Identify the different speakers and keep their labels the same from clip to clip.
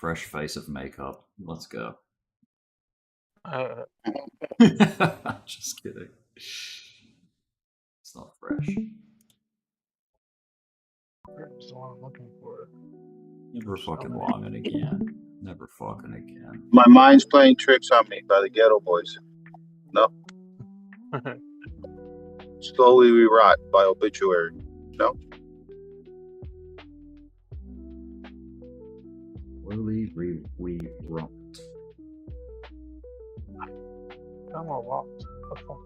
Speaker 1: Fresh face of makeup. Let's go. Just kidding. It's not fresh.
Speaker 2: That's the one I'm looking for.
Speaker 1: Never fucking longing again. Never fucking again.
Speaker 3: My mind's playing tricks on me by the Ghetto Boys. No. Slowly We Rot by Obituary. No.
Speaker 1: Slowly we rot.
Speaker 2: I'm all lost. What the fuck?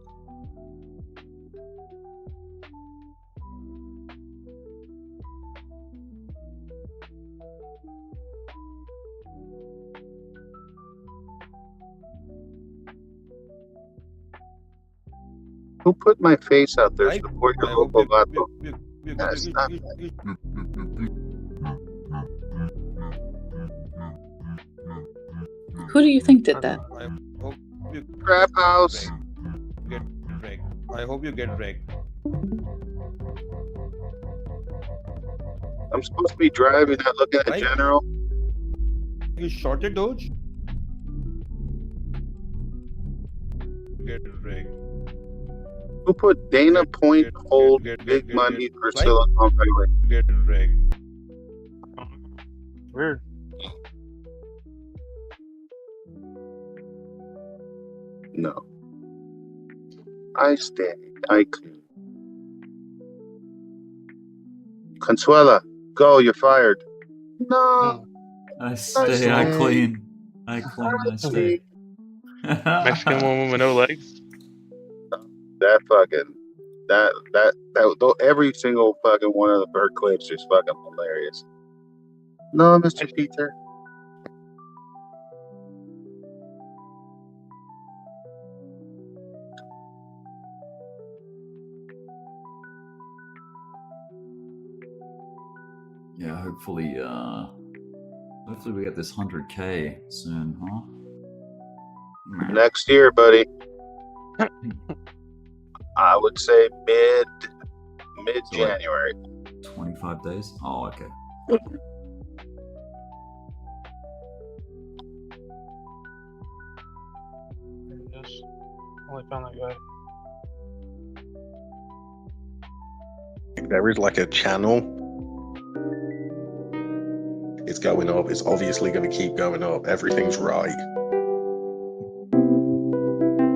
Speaker 3: Who put my face out there? Support your local gato. That's not
Speaker 4: Who do you think did that?
Speaker 3: Crap House.
Speaker 5: I hope you get wrecked.
Speaker 3: I'm supposed to be driving, not looking at General.
Speaker 5: You shorted Doge? Get wrecked.
Speaker 3: Who put Dana Point hold big money for Silicon Highway?
Speaker 5: Get wrecked.
Speaker 2: Weird.
Speaker 3: No. I stay. I clean. Consuela, go. You're fired. No.
Speaker 1: I stay. I clean. I clean. I stay.
Speaker 6: Mexican woman with no legs.
Speaker 3: That fucking that every single fucking one of her clips is fucking hilarious. No, Mr. Peter.
Speaker 1: Yeah, hopefully we get this 100K soon, huh?
Speaker 3: Next year, buddy. I would say mid-January.
Speaker 1: 25 days? Oh, okay.
Speaker 2: Yes. Only found that guy.
Speaker 7: There is like a channel. It's going up. It's obviously going to keep going up. Everything's right.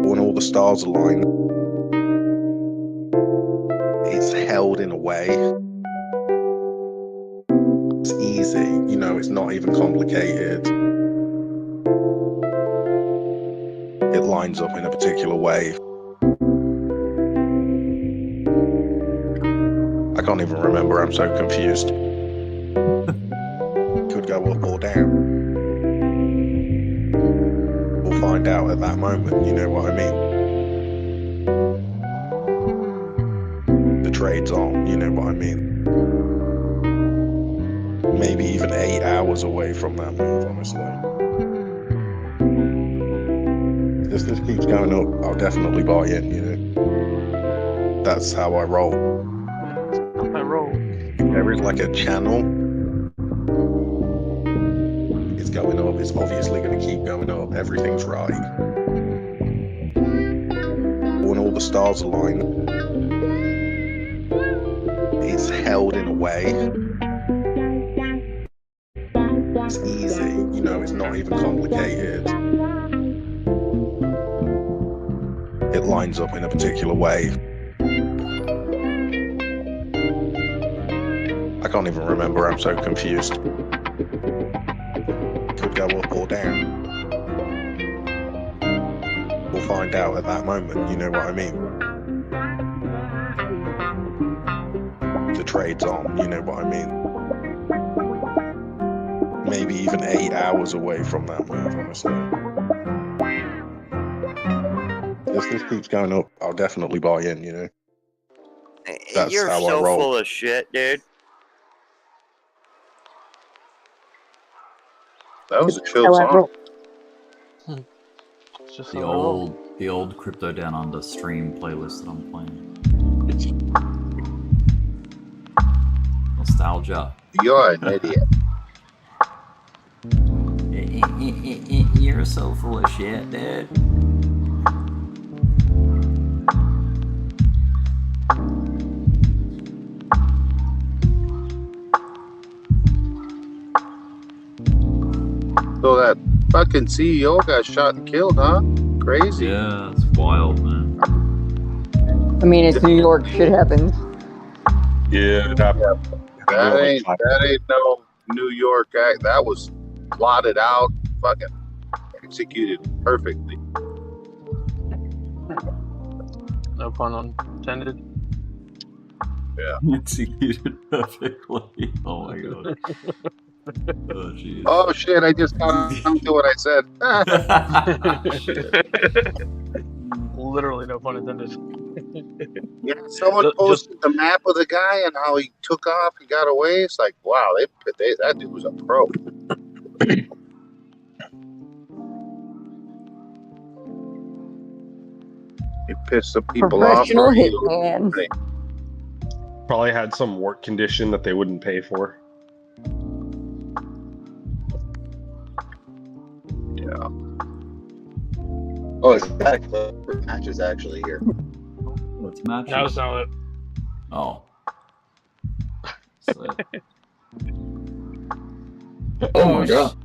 Speaker 7: When all the stars align, it's held in a way. It's easy. You know, it's not even complicated. It lines up in a particular way. I can't even remember. I'm so confused. Could go up or down. We'll find out at that moment, you know what I mean? The trade's on, you know what I mean? Maybe even 8 hours away from that move, honestly. If this keeps going up, I'll definitely buy in, you know? That's how I roll. There is like a channel. It's going up. It's obviously going to keep going up. Everything's right. When all the stars align, it's held in a way. It's easy. You know, it's not even complicated. It lines up in a particular way. I can't even remember. I'm so confused. Could go up or down. We'll find out at that moment, you know what I mean? The trade's on, you know what I mean? Maybe even 8 hours away from that move, honestly. If this keeps going up, I'll definitely buy in, you know? That's
Speaker 8: You're
Speaker 7: how
Speaker 8: so
Speaker 7: I roll.
Speaker 8: full of shit, dude.
Speaker 3: That was a chill song.
Speaker 2: It's just
Speaker 1: The old Crypto Down Under stream playlist that I'm playing. Nostalgia.
Speaker 3: You're an idiot.
Speaker 1: You're so full of shit, dude.
Speaker 3: So that fucking CEO got shot and killed, huh? Crazy.
Speaker 1: Yeah, it's wild, man.
Speaker 4: I mean, it's New York. Shit happens.
Speaker 7: Yeah, it happened.
Speaker 3: That ain't no New York act. That was plotted out, fucking executed perfectly.
Speaker 2: No pun intended.
Speaker 1: Executed perfectly. Oh my god. Oh jeez.
Speaker 3: Oh shit! I just caught on to what I said.
Speaker 2: Literally no pun intended.
Speaker 3: Yeah, someone posted the map of the guy and how he took off and got away. It's like, wow, that dude was a pro. He pissed some people off.
Speaker 4: Professional hitman.
Speaker 7: Probably had some work condition that they wouldn't pay for.
Speaker 3: Yeah.
Speaker 8: Oh, is that a clip for matches actually here?
Speaker 1: What's matches?
Speaker 2: That was not it.
Speaker 1: Oh. So,
Speaker 4: Oh my god.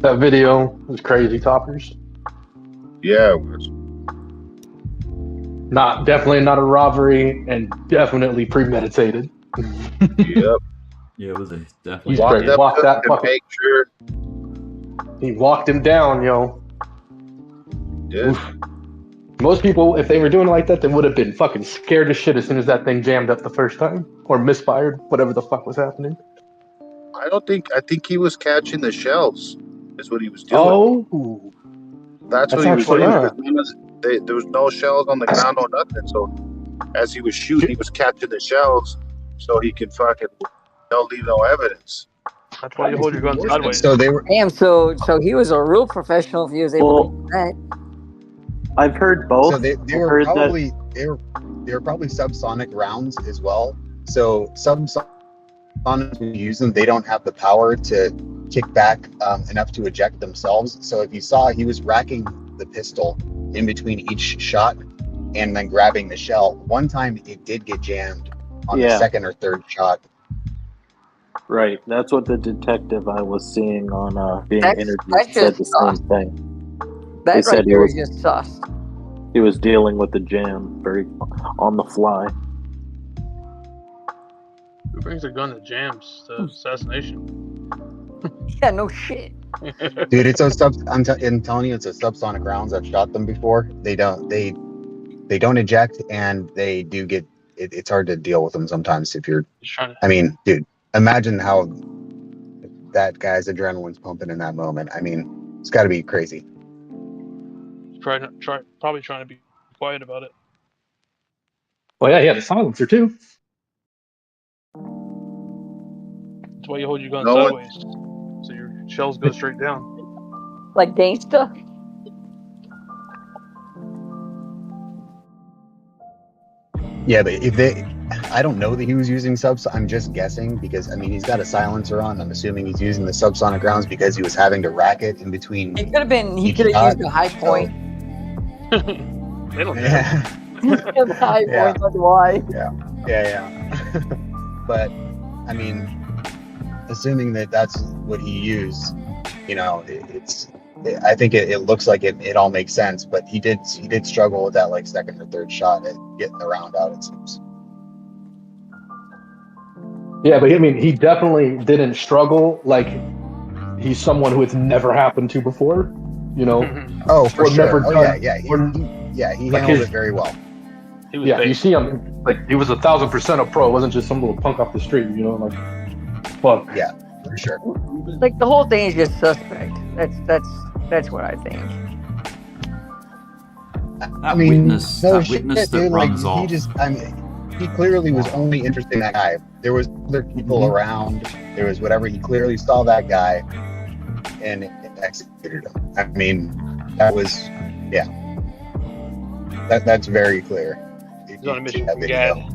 Speaker 9: That video was crazy, toppers.
Speaker 3: Yeah, it was.
Speaker 9: Definitely not a robbery, and definitely premeditated.
Speaker 3: Yep.
Speaker 1: yeah, it was a definitely.
Speaker 9: He's crazy. Walked that
Speaker 3: to
Speaker 9: fucking.
Speaker 3: make sure.
Speaker 9: He walked him down, yo.
Speaker 3: Yeah.
Speaker 9: Oof. Most people, if they were doing it like that, they would have been fucking scared as shit as soon as that thing jammed up the first time, or misfired, whatever the fuck was happening.
Speaker 3: I think he was catching the shells. Is what he was doing.
Speaker 9: Oh,
Speaker 3: That's what
Speaker 9: that's
Speaker 3: he was
Speaker 9: actually
Speaker 3: doing.
Speaker 9: not.
Speaker 3: There was no shells on the ground or nothing. So as he was shooting, he was catching the shells so he could fucking don't leave no evidence.
Speaker 2: That's why you hold your gun sideways.
Speaker 8: So they were.
Speaker 4: Damn, so he was a real professional if he was able to do that.
Speaker 10: I've heard both.
Speaker 8: So they were
Speaker 10: heard
Speaker 8: probably they were probably subsonic rounds as well. So subsonic when you use them, they don't have the power to kick back enough to eject themselves. So if you saw, he was racking the pistol in between each shot and then grabbing the shell. One time it did get jammed on the second or third shot.
Speaker 10: Right. That's what the detective I was seeing on being interviewed
Speaker 4: that's
Speaker 10: said the
Speaker 4: just
Speaker 10: same
Speaker 4: sus.
Speaker 10: thing.
Speaker 4: That
Speaker 10: They said
Speaker 4: right
Speaker 10: he
Speaker 4: there
Speaker 10: was-
Speaker 4: is just sus.
Speaker 10: He was dealing with the jam very on the fly.
Speaker 2: Who brings a gun to jams to assassination?
Speaker 4: Yeah, no shit.
Speaker 8: Dude, it's those I'm telling you, it's a subsonic rounds. I've shot them before. They don't eject, and they do get. It's hard to deal with them sometimes if you're.
Speaker 2: He's trying to.
Speaker 8: I mean, dude, imagine how that guy's adrenaline's pumping in that moment. I mean, it's got to be crazy.
Speaker 2: Probably trying to be quiet about it.
Speaker 9: Well, yeah, he had a silencer too.
Speaker 2: That's why you hold your gun
Speaker 3: No one-
Speaker 2: sideways, so your shells go straight down.
Speaker 4: Like gangsta.
Speaker 8: Yeah, but if they, I don't know that he was using subs. I'm just guessing because I mean he's got a silencer on. I'm assuming he's using the subsonic rounds because he was having to rack it in between.
Speaker 4: It could have been. He
Speaker 8: Each
Speaker 4: could have
Speaker 8: shot,
Speaker 4: used a high point.
Speaker 2: They don't care.
Speaker 8: Yeah.
Speaker 4: The high
Speaker 8: Yeah.
Speaker 4: point. That's why.
Speaker 8: Yeah. But I mean, assuming that that's what he used, you know, I think it looks like it all makes sense. But he did struggle with that like second or third shot at getting the round out. It seems.
Speaker 9: Yeah, but I mean, he definitely didn't struggle like he's someone who it's never happened to before. You know,
Speaker 8: Oh, for
Speaker 9: Or
Speaker 8: sure.
Speaker 9: never
Speaker 8: Oh,
Speaker 9: done-
Speaker 8: yeah. He
Speaker 9: like
Speaker 8: handled
Speaker 9: his-
Speaker 8: it very well.
Speaker 2: He was
Speaker 9: yeah, you
Speaker 2: based.
Speaker 9: see him like he was 1,000% a pro. It wasn't just some little punk off the street. You know, like fuck.
Speaker 8: Yeah, for sure.
Speaker 4: Like the whole thing is just suspect. That's what I think.
Speaker 8: I mean,
Speaker 1: witness,
Speaker 8: no
Speaker 1: that
Speaker 8: shit,
Speaker 1: witness that
Speaker 8: dude. Like
Speaker 1: runs
Speaker 8: he
Speaker 1: off.
Speaker 8: just, I mean, he clearly was only interested in that guy. There was other people around. There was whatever. He clearly saw that guy and executed him. I mean, that was, yeah. That's very clear.
Speaker 2: He's on a mission
Speaker 8: That
Speaker 2: from
Speaker 8: video.
Speaker 2: Gad.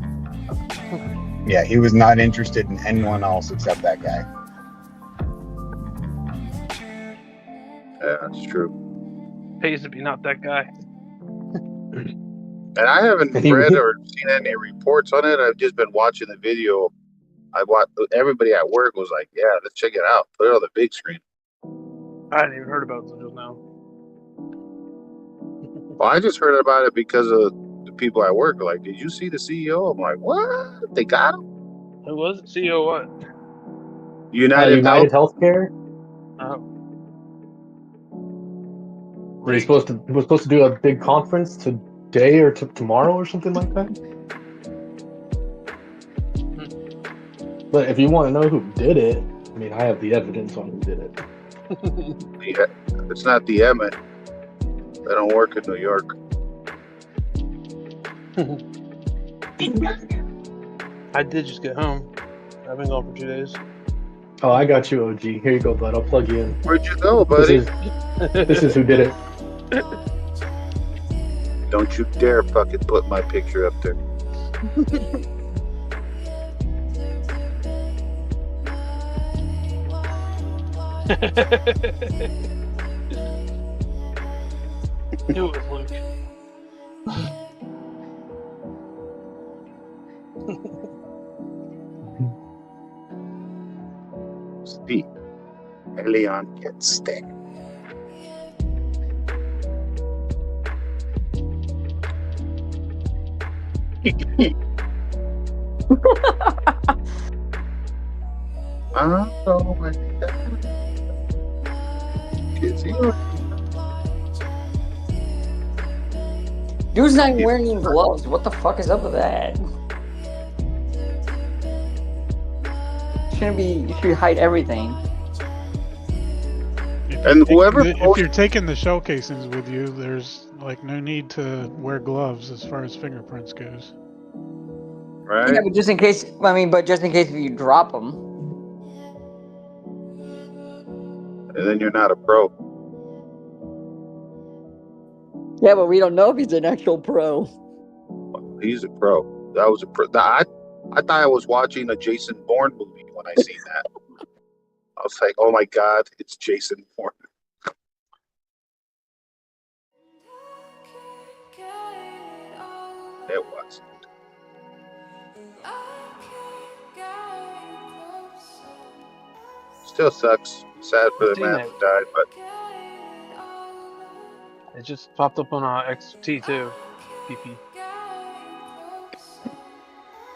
Speaker 8: Yeah, he was not interested in anyone else except that guy.
Speaker 3: Yeah, that's true.
Speaker 2: Pays to be not that guy.
Speaker 3: And I haven't
Speaker 9: And he-
Speaker 3: read or seen any reports on it. I've just been watching the video. I watched. Everybody at work was like, "Yeah, let's check it out. Put it on the big screen."
Speaker 2: I hadn't even heard about it until just now.
Speaker 3: Well, I just heard about it because of the people at work. Like, did you see the CEO? I'm like, what? They got him?
Speaker 2: Who was it? CEO what?
Speaker 3: United Health.
Speaker 9: Healthcare.
Speaker 2: Oh.
Speaker 9: He was supposed to do a big conference today or tomorrow or something like that. But if you want to know who did it, I mean, I have the evidence on who did it.
Speaker 3: Yeah, it's not the Emmett. They don't work in New York.
Speaker 2: I did just get home. I've been gone for 2 days.
Speaker 9: Oh, I got you, OG. Here you go, bud. I'll plug you in.
Speaker 3: Where'd you go, buddy?
Speaker 9: This is who did it.
Speaker 3: Don't you dare fucking put my picture up there.
Speaker 2: It was Luke.
Speaker 3: Speak. Leon gets stick. Oh my God. Kids,
Speaker 4: Dude's not even wearing any gloves. What the fuck is up with that? You should hide everything.
Speaker 3: And whoever
Speaker 11: if you're taking the shell casings with you, there's like no need to wear gloves as far as fingerprints goes.
Speaker 3: right?
Speaker 4: Yeah, but just in case, if you drop them.
Speaker 3: And then you're not a pro.
Speaker 4: Yeah, but we don't know if he's an actual pro.
Speaker 3: He's a pro. That was a pro. I thought I was watching a Jason Bourne movie when I seen that. I was like, oh my God, it's Jason Bourne. It was. Still sucks. Sad for the man who died, but
Speaker 2: It just popped up on XT too. PP.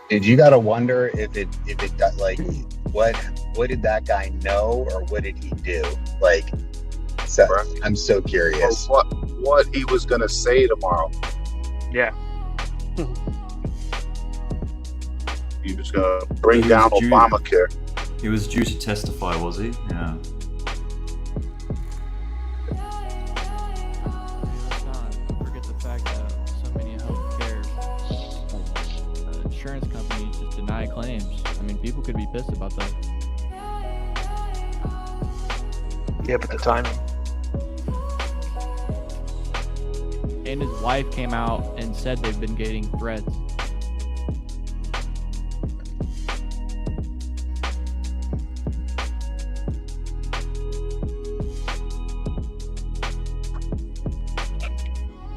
Speaker 8: Did you gotta wonder if it got like what did that guy know or what did he do? Like, so,
Speaker 3: Right.
Speaker 8: I'm so curious.
Speaker 3: what he was gonna say tomorrow.
Speaker 2: Yeah.
Speaker 3: He was gonna bring
Speaker 1: He
Speaker 3: down
Speaker 1: was due-
Speaker 3: Obamacare.
Speaker 1: He was due to testify, was he? Yeah.
Speaker 12: Let's not forget the fact that so many healthcare insurance companies just deny claims. I mean, people could be pissed about that.
Speaker 2: Yeah, but the timing.
Speaker 12: And his wife came out and said they've been getting threats.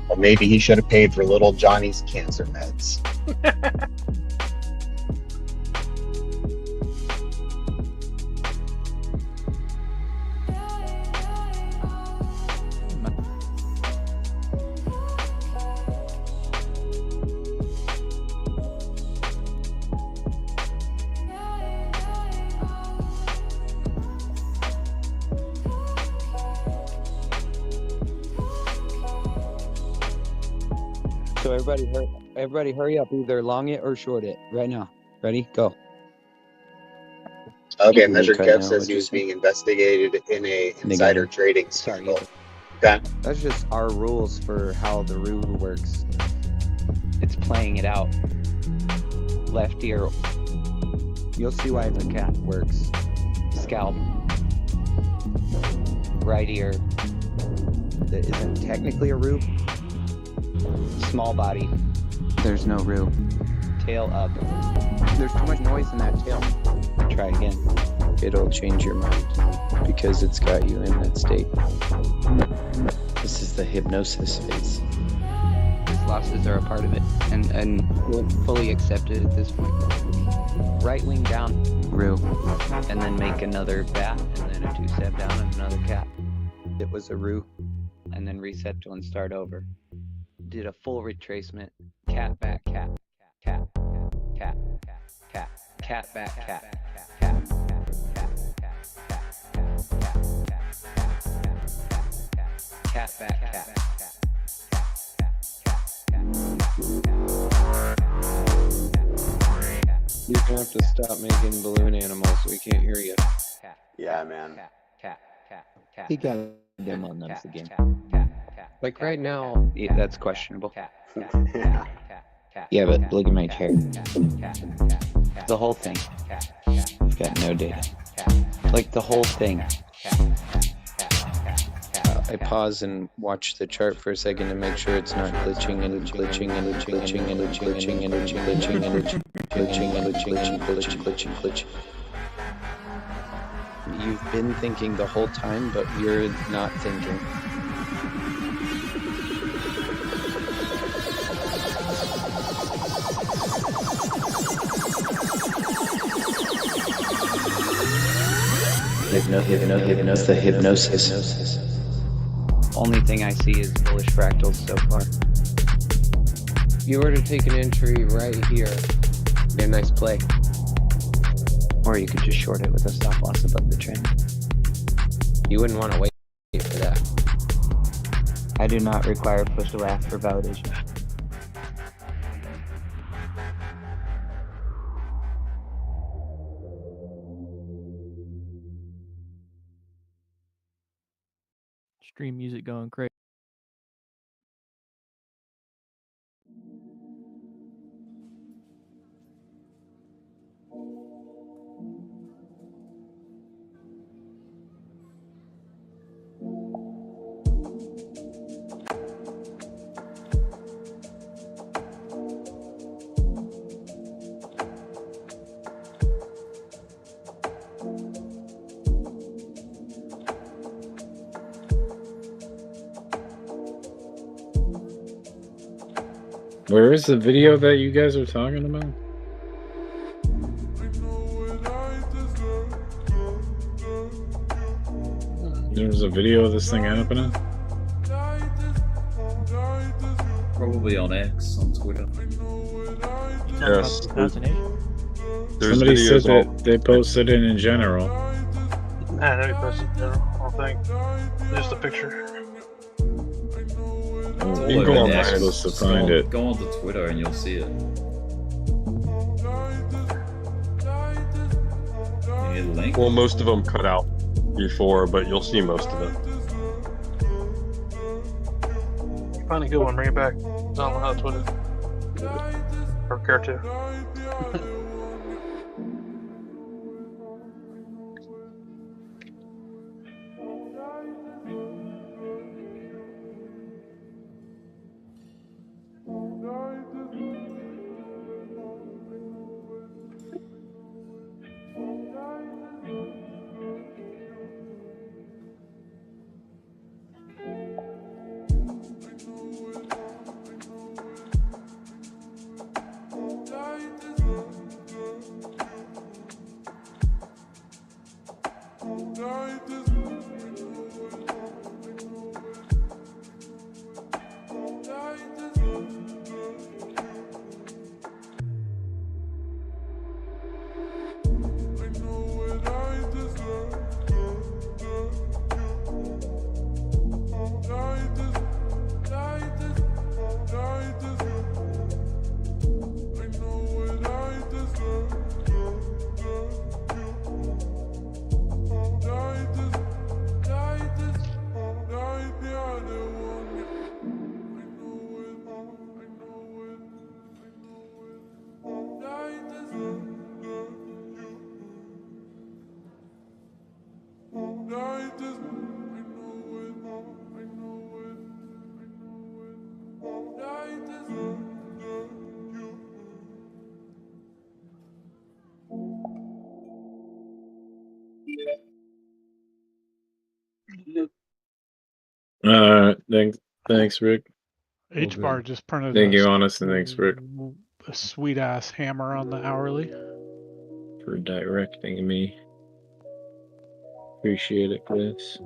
Speaker 8: Or maybe he should have paid for little Johnny's cancer meds.
Speaker 13: So everybody hurry up, either long it or short it right now. Ready? Go.
Speaker 8: Okay, Measured
Speaker 13: Okay,
Speaker 8: Kev
Speaker 13: now
Speaker 8: says
Speaker 13: what
Speaker 8: he
Speaker 13: you
Speaker 8: was
Speaker 13: say?
Speaker 8: being investigated in a insider trading scandal. Okay.
Speaker 13: That's just our rules for how the rule works. It's playing it out. Left ear. You'll see why the cat works. Scalp. Right ear. That isn't technically a root, Small body. There's no roux. Tail up. There's too much noise in that tail. Try again. It'll change your mind because it's got you in that state. This is the hypnosis phase. These losses are a part of it and fully accepted at this point. Right wing down, roux, and then make another bat, and then a 2-step down and another cat. It was a roux, and then reset to and start over. Did a full retracement, cat back, cat, cat, cat, cat, cat back, cat, cat, cat back, cat. You're gonna have to stop making balloon animals. We can't hear you.
Speaker 14: Yeah, man.
Speaker 13: He got them on those again. Like right now, that's questionable.
Speaker 14: Yeah.
Speaker 13: Yeah, but look at my chart. The whole thing. Got no data. Like the whole thing. I pause and watch the chart for a second to make sure it's not glitching and glitching and glitching and glitching and glitching and glitching and glitching. You've been thinking the whole time, but you're not thinking. Hypnosis. The hypnosis. Only thing I see is bullish fractals so far. You were to take an entry right here. Be a nice play. Or you could just short it with a stop loss above the trend. You wouldn't want to wait for that. I do not require push to last for validation.
Speaker 12: Stream music going crazy.
Speaker 15: Where is the video that you guys are talking about? There's a video of this thing happening?
Speaker 1: Probably on X, on Twitter.
Speaker 15: Yes.
Speaker 11: There's
Speaker 15: Somebody said
Speaker 11: videos
Speaker 15: that they posted it in general.
Speaker 2: Nah, that'd be posted in general, I don't think. Just a picture.
Speaker 15: You can go on X to find it.
Speaker 1: Go onto Twitter and you'll see it. You need a link?
Speaker 11: Well, most of them cut out before, but you'll see most of it.
Speaker 2: You find a good one, bring it back. It's on Twitter. Or care to.
Speaker 15: Thanks, Rick.
Speaker 11: H bar just printed
Speaker 15: Thank you, honest, and thanks, Rick,
Speaker 11: a sweet ass hammer on the hourly.
Speaker 15: for directing me. Appreciate it, Chris.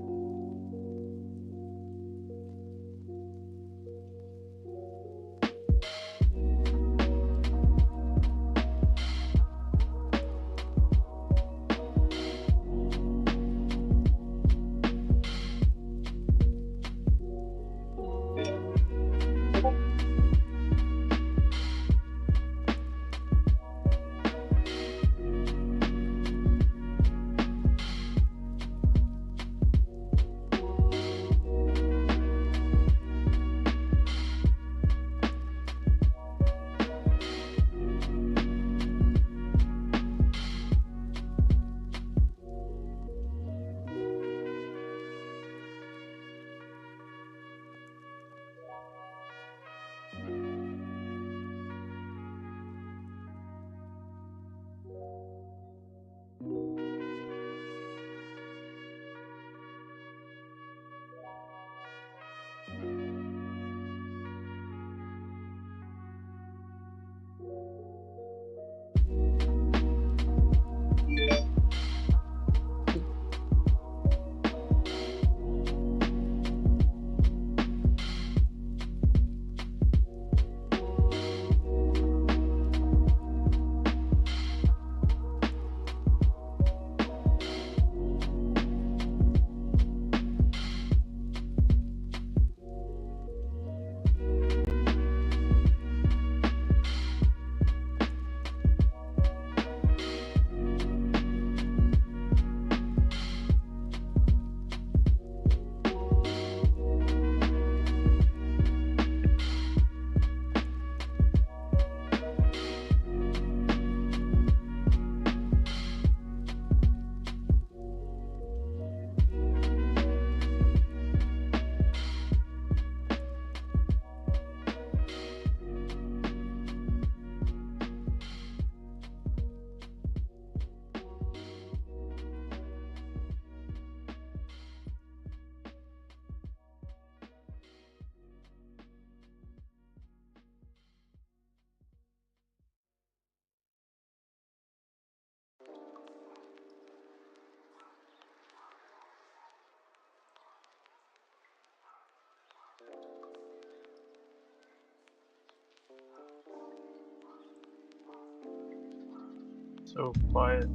Speaker 2: So quiet.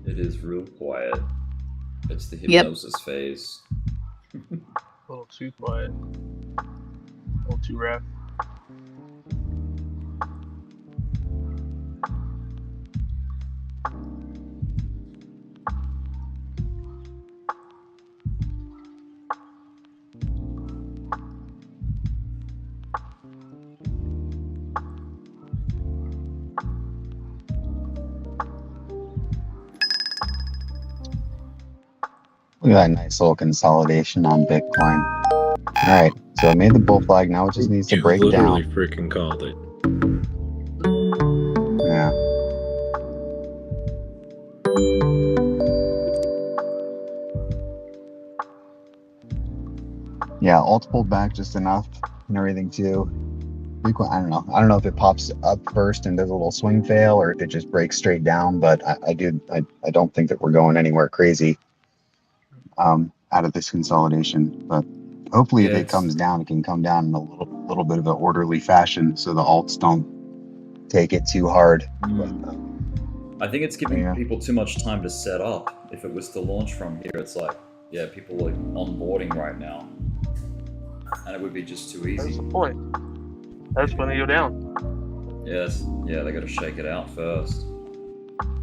Speaker 1: It is real quiet. It's the hypnosis phase.
Speaker 2: A little too quiet. A little too rap.
Speaker 8: Look at that nice little consolidation on Bitcoin. All right, so I made the bull flag. Now it just needs to
Speaker 15: You
Speaker 8: break
Speaker 15: literally
Speaker 8: down.
Speaker 15: freaking called it.
Speaker 8: Yeah. Yeah, alt pulled back just enough and everything too. Bitcoin, I don't know. I don't know if it pops up first and does a little swing fail or if it just breaks straight down, but I don't think that we're going anywhere crazy out of this consolidation. But hopefully if it comes down, it can come down in a little bit of an orderly fashion so the alts don't take it too hard.
Speaker 1: I think it's giving people too much time to set up. If it was to launch from here, it's like, yeah, people are onboarding right now. And it would be just too easy.
Speaker 2: That's the point. That's when they go down.
Speaker 1: Yes. Yeah, they got to shake it out first.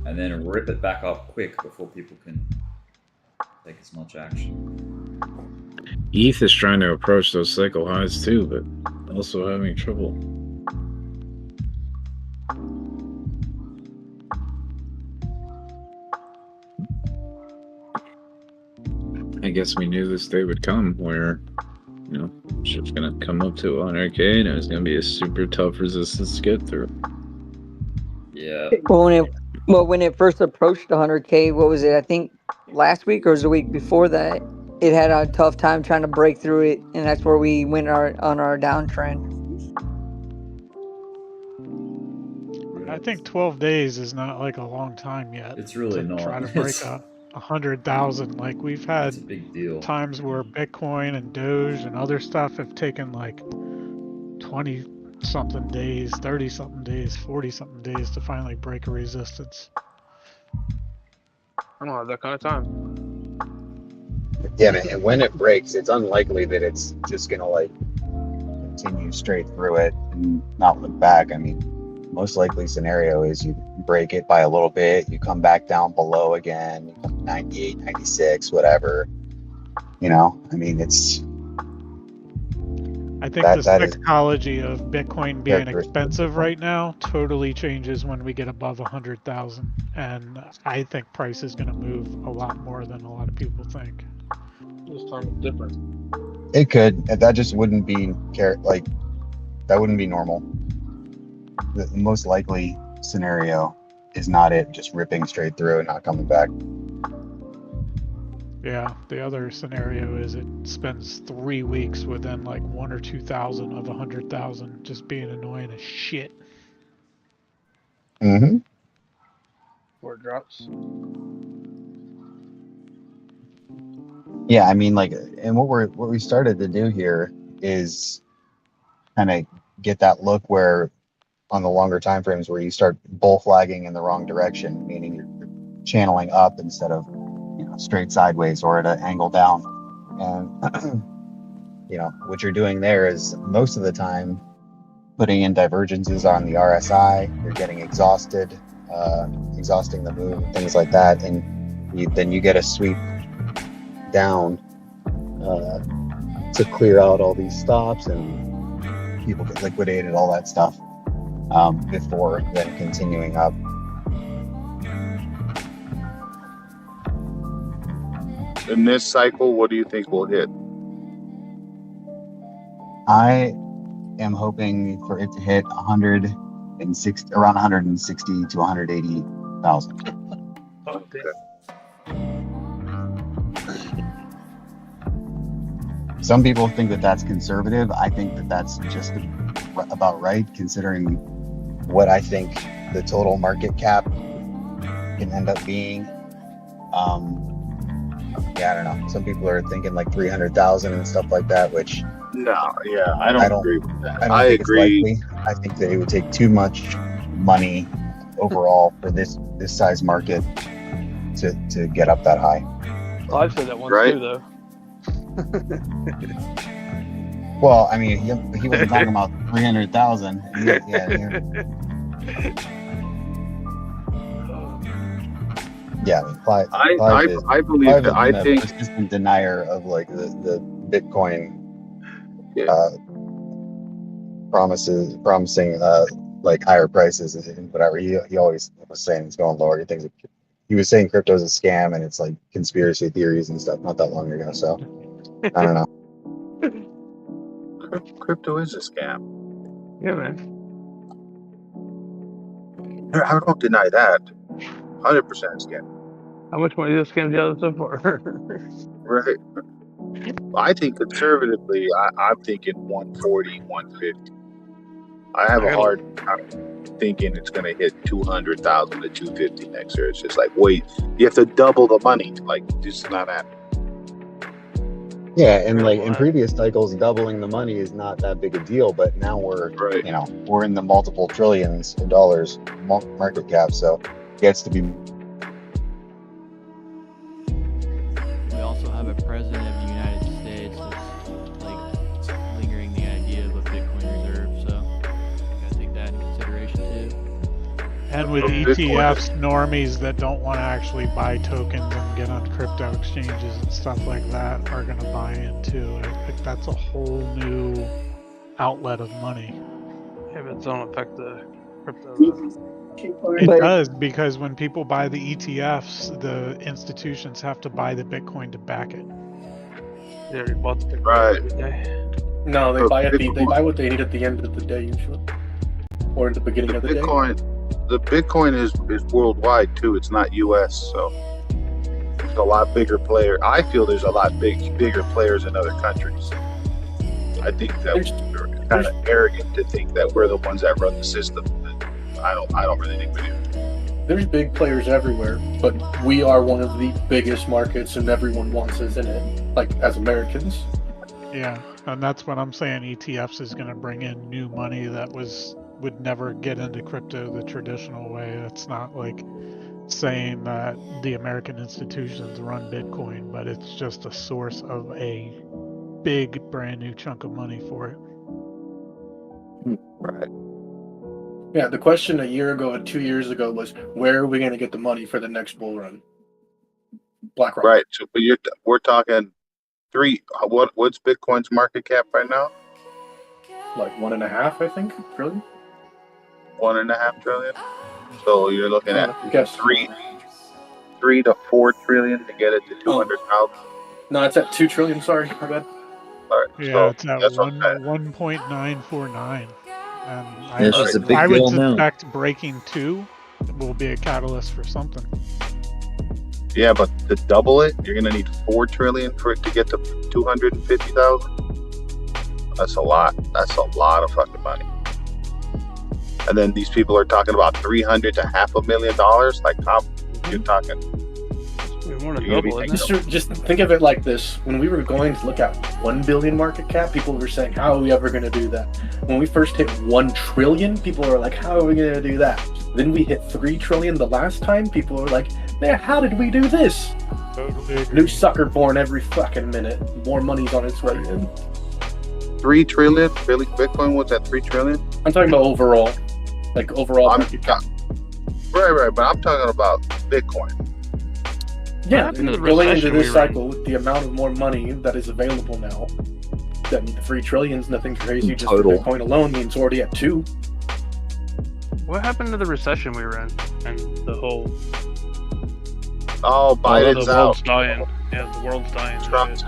Speaker 1: And then rip it back up quick before people can take as much action.
Speaker 15: ETH is trying to approach those cycle highs too, but also having trouble. I guess we knew this day would come where, you know, shit's gonna come up to 100K and it was gonna be a super tough resistance to get through.
Speaker 1: Yeah.
Speaker 4: Well, when it first approached 100K, what was it? I think last week or was the week before that? it had a tough time trying to break through it, and that's where we went on our downtrend.
Speaker 11: I think 12 days is not like a long time yet.
Speaker 1: It's really
Speaker 11: to
Speaker 1: not.
Speaker 11: try to break
Speaker 1: It's
Speaker 11: 100,000. Like we've had
Speaker 1: a big deal.
Speaker 11: times where Bitcoin and DOGE and other stuff have taken like 20 something days, 30 something days, 40 something days to finally break a resistance.
Speaker 2: I don't have that kind of time.
Speaker 8: Yeah, man. And when it breaks, it's unlikely that it's just gonna like continue straight through it and not look back. I mean, most likely scenario is you break it by a little bit, you come back down below again, you come 98, 96, whatever. You know, I mean, it's.
Speaker 11: I think the psychology of Bitcoin being expensive right now totally changes when we get above 100,000, and I think price is going to move a lot more than a lot of people think.
Speaker 2: This time is different.
Speaker 8: It could. That just wouldn't be like that wouldn't be normal. The most likely scenario is not it just ripping straight through and not coming back.
Speaker 11: Yeah, the other scenario is it spends 3 weeks within like 1 or 2,000 of 100,000, just being annoying as shit.
Speaker 8: Mm-hmm.
Speaker 2: Where it drops.
Speaker 8: Yeah, I mean, like, and what we started to do here is kind of get that look where on the longer time frames where you start bull flagging in the wrong direction, meaning you're channeling up instead of straight sideways or at an angle down. And what you're doing there is most of the time putting in divergences on the RSI. You're getting exhausted, exhausting the move and things like that, and then you get a sweep down to clear out all these stops, and people get liquidated, all that stuff, before then continuing up.
Speaker 3: In this cycle, what do you think will hit?
Speaker 8: I am hoping for it to hit 160, around 160 to 180,000.
Speaker 2: Okay.
Speaker 8: Some people think that that's conservative. I think that that's just about right, considering what I think the total market cap can end up being. Yeah, I don't know. Some people are thinking like 300,000 and stuff like that, which
Speaker 3: I don't agree with that.
Speaker 8: I don't think agree. It's likely. I think that it would take too much money overall for this size market to get up that high.
Speaker 2: Well, I've said that once too, though.
Speaker 8: Well, I mean, he wasn't talking about 300,000. Yeah, I believe that. I think a persistent denier of like the Bitcoin promising like higher prices and whatever. He always was saying it's going lower. He was saying crypto's a scam and it's like conspiracy theories and stuff not that long ago. So I don't know.
Speaker 3: Crypto is a scam.
Speaker 2: Yeah, man.
Speaker 3: I don't deny that. 100% scam.
Speaker 2: How much money did this scam the other so far?
Speaker 3: Right. I think conservatively, I'm thinking 140, 150. I have a hard time thinking it's going to hit 200,000 to 250 next year. It's just like, wait, you have to double the money. Like, this is not happening.
Speaker 8: Yeah, and like in previous cycles, doubling the money is not that big a deal, but now we're we're in the multiple trillions of dollars market cap, so it gets to be.
Speaker 12: We also have a president of the United States that's like lingering the idea of a Bitcoin reserve, so you gotta take that into consideration too.
Speaker 11: And with ETFs, normies that don't want to actually buy tokens and get on crypto exchanges and stuff like that are going to buy into. I think that's a whole new outlet of money.
Speaker 2: Yeah, but it don't affect the crypto.
Speaker 11: It does, because when people buy the ETFs, the institutions have to buy the Bitcoin to back it.
Speaker 2: They already bought the Bitcoin.
Speaker 3: Right.
Speaker 16: No, they buy what they need at the end of the day usually, or at the beginning of the day.
Speaker 3: The Bitcoin is worldwide too. It's not U.S. So a lot bigger player. I feel there's a lot bigger players in other countries. I think that we're kind of arrogant to think that we're the ones that run the system. I don't really think we do.
Speaker 16: There's big players everywhere, but we are one of the biggest markets, and everyone wants us in it. Like as Americans.
Speaker 11: Yeah, and that's what I'm saying. ETFs is going to bring in new money that would never get into crypto the traditional way. It's not like saying that the American institutions run Bitcoin, but it's just a source of a big brand new chunk of money for it.
Speaker 3: Right.
Speaker 16: Yeah, the question a year ago and 2 years ago was, where are we going to get the money for the next bull run? BlackRock.
Speaker 3: Right. So we're talking what's Bitcoin's market cap right now?
Speaker 16: Like 1.5, I think, trillion.
Speaker 3: 1.5 trillion. So you're looking at
Speaker 16: guess
Speaker 3: 3 to 4 trillion to get it to 200,000.
Speaker 16: No, it's at 2 trillion. Sorry, my bad.
Speaker 3: All right.
Speaker 11: Yeah,
Speaker 3: so
Speaker 11: it's at
Speaker 3: that's what I'm saying.
Speaker 11: 1.949. And
Speaker 1: Yeah, it's a big
Speaker 11: I would
Speaker 1: deal now.
Speaker 11: suspect breaking 2 will be a catalyst for something.
Speaker 3: Yeah, but to double it, you're gonna need 4 trillion for it to get to 250,000. That's a lot. That's a lot of fucking money. And then these people are talking about $300 to $500,000. Like, how you're talking?
Speaker 2: We want to
Speaker 3: You're gonna
Speaker 2: double
Speaker 3: be
Speaker 2: it.
Speaker 16: Just think of it like this. When we were going to look at 1 billion market cap, people were saying, how are we ever going to do that? When we first hit 1 trillion, people were like, how are we going to do that? Then we hit 3 trillion the last time. People were like, man, how did we do this? New sucker born every fucking minute. More money's on its way in.
Speaker 3: 3 trillion? Really? Bitcoin was at 3 trillion?
Speaker 16: I'm talking about overall. Like overall market cap.
Speaker 3: Right, but I'm talking about Bitcoin.
Speaker 16: Yeah,
Speaker 2: happened to the
Speaker 16: going into
Speaker 2: recession
Speaker 16: this
Speaker 2: we were
Speaker 16: cycle with the amount of more money that is available now, that 3 trillion is nothing crazy. Just for
Speaker 1: Total.
Speaker 16: Bitcoin alone means already at 2.
Speaker 2: What happened to the recession we were in and the whole?
Speaker 3: Oh, Biden's
Speaker 2: the
Speaker 3: out.
Speaker 2: world's dying. Yeah, the world's dying.
Speaker 3: Trump's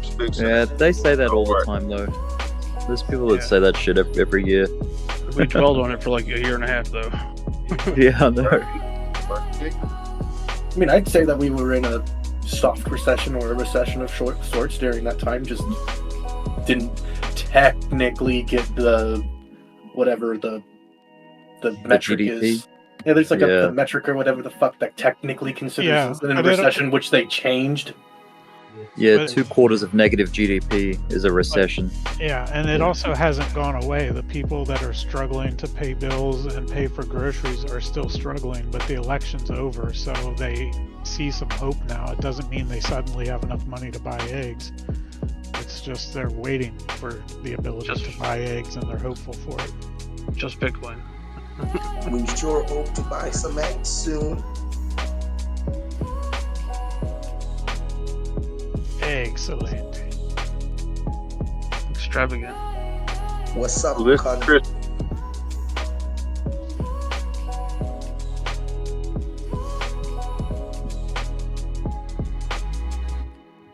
Speaker 3: fixing
Speaker 1: Yeah,
Speaker 3: it.
Speaker 1: they say that all the
Speaker 3: Don't
Speaker 1: time though. There's people that say that shit every year.
Speaker 2: We dwelled on it for like a year and a half, though.
Speaker 1: Yeah, I know.
Speaker 16: I mean, I'd say that we were in a soft recession or a recession of sorts during that time. Just didn't technically get the whatever the metric
Speaker 1: GDP?
Speaker 16: is. Yeah, there's like
Speaker 1: Yeah.
Speaker 16: a metric or whatever the fuck that technically considers
Speaker 11: Yeah,
Speaker 16: in a
Speaker 11: but they don't-
Speaker 16: recession, which they changed.
Speaker 1: Yeah,
Speaker 11: But-
Speaker 1: 2/4 of negative GDP is a recession.
Speaker 11: Yeah, and it also hasn't gone away. The people that are struggling to pay bills and pay for groceries are still struggling, but the election's over, so they see some hope now. It doesn't mean they suddenly have enough money to buy eggs. It's just they're waiting for the ability to buy eggs and they're hopeful for it.
Speaker 2: Just Bitcoin.
Speaker 17: We sure hope to buy some eggs soon.
Speaker 11: Excellent.
Speaker 2: Extravagant.
Speaker 17: What's up,
Speaker 3: Listen, Chris,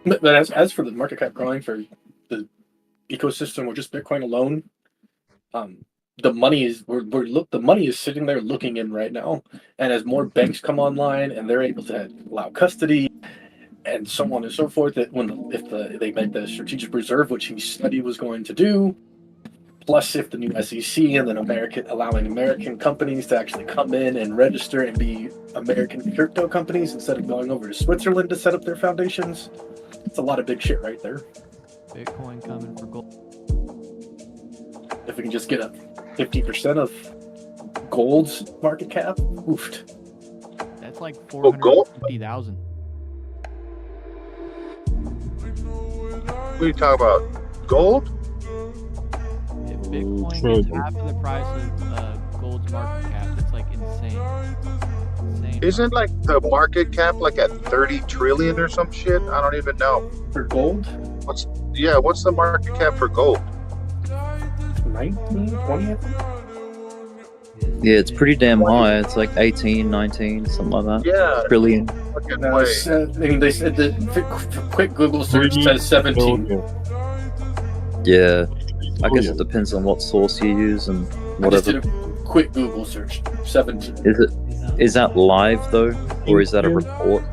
Speaker 16: But as for the market cap growing for the ecosystem or just Bitcoin alone, the money is the money is sitting there looking in right now, and as more banks come online and they're able to allow custody and so on and so forth, that they make the strategic reserve, which he said he was going to do, plus if the new SEC and then allowing American companies to actually come in and register and be American crypto companies instead of going over to Switzerland to set up their foundations, it's a lot of big shit right there.
Speaker 12: Bitcoin coming for gold.
Speaker 16: If we can just get a 50% of gold's market cap, oofed.
Speaker 12: That's like
Speaker 3: gold?
Speaker 12: 450,000.
Speaker 3: what are you talking about? Gold?
Speaker 12: If Bitcoin gets half of the price of gold's market cap, it's like insane.
Speaker 3: Isn't like the market cap like at 30 trillion or some shit? I don't even know.
Speaker 16: For gold?
Speaker 3: What's the market cap for gold?
Speaker 16: 19, 20, I think?
Speaker 1: Yeah, it's pretty damn high. It's like 18, 19, something like that.
Speaker 3: Yeah.
Speaker 1: Trillion.
Speaker 16: No, I mean, they said the quick Google search says 17.
Speaker 1: Yeah. I guess it depends on what source you use and
Speaker 16: I just
Speaker 1: whatever.
Speaker 16: did a quick Google search. 17.
Speaker 1: Is that live though, or is that a report?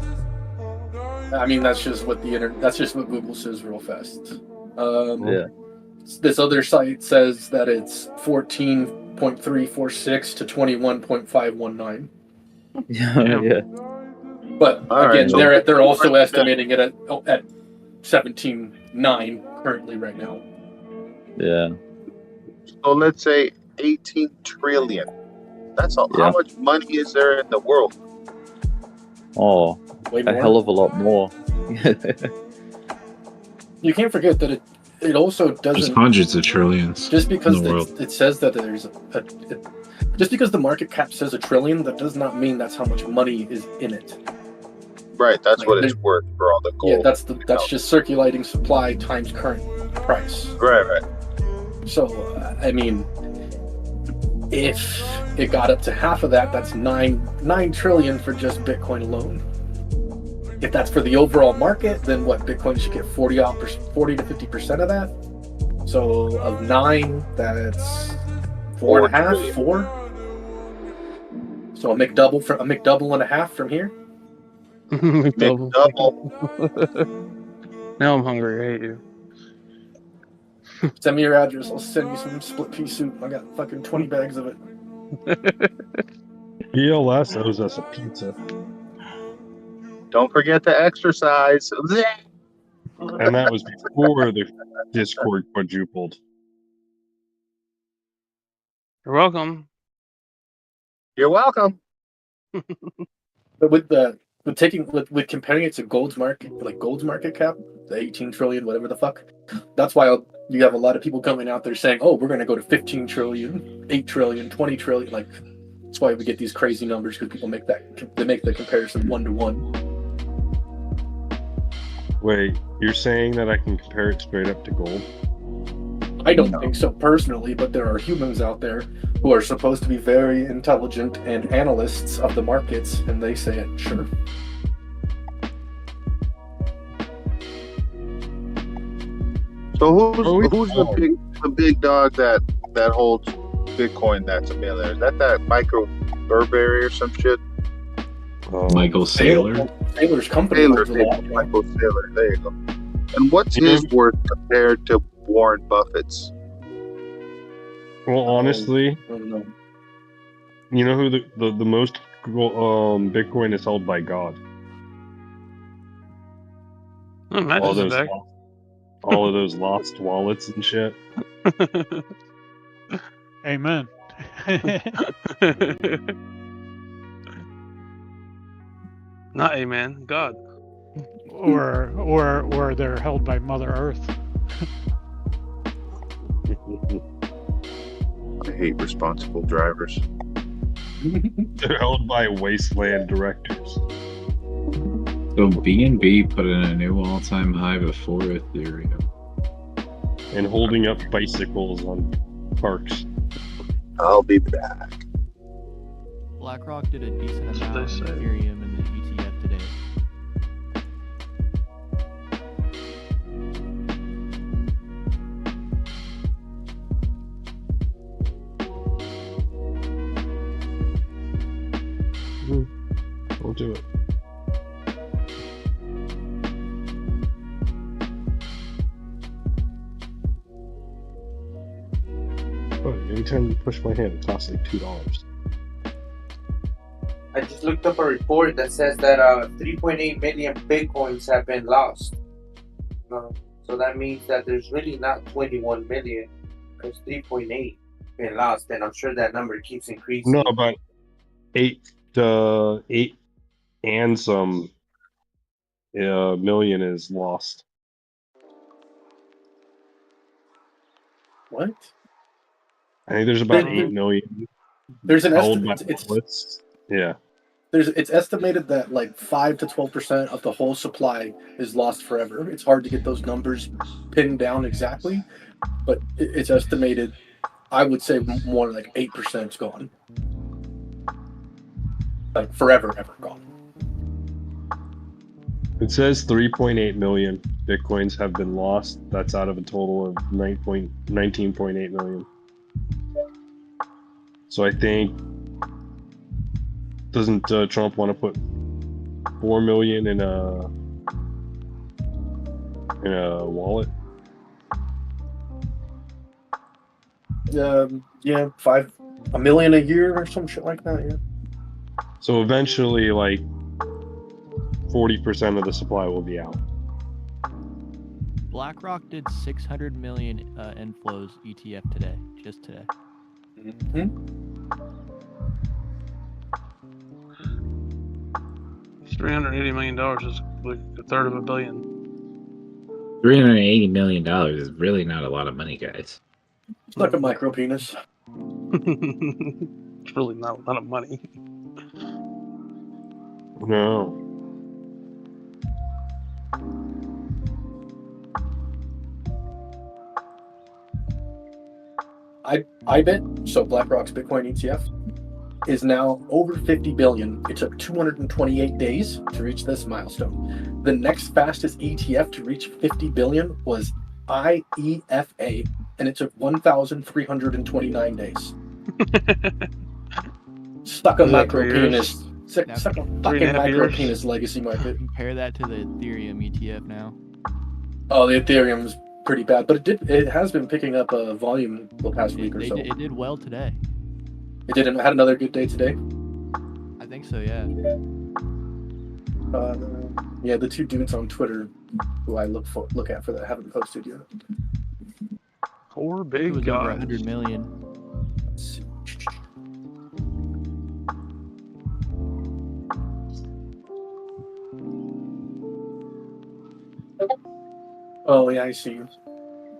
Speaker 16: I mean, that's just what that's just what Google says real fast.
Speaker 1: Yeah.
Speaker 16: This other site says that it's 14.346 to 21.519.
Speaker 1: Yeah.
Speaker 16: But
Speaker 3: All
Speaker 16: again,
Speaker 3: right, so
Speaker 16: they're also estimating it at 17.9 currently right now.
Speaker 1: Yeah.
Speaker 3: So let's say 18 trillion. That's all.
Speaker 1: Yeah.
Speaker 3: How much money is there in the world?
Speaker 1: Oh,
Speaker 16: Way
Speaker 1: a
Speaker 16: more.
Speaker 1: hell of a lot more.
Speaker 16: You can't forget that it also
Speaker 15: There's
Speaker 16: doesn't.
Speaker 15: hundreds of trillions
Speaker 16: Just because
Speaker 15: in the world.
Speaker 16: it says that there's just because the market cap says $1 trillion, that does not mean that's how much money is in it.
Speaker 3: Right, that's
Speaker 16: Like,
Speaker 3: what it's worth for all the gold.
Speaker 16: Yeah, that's just circulating supply times current price.
Speaker 3: Right.
Speaker 16: So, I mean, if it got up to half of that, that's 9 trillion for just Bitcoin alone. If that's for the overall market, then what? Bitcoin should get 40 to 50% of that. So of 9, that's 4.5, 4. So a McDouble and a half from here.
Speaker 3: McDouble.
Speaker 6: Now I'm hungry. I hate you.
Speaker 16: Send me your address. I'll send you some split pea soup. I got fucking 20 bags of it.
Speaker 18: ELS owes us a pizza.
Speaker 3: Don't forget to exercise.
Speaker 18: And that was before the Discord quadrupled.
Speaker 6: You're welcome.
Speaker 3: You're welcome.
Speaker 16: But with comparing it to gold's market cap, the 18 trillion, whatever the fuck. That's why you have a lot of people coming out there saying, "Oh, we're going to go to 15 trillion, 8 trillion, 20 trillion." Like, that's why we get these crazy numbers, because people make the comparison 1-to-1.
Speaker 18: Wait, you're saying that I can compare it straight up to gold?
Speaker 16: I don't think so personally, but there are humans out there who are supposed to be very intelligent and analysts of the markets, and they say it. Sure.
Speaker 3: So who's the big dog that holds Bitcoin that's a millionaire? Is that Michael Burberry or some shit?
Speaker 15: Michael Saylor.
Speaker 16: Saylor's company.
Speaker 3: Michael Saylor. There you go. And what's his worth compared to Warren Buffett's?
Speaker 18: Well, honestly,
Speaker 16: I don't know.
Speaker 18: You know who the most Bitcoin is held by? God. All of those lost wallets and shit.
Speaker 11: Amen.
Speaker 6: Not amen. God.
Speaker 11: Or they're held by Mother Earth.
Speaker 3: I hate responsible drivers.
Speaker 18: They're held by wasteland directors.
Speaker 15: So BNB put in a new all-time high before Ethereum.
Speaker 18: And holding up bicycles on parks.
Speaker 3: I'll be back.
Speaker 12: BlackRock did a decent amount of Ethereum in the ETF today.
Speaker 18: We'll do it. Oh, every time you push my hand, it costs like $2.
Speaker 19: I just looked up a report that says that 3.8 million Bitcoins have been lost. So that means that there's really not 21 million. There's 3.8 been lost, and I'm sure that number keeps increasing.
Speaker 18: No, about 8 and some million is lost.
Speaker 16: What?
Speaker 18: I think there's about 8 million.
Speaker 16: There's an
Speaker 18: held by
Speaker 16: estimate.
Speaker 18: wallets. Yeah.
Speaker 16: It's estimated that like 5 to 12% of the whole supply is lost forever. It's hard to get those numbers pinned down exactly, but it's estimated. I would say more like 8% is gone, like forever, ever gone.
Speaker 18: It says 3.8 million Bitcoins have been lost. That's out of a total of 19.8 million. So I think, doesn't Trump want to put 4 million in in a wallet?
Speaker 16: Yeah, $1 million a year or some shit like that. Yeah.
Speaker 18: So eventually, like 40% of the supply will be out.
Speaker 12: BlackRock did 600 million inflows ETF today, just today.
Speaker 16: Mm-hmm.
Speaker 6: $380 million is like a third of $1 billion.
Speaker 15: $380 million is really not a lot of money, guys.
Speaker 16: It's like a micro penis.
Speaker 6: It's really not a lot of money.
Speaker 18: No.
Speaker 16: Bybit, so BlackRock's Bitcoin ETF, is now over 50 billion. It took 228 days to reach this milestone. The next fastest ETF to reach 50 billion was IEFA, and it took 1,329 days. Stuck a micro penis. Suck a fucking micro penis legacy market.
Speaker 12: Compare that to the Ethereum ETF now.
Speaker 16: Oh, the Ethereum's pretty bad, but it has been picking up volume the past week or so.
Speaker 12: It did well today.
Speaker 16: It had another good day today.
Speaker 12: I think so, yeah.
Speaker 16: Yeah, the two dudes on Twitter who I look at for that haven't posted yet.
Speaker 6: Four
Speaker 12: It
Speaker 6: big
Speaker 12: was
Speaker 6: guys.
Speaker 12: over 100 million.
Speaker 16: Let's see. Oh yeah, I see.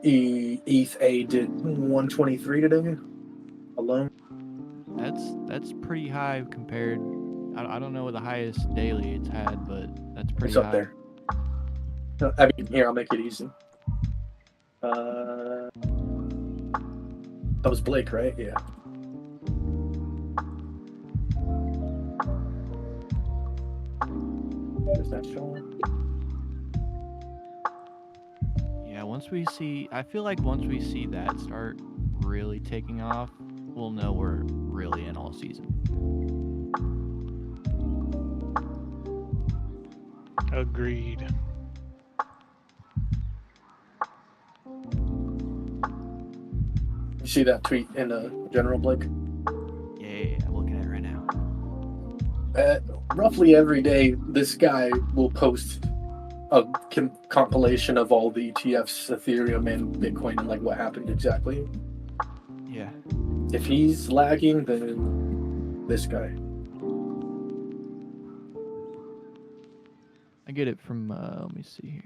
Speaker 16: ETH A did 123 today alone.
Speaker 12: That's pretty high compared. I don't know what the highest daily it's had, but that's pretty
Speaker 16: It's up
Speaker 12: high.
Speaker 16: there. I mean, here, I'll make it easy. That was Blake, right? Yeah. Is that showing?
Speaker 12: Yeah, I feel like once we see that start really taking off, we'll know we're really in all season.
Speaker 11: Agreed.
Speaker 16: You see that tweet in General Blake?
Speaker 12: Yeah, I'm looking at it right now.
Speaker 16: Roughly every day, this guy will post a compilation of all the ETFs, Ethereum, and Bitcoin, and like what happened exactly.
Speaker 12: Yeah.
Speaker 16: If he's lagging, then this guy.
Speaker 12: I get it from, let me see here.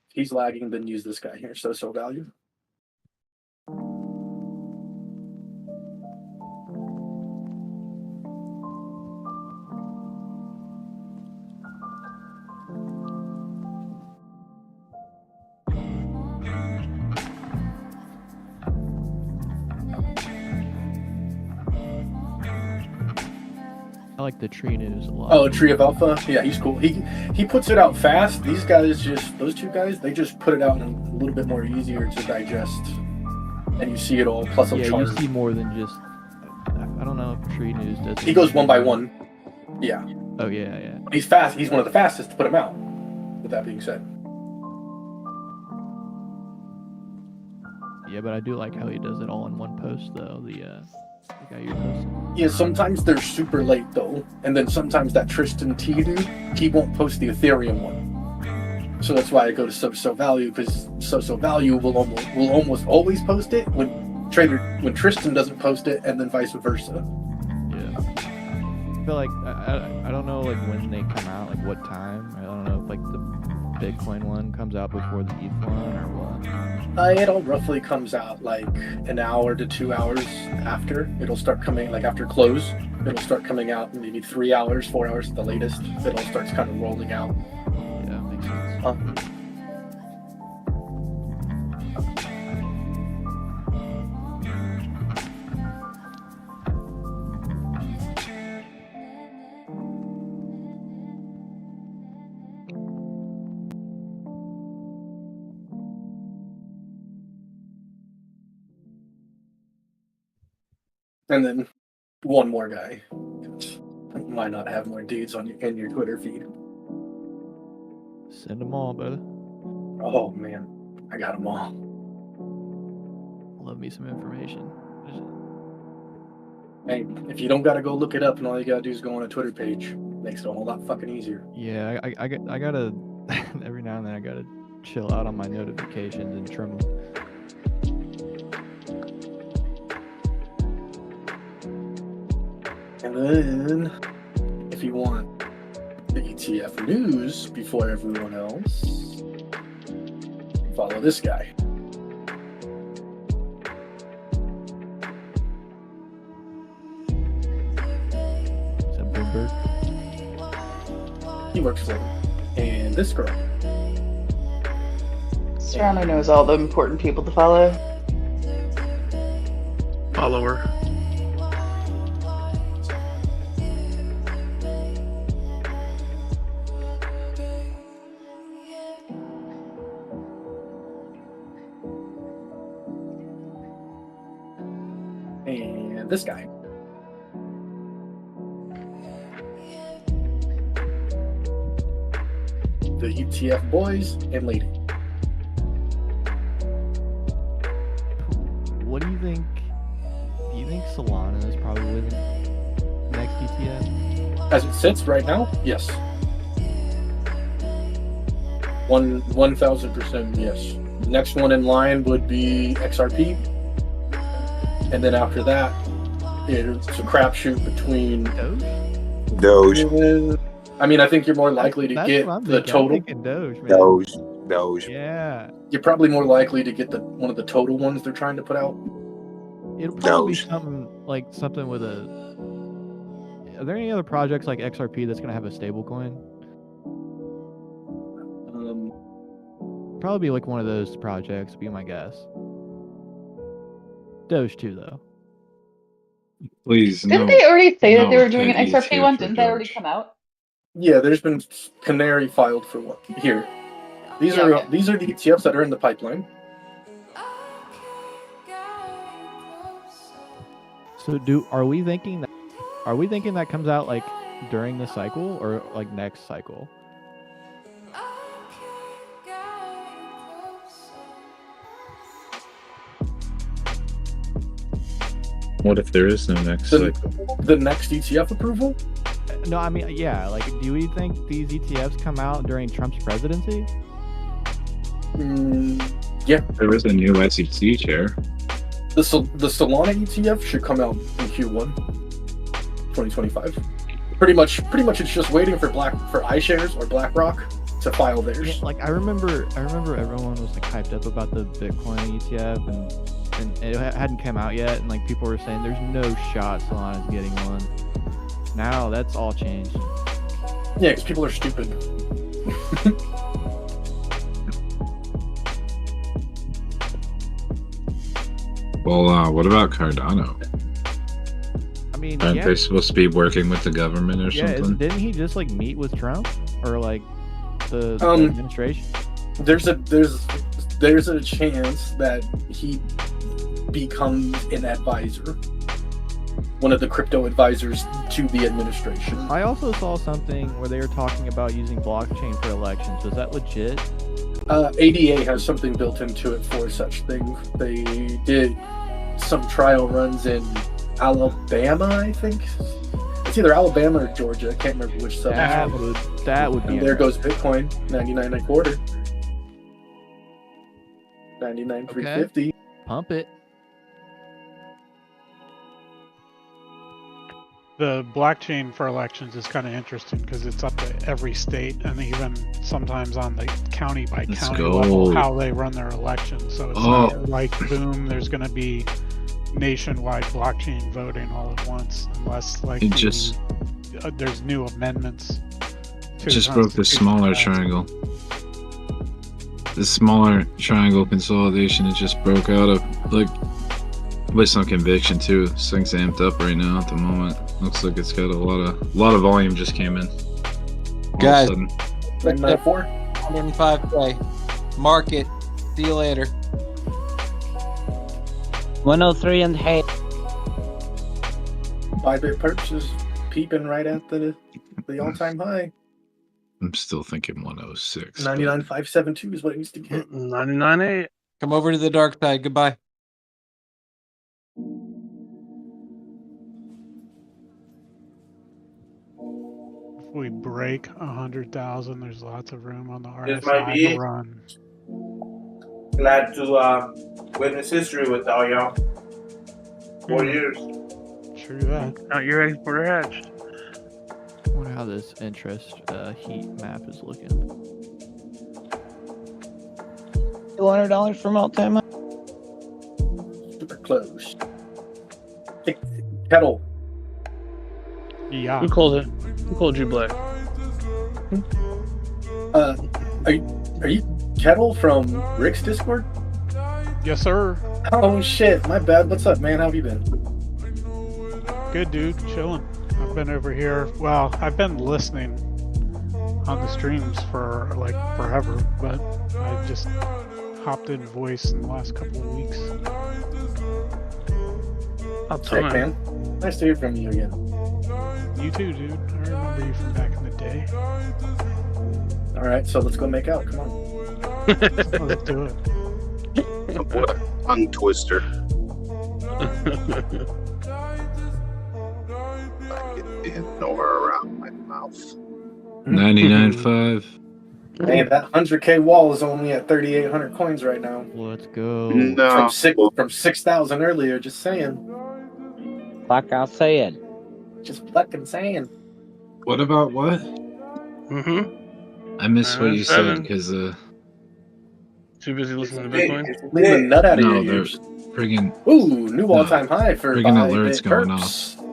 Speaker 16: If he's lagging, then use this guy here, so value.
Speaker 12: I like the tree news a lot.
Speaker 16: Oh, Tree of Alpha? Yeah, he's cool. He puts it out fast. These guys those two guys, they just put it out in a little bit more easier to digest. And you see it all, plus a chart.
Speaker 12: You see more than just, I don't know if tree news does.
Speaker 16: He goes one by one. Yeah.
Speaker 12: Oh, yeah.
Speaker 16: He's fast. He's one of the fastest to put them out, with that being said.
Speaker 12: Yeah, but I do like how he does it all in one post, though. The guy you're posting.
Speaker 16: Yeah, sometimes they're super late though, and then sometimes that Tristan T dude, he won't post the Ethereum one. So that's why I go to so value, because so value will almost always post it when Tristan doesn't post it, and then vice versa.
Speaker 12: Yeah. I feel like I don't know like when they come out, like what time. I don't know if like the Bitcoin one comes out before the ETH one or what.
Speaker 16: It all roughly comes out like an hour to 2 hours after. It'll start coming, like after close, it'll start coming out maybe 3 hours, 4 hours at the latest. It all starts kind of rolling out.
Speaker 12: Yeah, makes sense.
Speaker 16: And then one more guy. Why not have more dudes on in your Twitter feed?
Speaker 12: Send them all, brother.
Speaker 16: Oh man, I got them all.
Speaker 12: Love me some information.
Speaker 16: Hey, if you don't gotta go look it up and all you gotta do is go on a Twitter page, makes it a whole lot fucking easier.
Speaker 12: Yeah, I gotta every now and then I gotta chill out on my notifications and trim them.
Speaker 16: And then, if you want the ETF news before everyone else, follow this guy.
Speaker 12: Is that Bloomberg?
Speaker 16: He works for them. And this girl.
Speaker 20: Serrano knows all the important people to follow.
Speaker 6: Follow her.
Speaker 16: And this guy. The ETF boys and lady.
Speaker 12: What do you think? Do you think Solana is probably the next ETF?
Speaker 16: As it sits right now, yes. 1000% yes. Next one in line would be XRP. And then after that, it's a crapshoot between
Speaker 14: Doge.
Speaker 16: I mean, I think you're more likely to get the total.
Speaker 12: Doge, man.
Speaker 14: Doge.
Speaker 12: Yeah.
Speaker 16: You're probably more likely to get one of the total ones they're trying to put out.
Speaker 12: It'll probably be something with a. Are there any other projects like XRP that's gonna have a stable coin? Probably like one of those projects. Be my guess. Doge too, though.
Speaker 15: Please,
Speaker 20: Didn't they already say that they were doing an
Speaker 15: petty
Speaker 20: XRP one?
Speaker 15: ETF for
Speaker 20: Didn't that already
Speaker 15: Doge.
Speaker 20: come out?
Speaker 16: Yeah, there's been Canary filed for one here. These are the ETFs that are in the pipeline.
Speaker 12: So are we thinking that comes out like during the cycle or like next cycle?
Speaker 15: What if there is no next cycle?
Speaker 16: The next ETF approval?
Speaker 12: No, I mean, yeah. Like, do we think these ETFs come out during Trump's presidency?
Speaker 16: Yeah.
Speaker 15: There is a new SEC chair.
Speaker 16: The Solana ETF should come out in Q1 2025. Pretty much it's just waiting for iShares or BlackRock to file theirs.
Speaker 12: Yeah, like I remember everyone was like hyped up about the Bitcoin ETF and it hadn't come out yet, and like people were saying there's no shot Solana's getting one. Now that's all changed.
Speaker 16: Yeah, because people are stupid.
Speaker 15: Well, what about Cardano?
Speaker 12: I mean,
Speaker 15: aren't they supposed to be working with the government or something?
Speaker 12: Didn't he just like meet with Trump or like the administration?
Speaker 16: There's a chance that he becomes an advisor, one of the crypto advisors to the administration.
Speaker 12: I also saw something where they were talking about using blockchain for elections. Was that legit?
Speaker 16: ADA has something built into it for such thing. They did some trial runs in Alabama, I think. It's either Alabama or Georgia. I can't remember which sub.
Speaker 12: That would be.
Speaker 16: And there goes Bitcoin, 99.25. 99,350.
Speaker 12: Pump it.
Speaker 11: The blockchain for elections is kind of interesting because it's up to every state and even sometimes on the county by county level how they run their elections. So it's not like boom, there's going to be nationwide blockchain voting all at once, unless like there's new amendments.
Speaker 15: Just broke the smaller triangle. The smaller triangle consolidation, it just broke out of like with some conviction too. This thing's amped up right now at the moment. Looks like it's got a lot of volume just came in.
Speaker 21: Guys,
Speaker 16: 105K.
Speaker 21: Market. See you later.
Speaker 4: 103 and hey.
Speaker 16: Bybit perps is peeping right at the all-time high.
Speaker 15: I'm still thinking 106.
Speaker 16: 99,572 is what it needs to get.
Speaker 6: 99.8.
Speaker 21: Come over to the dark side. Goodbye.
Speaker 11: If we break 100,000, there's lots of room on the
Speaker 19: This might
Speaker 11: RSI
Speaker 19: be
Speaker 11: to
Speaker 19: it.
Speaker 11: run.
Speaker 19: Glad to witness history with all y'all. 4 years.
Speaker 11: True that.
Speaker 6: Not your exporter hatched.
Speaker 12: I wonder how this interest heat map is looking.
Speaker 4: $200 from all-time high.
Speaker 16: Super close. Hey, Kettle.
Speaker 11: Yeah.
Speaker 6: Who called it? Who called you black?
Speaker 16: Are you Kettle from Rick's Discord?
Speaker 11: Yes, sir.
Speaker 16: Oh shit, my bad. What's up, man? How have you been?
Speaker 11: Good, dude. Chilling. I've been over here. Well, I've been listening on the streams for like forever, but I just hopped in voice in the last couple of weeks.
Speaker 16: Sick, man. Nice to hear from you again.
Speaker 11: You too, dude. I remember you from back in the day.
Speaker 16: All right, so let's go make out. Come on.
Speaker 11: Let's do it.
Speaker 3: What a tongue twister. I get in nowhere around my mouth.
Speaker 15: 99.5.
Speaker 16: Hey, that 100K wall is only at 3,800 coins right now.
Speaker 12: Let's go.
Speaker 3: No.
Speaker 16: From 6,000 earlier. Just saying.
Speaker 4: Like I said.
Speaker 16: Just fucking saying.
Speaker 15: What about what?
Speaker 6: Mm-hmm.
Speaker 15: I missed what you said
Speaker 6: 7.
Speaker 15: because
Speaker 6: Too busy listening to Bitcoin.
Speaker 16: Leave the nut out of
Speaker 15: no,
Speaker 16: your
Speaker 15: they're
Speaker 16: ears.
Speaker 15: friggin'
Speaker 16: Ooh, new all-time high for
Speaker 15: friggin'
Speaker 16: Bybit
Speaker 15: alerts going
Speaker 16: perps.
Speaker 15: off.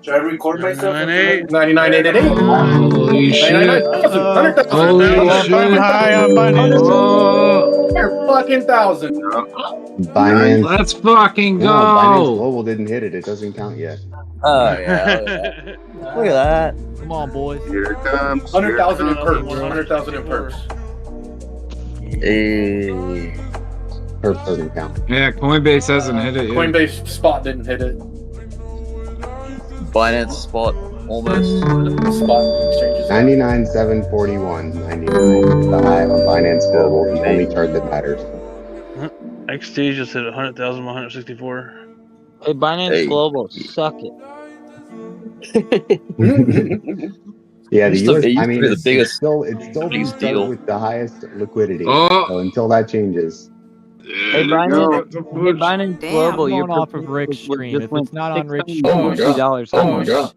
Speaker 19: Should I record myself?
Speaker 16: 99,888.
Speaker 15: Holy shit!
Speaker 16: 99,000.
Speaker 15: Holy shit!
Speaker 11: High on Binance.
Speaker 15: Oh,
Speaker 16: You're fucking thousand.
Speaker 8: Binance.
Speaker 15: let's fucking
Speaker 8: No, Binance
Speaker 15: go!
Speaker 8: Global didn't hit it. It doesn't count yet.
Speaker 4: Oh, yeah. Look at that.
Speaker 12: Come on, boys.
Speaker 3: Here it comes.
Speaker 16: 100,000 in perps. 100,000 in perps.
Speaker 4: Hey.
Speaker 8: Perp doesn't count.
Speaker 15: Yeah, Coinbase hasn't hit it yet.
Speaker 16: Coinbase spot didn't hit it.
Speaker 4: Binance spot almost.
Speaker 16: Spot exchanges.
Speaker 8: 99,741. 99 is the high on Binance Global, the only chart that matters.
Speaker 6: XT just hit 100,164.
Speaker 4: Hey, Binance Global, suck it.
Speaker 8: Yeah, the US, I mean,
Speaker 4: the
Speaker 8: it's
Speaker 4: biggest
Speaker 8: still the chart
Speaker 4: deal.
Speaker 8: with the highest liquidity.
Speaker 15: Oh.
Speaker 8: So until that changes.
Speaker 4: Hey, Binance Global,
Speaker 12: You're
Speaker 4: you're
Speaker 12: going off of Rick's stream. If it's not on Rick's stream,
Speaker 4: $650.
Speaker 15: Oh my god!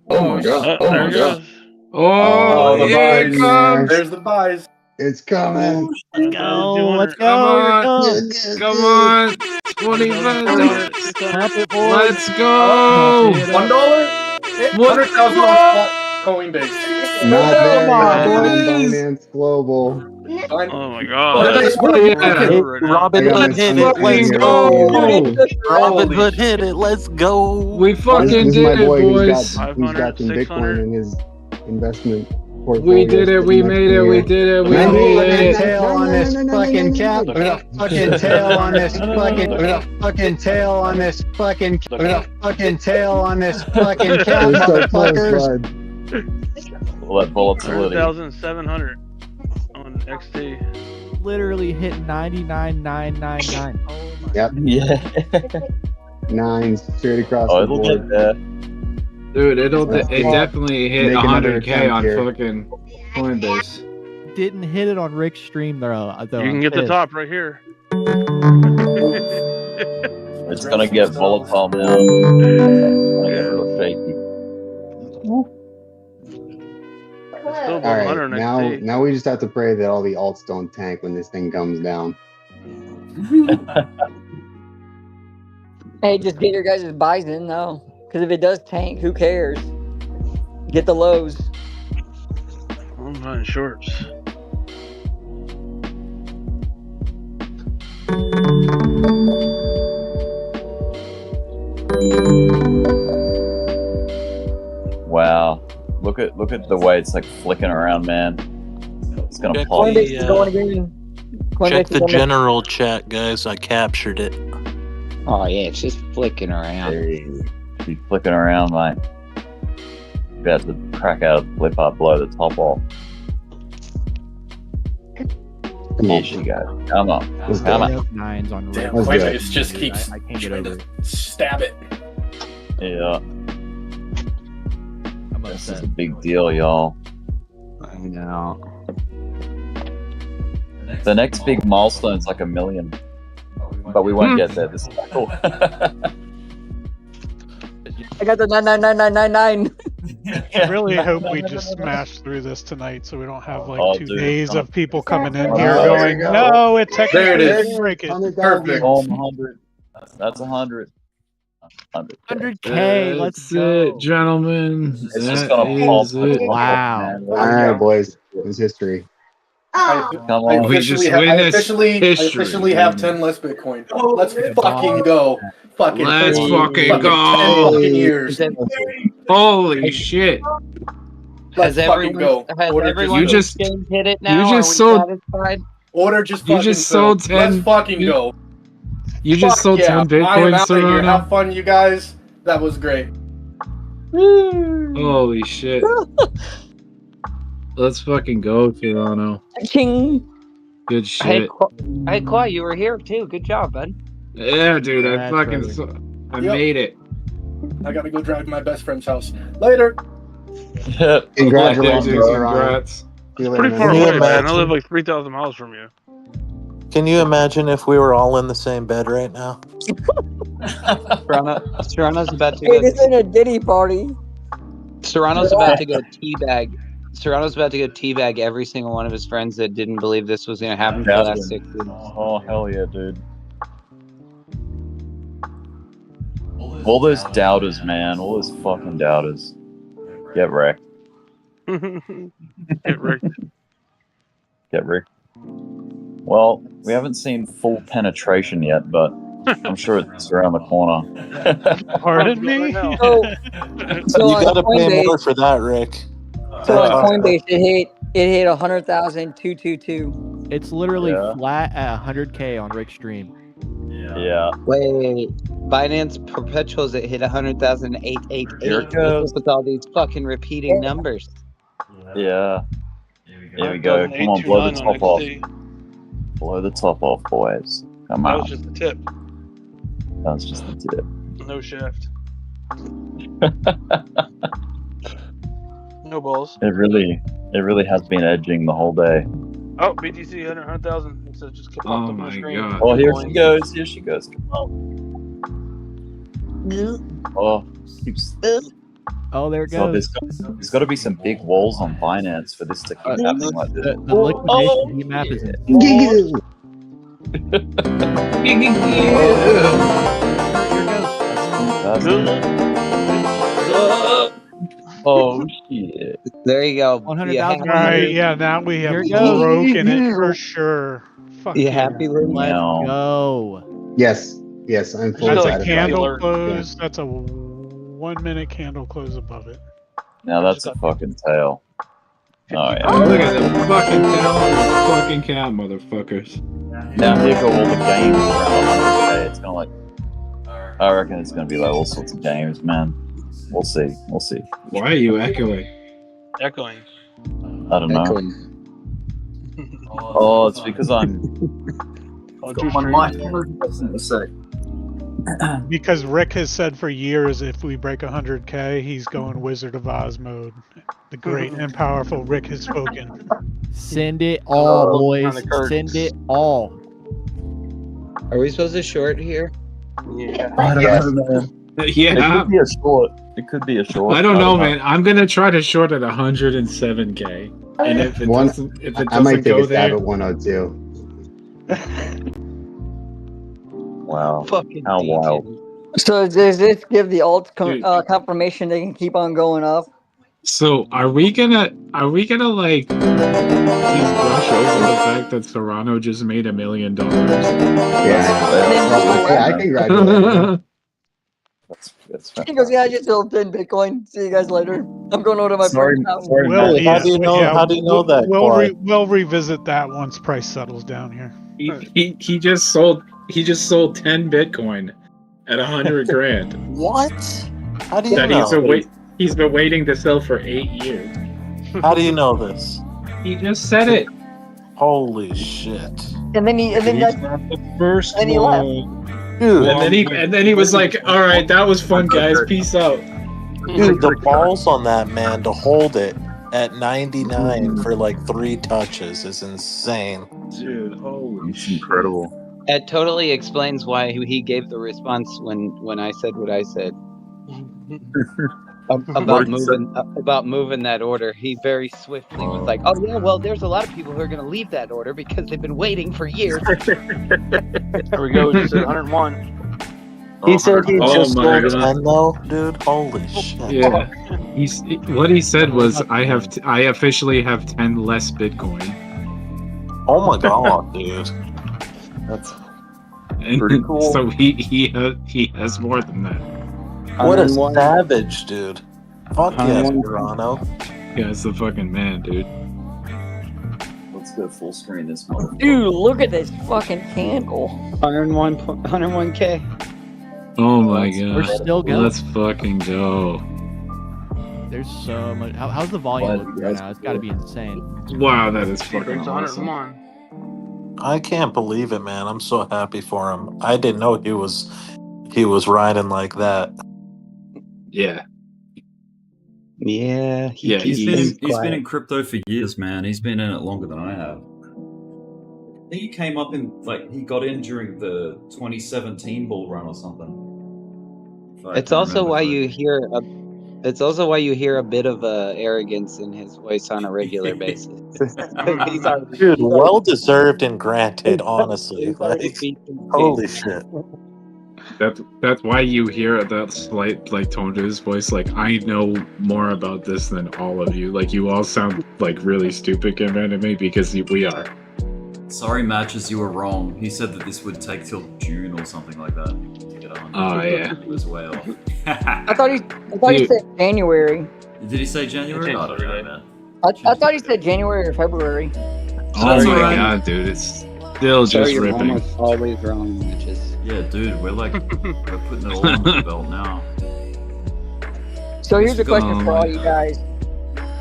Speaker 15: Oh my god! Oh
Speaker 6: There
Speaker 15: my
Speaker 6: it
Speaker 15: god!
Speaker 6: goes.
Speaker 15: Oh,
Speaker 16: the
Speaker 15: here it
Speaker 16: buys.
Speaker 15: comes!
Speaker 16: There's the buys.
Speaker 8: It's coming.
Speaker 12: Let's go. Let's
Speaker 15: Come
Speaker 12: go.
Speaker 15: on! Come on! $25! Let's go!
Speaker 16: $1?
Speaker 15: What?
Speaker 16: 100,000 on spot Coinbase.
Speaker 8: Not there
Speaker 12: Come on,
Speaker 8: yet on
Speaker 15: boys.
Speaker 8: Binance Global.
Speaker 6: Oh my god.
Speaker 16: Coinbase,
Speaker 15: Oh, yeah.
Speaker 8: I
Speaker 4: Robin
Speaker 8: got my
Speaker 4: Hood hit
Speaker 8: son
Speaker 4: it.
Speaker 8: sitting
Speaker 15: Let's
Speaker 8: here
Speaker 15: go!
Speaker 4: Robin Hood hit it. Let's go.
Speaker 15: We fucking
Speaker 8: This is
Speaker 15: did
Speaker 8: my
Speaker 15: it,
Speaker 8: boy
Speaker 15: boys!
Speaker 8: who's got some
Speaker 6: 500,
Speaker 8: Bitcoin
Speaker 6: 600.
Speaker 8: in his investment portfolio.
Speaker 15: We did it! We made it! We did it! We made it!
Speaker 8: Tail on this fucking cap.
Speaker 4: Fucking tail on this fucking tail on this fucking tail on this fucking cap,
Speaker 8: We're so close,
Speaker 4: motherfuckers.
Speaker 8: bud.
Speaker 21: All that volatility.
Speaker 6: 100,700 on XT.
Speaker 12: Literally hit 99,999. Oh my.
Speaker 8: Yep.
Speaker 21: Yeah.
Speaker 8: Nines straight across
Speaker 21: Oh,
Speaker 8: the
Speaker 21: it'll
Speaker 8: board.
Speaker 21: get there.
Speaker 15: Dude, it
Speaker 8: Let's
Speaker 15: definitely hit
Speaker 8: make another
Speaker 15: 100K
Speaker 8: attempt
Speaker 15: on
Speaker 8: here.
Speaker 15: fucking Coinbase.
Speaker 12: Didn't hit it on Rick's stream though.
Speaker 6: You can get the top right here.
Speaker 21: It's gonna get volatile now. It's gonna get real shaky.
Speaker 6: Still
Speaker 8: All
Speaker 6: above
Speaker 8: right,
Speaker 6: 100 on XT.
Speaker 8: now we just have to pray that all the alts don't tank when this thing comes down.
Speaker 4: Hey, just get your guys' buys in though. Because if it does tank, who cares? Get the lows.
Speaker 6: I'm buying shorts.
Speaker 21: Wow. Look at the way it's like flicking around, man. It's gonna
Speaker 5: Check
Speaker 21: pop.
Speaker 4: Coinbase is going again.
Speaker 5: Check
Speaker 4: Coinbase
Speaker 5: the
Speaker 4: is going
Speaker 5: general chat, guys. I captured it.
Speaker 4: Oh yeah, it's just flicking around.
Speaker 21: be flicking around like about to crack out a flip up, blow the top off. Here she goes. Come on. Come on.
Speaker 12: Nines on
Speaker 16: Damn,
Speaker 12: Rick.
Speaker 16: Coinbase just keeps
Speaker 12: I can't get
Speaker 16: trying
Speaker 12: over
Speaker 16: to
Speaker 12: it.
Speaker 16: stab it.
Speaker 21: Yeah.
Speaker 12: I'm
Speaker 21: This is
Speaker 12: upset.
Speaker 21: a big deal, y'all.
Speaker 13: I know.
Speaker 21: The next big milestone's like 1 million. But we won't get there this cycle.
Speaker 4: I got the 99999.
Speaker 11: I really hope we just smash through this tonight so we don't have like
Speaker 21: Oh,
Speaker 11: 2
Speaker 21: dude.
Speaker 11: days of people coming in
Speaker 21: Oh,
Speaker 11: here
Speaker 21: there
Speaker 11: going,
Speaker 21: you go.
Speaker 11: no, it
Speaker 16: There it
Speaker 11: technically
Speaker 16: is.
Speaker 11: didn't break it.
Speaker 16: Perfect.
Speaker 21: Oh, 100. That's 100. 100.
Speaker 12: 100K, let's
Speaker 15: That's
Speaker 12: go.
Speaker 15: it, gentlemen.
Speaker 21: It's just
Speaker 15: That
Speaker 21: gonna pop.
Speaker 15: is it.
Speaker 12: Wow.
Speaker 21: Man.
Speaker 8: All right, boys. It's history.
Speaker 21: Come
Speaker 16: I
Speaker 21: on.
Speaker 15: We just
Speaker 16: officially,
Speaker 15: witnessed
Speaker 16: I
Speaker 15: history,
Speaker 16: officially have
Speaker 15: baby.
Speaker 16: 10 less Bitcoin. Let's fucking go. Fucking
Speaker 15: Let's
Speaker 16: 10
Speaker 15: fucking
Speaker 16: 10
Speaker 15: go.
Speaker 16: fucking years.
Speaker 15: Holy shit.
Speaker 16: Let's fucking go. Order
Speaker 15: You just
Speaker 4: hit it
Speaker 15: now? You just sold.
Speaker 4: satisfied?
Speaker 16: Order just
Speaker 15: You
Speaker 16: fucking
Speaker 15: just sold
Speaker 16: filled.
Speaker 15: 10.
Speaker 16: Let's fucking go.
Speaker 15: You just
Speaker 16: Fuck
Speaker 15: sold
Speaker 16: yeah.
Speaker 15: 10
Speaker 16: I am
Speaker 15: Bitcoin,
Speaker 16: out of here.
Speaker 15: Serrano.
Speaker 16: Have fun, you guys. That was great.
Speaker 15: Holy shit. Let's fucking go, Serrano.
Speaker 4: Ching.
Speaker 15: Good
Speaker 4: Hey,
Speaker 15: shit.
Speaker 4: hey, Clay, you were here too. Good job, bud.
Speaker 15: Yeah, dude. I
Speaker 12: That's
Speaker 15: fucking.
Speaker 12: brother.
Speaker 15: I
Speaker 16: Yep.
Speaker 15: made it.
Speaker 16: I gotta go drive to my best friend's house. Later.
Speaker 8: Congratulations,
Speaker 15: Dude,
Speaker 8: Serrano.
Speaker 15: congrats.
Speaker 8: See you
Speaker 6: Pretty
Speaker 8: later,
Speaker 6: far
Speaker 8: man.
Speaker 6: away,
Speaker 5: you
Speaker 6: man. I
Speaker 5: imagine?
Speaker 6: live like 3,000 miles from you.
Speaker 5: Can you imagine if we were all in the same bed right now?
Speaker 13: Serrano's about to
Speaker 4: Hey,
Speaker 13: go.
Speaker 4: this ain't a Diddy party.
Speaker 13: Serrano's about to go teabag. Serrano's about to go teabag every single one of his friends that didn't believe this was going to happen for the last 6 years.
Speaker 21: Oh, hell yeah, dude. All those doubters, man. All those fucking doubters. Get wrecked.
Speaker 6: Get wrecked.
Speaker 21: Get wrecked. Well, we haven't seen full penetration yet, but I'm sure it's around the corner.
Speaker 11: Pardon me?
Speaker 4: So
Speaker 5: You
Speaker 4: on
Speaker 5: gotta pay
Speaker 4: Coinbase,
Speaker 5: more for that, Rick.
Speaker 4: so on Coinbase, it hit 100,222.
Speaker 12: It's literally
Speaker 21: Yeah.
Speaker 12: flat at 100K on Rick's stream.
Speaker 21: Yeah.
Speaker 13: Wait. Binance perpetuals that hit 100,888.
Speaker 21: Here it goes.
Speaker 13: With all these fucking repeating numbers.
Speaker 21: Yeah. Here we go. Come on, blow the
Speaker 6: 829
Speaker 21: top off.
Speaker 6: XC.
Speaker 21: Blow the top off, boys. Come
Speaker 6: That
Speaker 21: on.
Speaker 6: was just the tip.
Speaker 21: That was just the tip.
Speaker 6: No shaft. No balls.
Speaker 21: It really has been edging the whole day.
Speaker 6: Oh, BTC 100,000. It said just kept
Speaker 15: Oh
Speaker 6: popped up on
Speaker 15: my
Speaker 6: the screen.
Speaker 15: God.
Speaker 21: Oh, here
Speaker 6: Bitcoin.
Speaker 21: she goes. Here she goes. Come on. Oh, keeps.
Speaker 12: Oh, there it
Speaker 21: So
Speaker 12: goes.
Speaker 21: there's got to be some big walls on Binance for this to keep happening like this.
Speaker 12: The liquidation heat map is
Speaker 21: Oh shit!
Speaker 13: There you go.
Speaker 12: 100,000.
Speaker 11: All right, yeah, now we have
Speaker 12: Here it goes.
Speaker 11: broken it for sure. Fuck
Speaker 13: You
Speaker 11: yeah.
Speaker 13: happy, Lou?
Speaker 12: Let's
Speaker 21: Now.
Speaker 12: go.
Speaker 8: Yes. Yes, I'm fully
Speaker 11: That's a
Speaker 8: satisfied.
Speaker 11: candle
Speaker 6: alert.
Speaker 11: close. That's a 1 minute candle close above it.
Speaker 21: Now that's a fucking tail. Oh yeah.
Speaker 15: Look at the fucking count. Fucking count, motherfuckers.
Speaker 21: Now here go all the games around 100K. It's gonna like. I reckon it's gonna be like all sorts of games, man. We'll see. We'll see.
Speaker 15: Why are you echoing?
Speaker 6: Echoing.
Speaker 21: I don't know. Oh, it's because I'm.
Speaker 6: Oh,
Speaker 21: got my mic in a sec.
Speaker 11: Because Rick has said for years if we break 100K, he's going Wizard of Oz mode. The great and powerful Rick has spoken.
Speaker 12: Send it all, boys.
Speaker 6: Behind the curtains.
Speaker 12: Send it all.
Speaker 13: Are we supposed to short here?
Speaker 6: Yeah.
Speaker 21: I don't know, man. It
Speaker 15: Yeah.
Speaker 21: could be a short. It could be a short.
Speaker 15: I don't know, man. I'm gonna try to short at 107K, and if it
Speaker 8: One-
Speaker 15: doesn't, if it
Speaker 8: I might
Speaker 15: doesn't
Speaker 8: take
Speaker 15: go
Speaker 8: a stab
Speaker 15: there,
Speaker 8: at 102.
Speaker 21: Wow.
Speaker 13: Fucking
Speaker 21: How
Speaker 13: detail.
Speaker 21: wild.
Speaker 4: So does this give the alt
Speaker 15: Dude.
Speaker 4: confirmation they can keep on going up?
Speaker 15: so are we gonna like just brush over the fact that Serrano just made $1 million?
Speaker 8: Yeah. I congratulate you.
Speaker 21: That's
Speaker 4: He goes, yeah, I just sold 10 Bitcoin. See you guys later. I'm going over to my
Speaker 21: Sorry,
Speaker 4: friend's house.
Speaker 21: sorry,
Speaker 11: We'll,
Speaker 21: Matt.
Speaker 5: How do you know that, Clyde?
Speaker 11: We'll revisit that once price settles down here.
Speaker 15: He just sold 10 Bitcoin at 100 grand.
Speaker 5: What? How do you
Speaker 7: That
Speaker 5: know?
Speaker 7: he's been waiting to sell for 8 years.
Speaker 5: How do you know this?
Speaker 7: He just said it.
Speaker 5: Holy shit!
Speaker 4: And then he
Speaker 18: The first
Speaker 4: and he left.
Speaker 5: Dude,
Speaker 7: And then he was like, "All right, that was fun, guys. Peace out."
Speaker 5: Dude, the balls on that man to hold it at 99 for like 3 touches is insane.
Speaker 15: Dude, holy shit. Incredible.
Speaker 13: That totally explains why he gave the response when I said what I said about moving that order. He very swiftly was like, "Oh yeah, well, there's a lot of people who are going to leave that order because they've been waiting for years."
Speaker 2: There we go. He said 101.
Speaker 5: He said he just
Speaker 7: my
Speaker 5: sold
Speaker 7: God.
Speaker 5: 10 though, dude. Holy shit!
Speaker 7: Yeah, what he said was, I officially have 10 less Bitcoin.
Speaker 5: Oh my god, dude. That's pretty cool.
Speaker 7: So he has more than that.
Speaker 5: What a savage, dude. Fuck yes, Toronto.
Speaker 7: Yeah, it's the fucking man, dude.
Speaker 1: Let's go full screen this motherfucker.
Speaker 4: Dude, look at this fucking candle.
Speaker 13: 101K.
Speaker 7: Oh my god.
Speaker 12: We're still going.
Speaker 7: Let's fucking go.
Speaker 12: There's so much. How's the volume looking right now? It's got to be insane.
Speaker 7: Wow, that is fucking
Speaker 2: It's
Speaker 7: awesome.
Speaker 2: 101.
Speaker 5: I can't believe it, man. I'm so happy for him. I didn't know he was riding like that.
Speaker 7: Yeah.
Speaker 13: Yeah.
Speaker 1: He's been in crypto for years, man. He's been in it longer than I have. I think he came up he got in during the 2017 bull run or something.
Speaker 13: It's also why you hear a bit of arrogance in his voice on a regular basis.
Speaker 5: Dude, well deserved and granted, honestly. Like, holy shit.
Speaker 7: That's why you hear that slight tone to his voice. Like, I know more about this than all of you. Like, you all sound like really stupid compared to me because we are.
Speaker 1: Sorry, Matches, you were wrong. He said that this would take till June or something like that to get 100.
Speaker 7: Oh yeah.
Speaker 1: He was way off.
Speaker 4: I thought he said January.
Speaker 1: Did he say January? I don't know, man.
Speaker 4: I thought he said January or February.
Speaker 7: Oh my god, dude, it's still just
Speaker 13: you're
Speaker 7: ripping.
Speaker 13: almost always wrong, Matches.
Speaker 1: Yeah, dude, we're putting it all under the belt now.
Speaker 4: So here's a question for all you guys.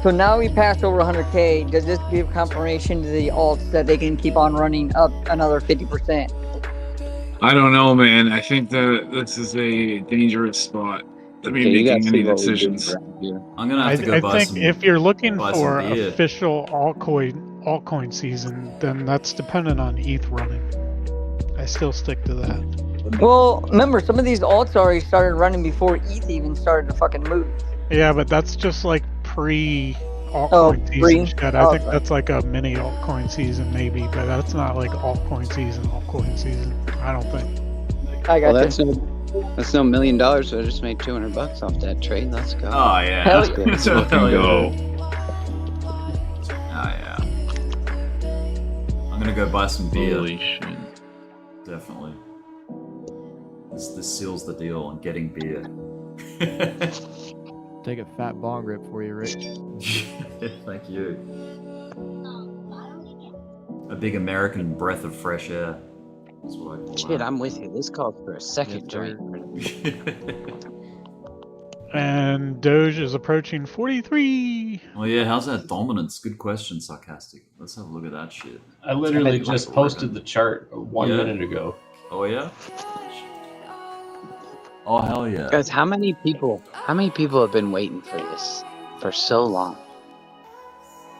Speaker 4: So now we passed over 100K. Does this give confirmation to the alts that they can keep on running up another 50%?
Speaker 7: I don't know, man. I think that this is a dangerous spot to be making any decisions.
Speaker 1: I'm gonna have to go buy
Speaker 11: I think
Speaker 1: some.
Speaker 11: if you're looking
Speaker 1: buy
Speaker 11: for
Speaker 1: some beer.
Speaker 11: official altcoin season, then that's dependent on ETH running. I still stick to that.
Speaker 4: Well, remember, some of these alts already started running before ETH even started to fucking move.
Speaker 11: Yeah, but that's just like pre-altcoin season shit. I think that's like a mini altcoin season maybe, but that's not like altcoin season. I don't think.
Speaker 4: I got
Speaker 13: That's no $1 million, so I just made $200 off that trade. Let's go.
Speaker 1: Oh yeah,
Speaker 13: Let's go.
Speaker 7: Let's fucking go.
Speaker 1: Oh yeah. I'm gonna go buy some beer.
Speaker 7: Holy shit.
Speaker 1: Definitely. This seals the deal on getting beer.
Speaker 12: Take a fat bong rip for you, Rich.
Speaker 1: Thank you. A big American breath of fresh air. That's what I call
Speaker 13: Shit, I'm with you. This calls for a second drink.
Speaker 11: And Doge is approaching 43.
Speaker 1: Oh yeah, how's that dominance? Good question, Sarcastic. Let's have a look at that shit.
Speaker 22: I literally just posted the chart 1 minute ago.
Speaker 1: Oh yeah? Oh hell yeah.
Speaker 13: Guys, how many people have been waiting for this for so long?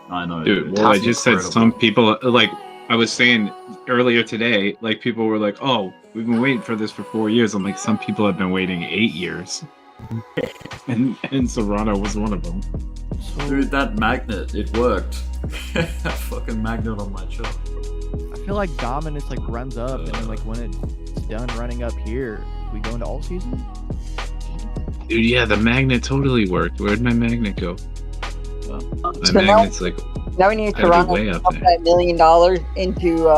Speaker 1: I know,
Speaker 7: Dude, well, I just said some people, like, I was saying earlier today, like, people were like, oh, we've been waiting for this for 4 years. I'm like, some people have been waiting 8 years. and Serrano was one of them.
Speaker 1: Dude, that magnet, it worked. That fucking magnet on my chart.
Speaker 12: I feel like dominance like runs up, and then like when it's done running up here, we go into alt season.
Speaker 7: Dude, yeah, the magnet totally worked. Where'd my magnet go? My
Speaker 4: So
Speaker 7: magnet's like
Speaker 4: Now we need to
Speaker 7: gotta
Speaker 4: run
Speaker 7: be way
Speaker 4: up
Speaker 7: up there.
Speaker 4: that $1 million into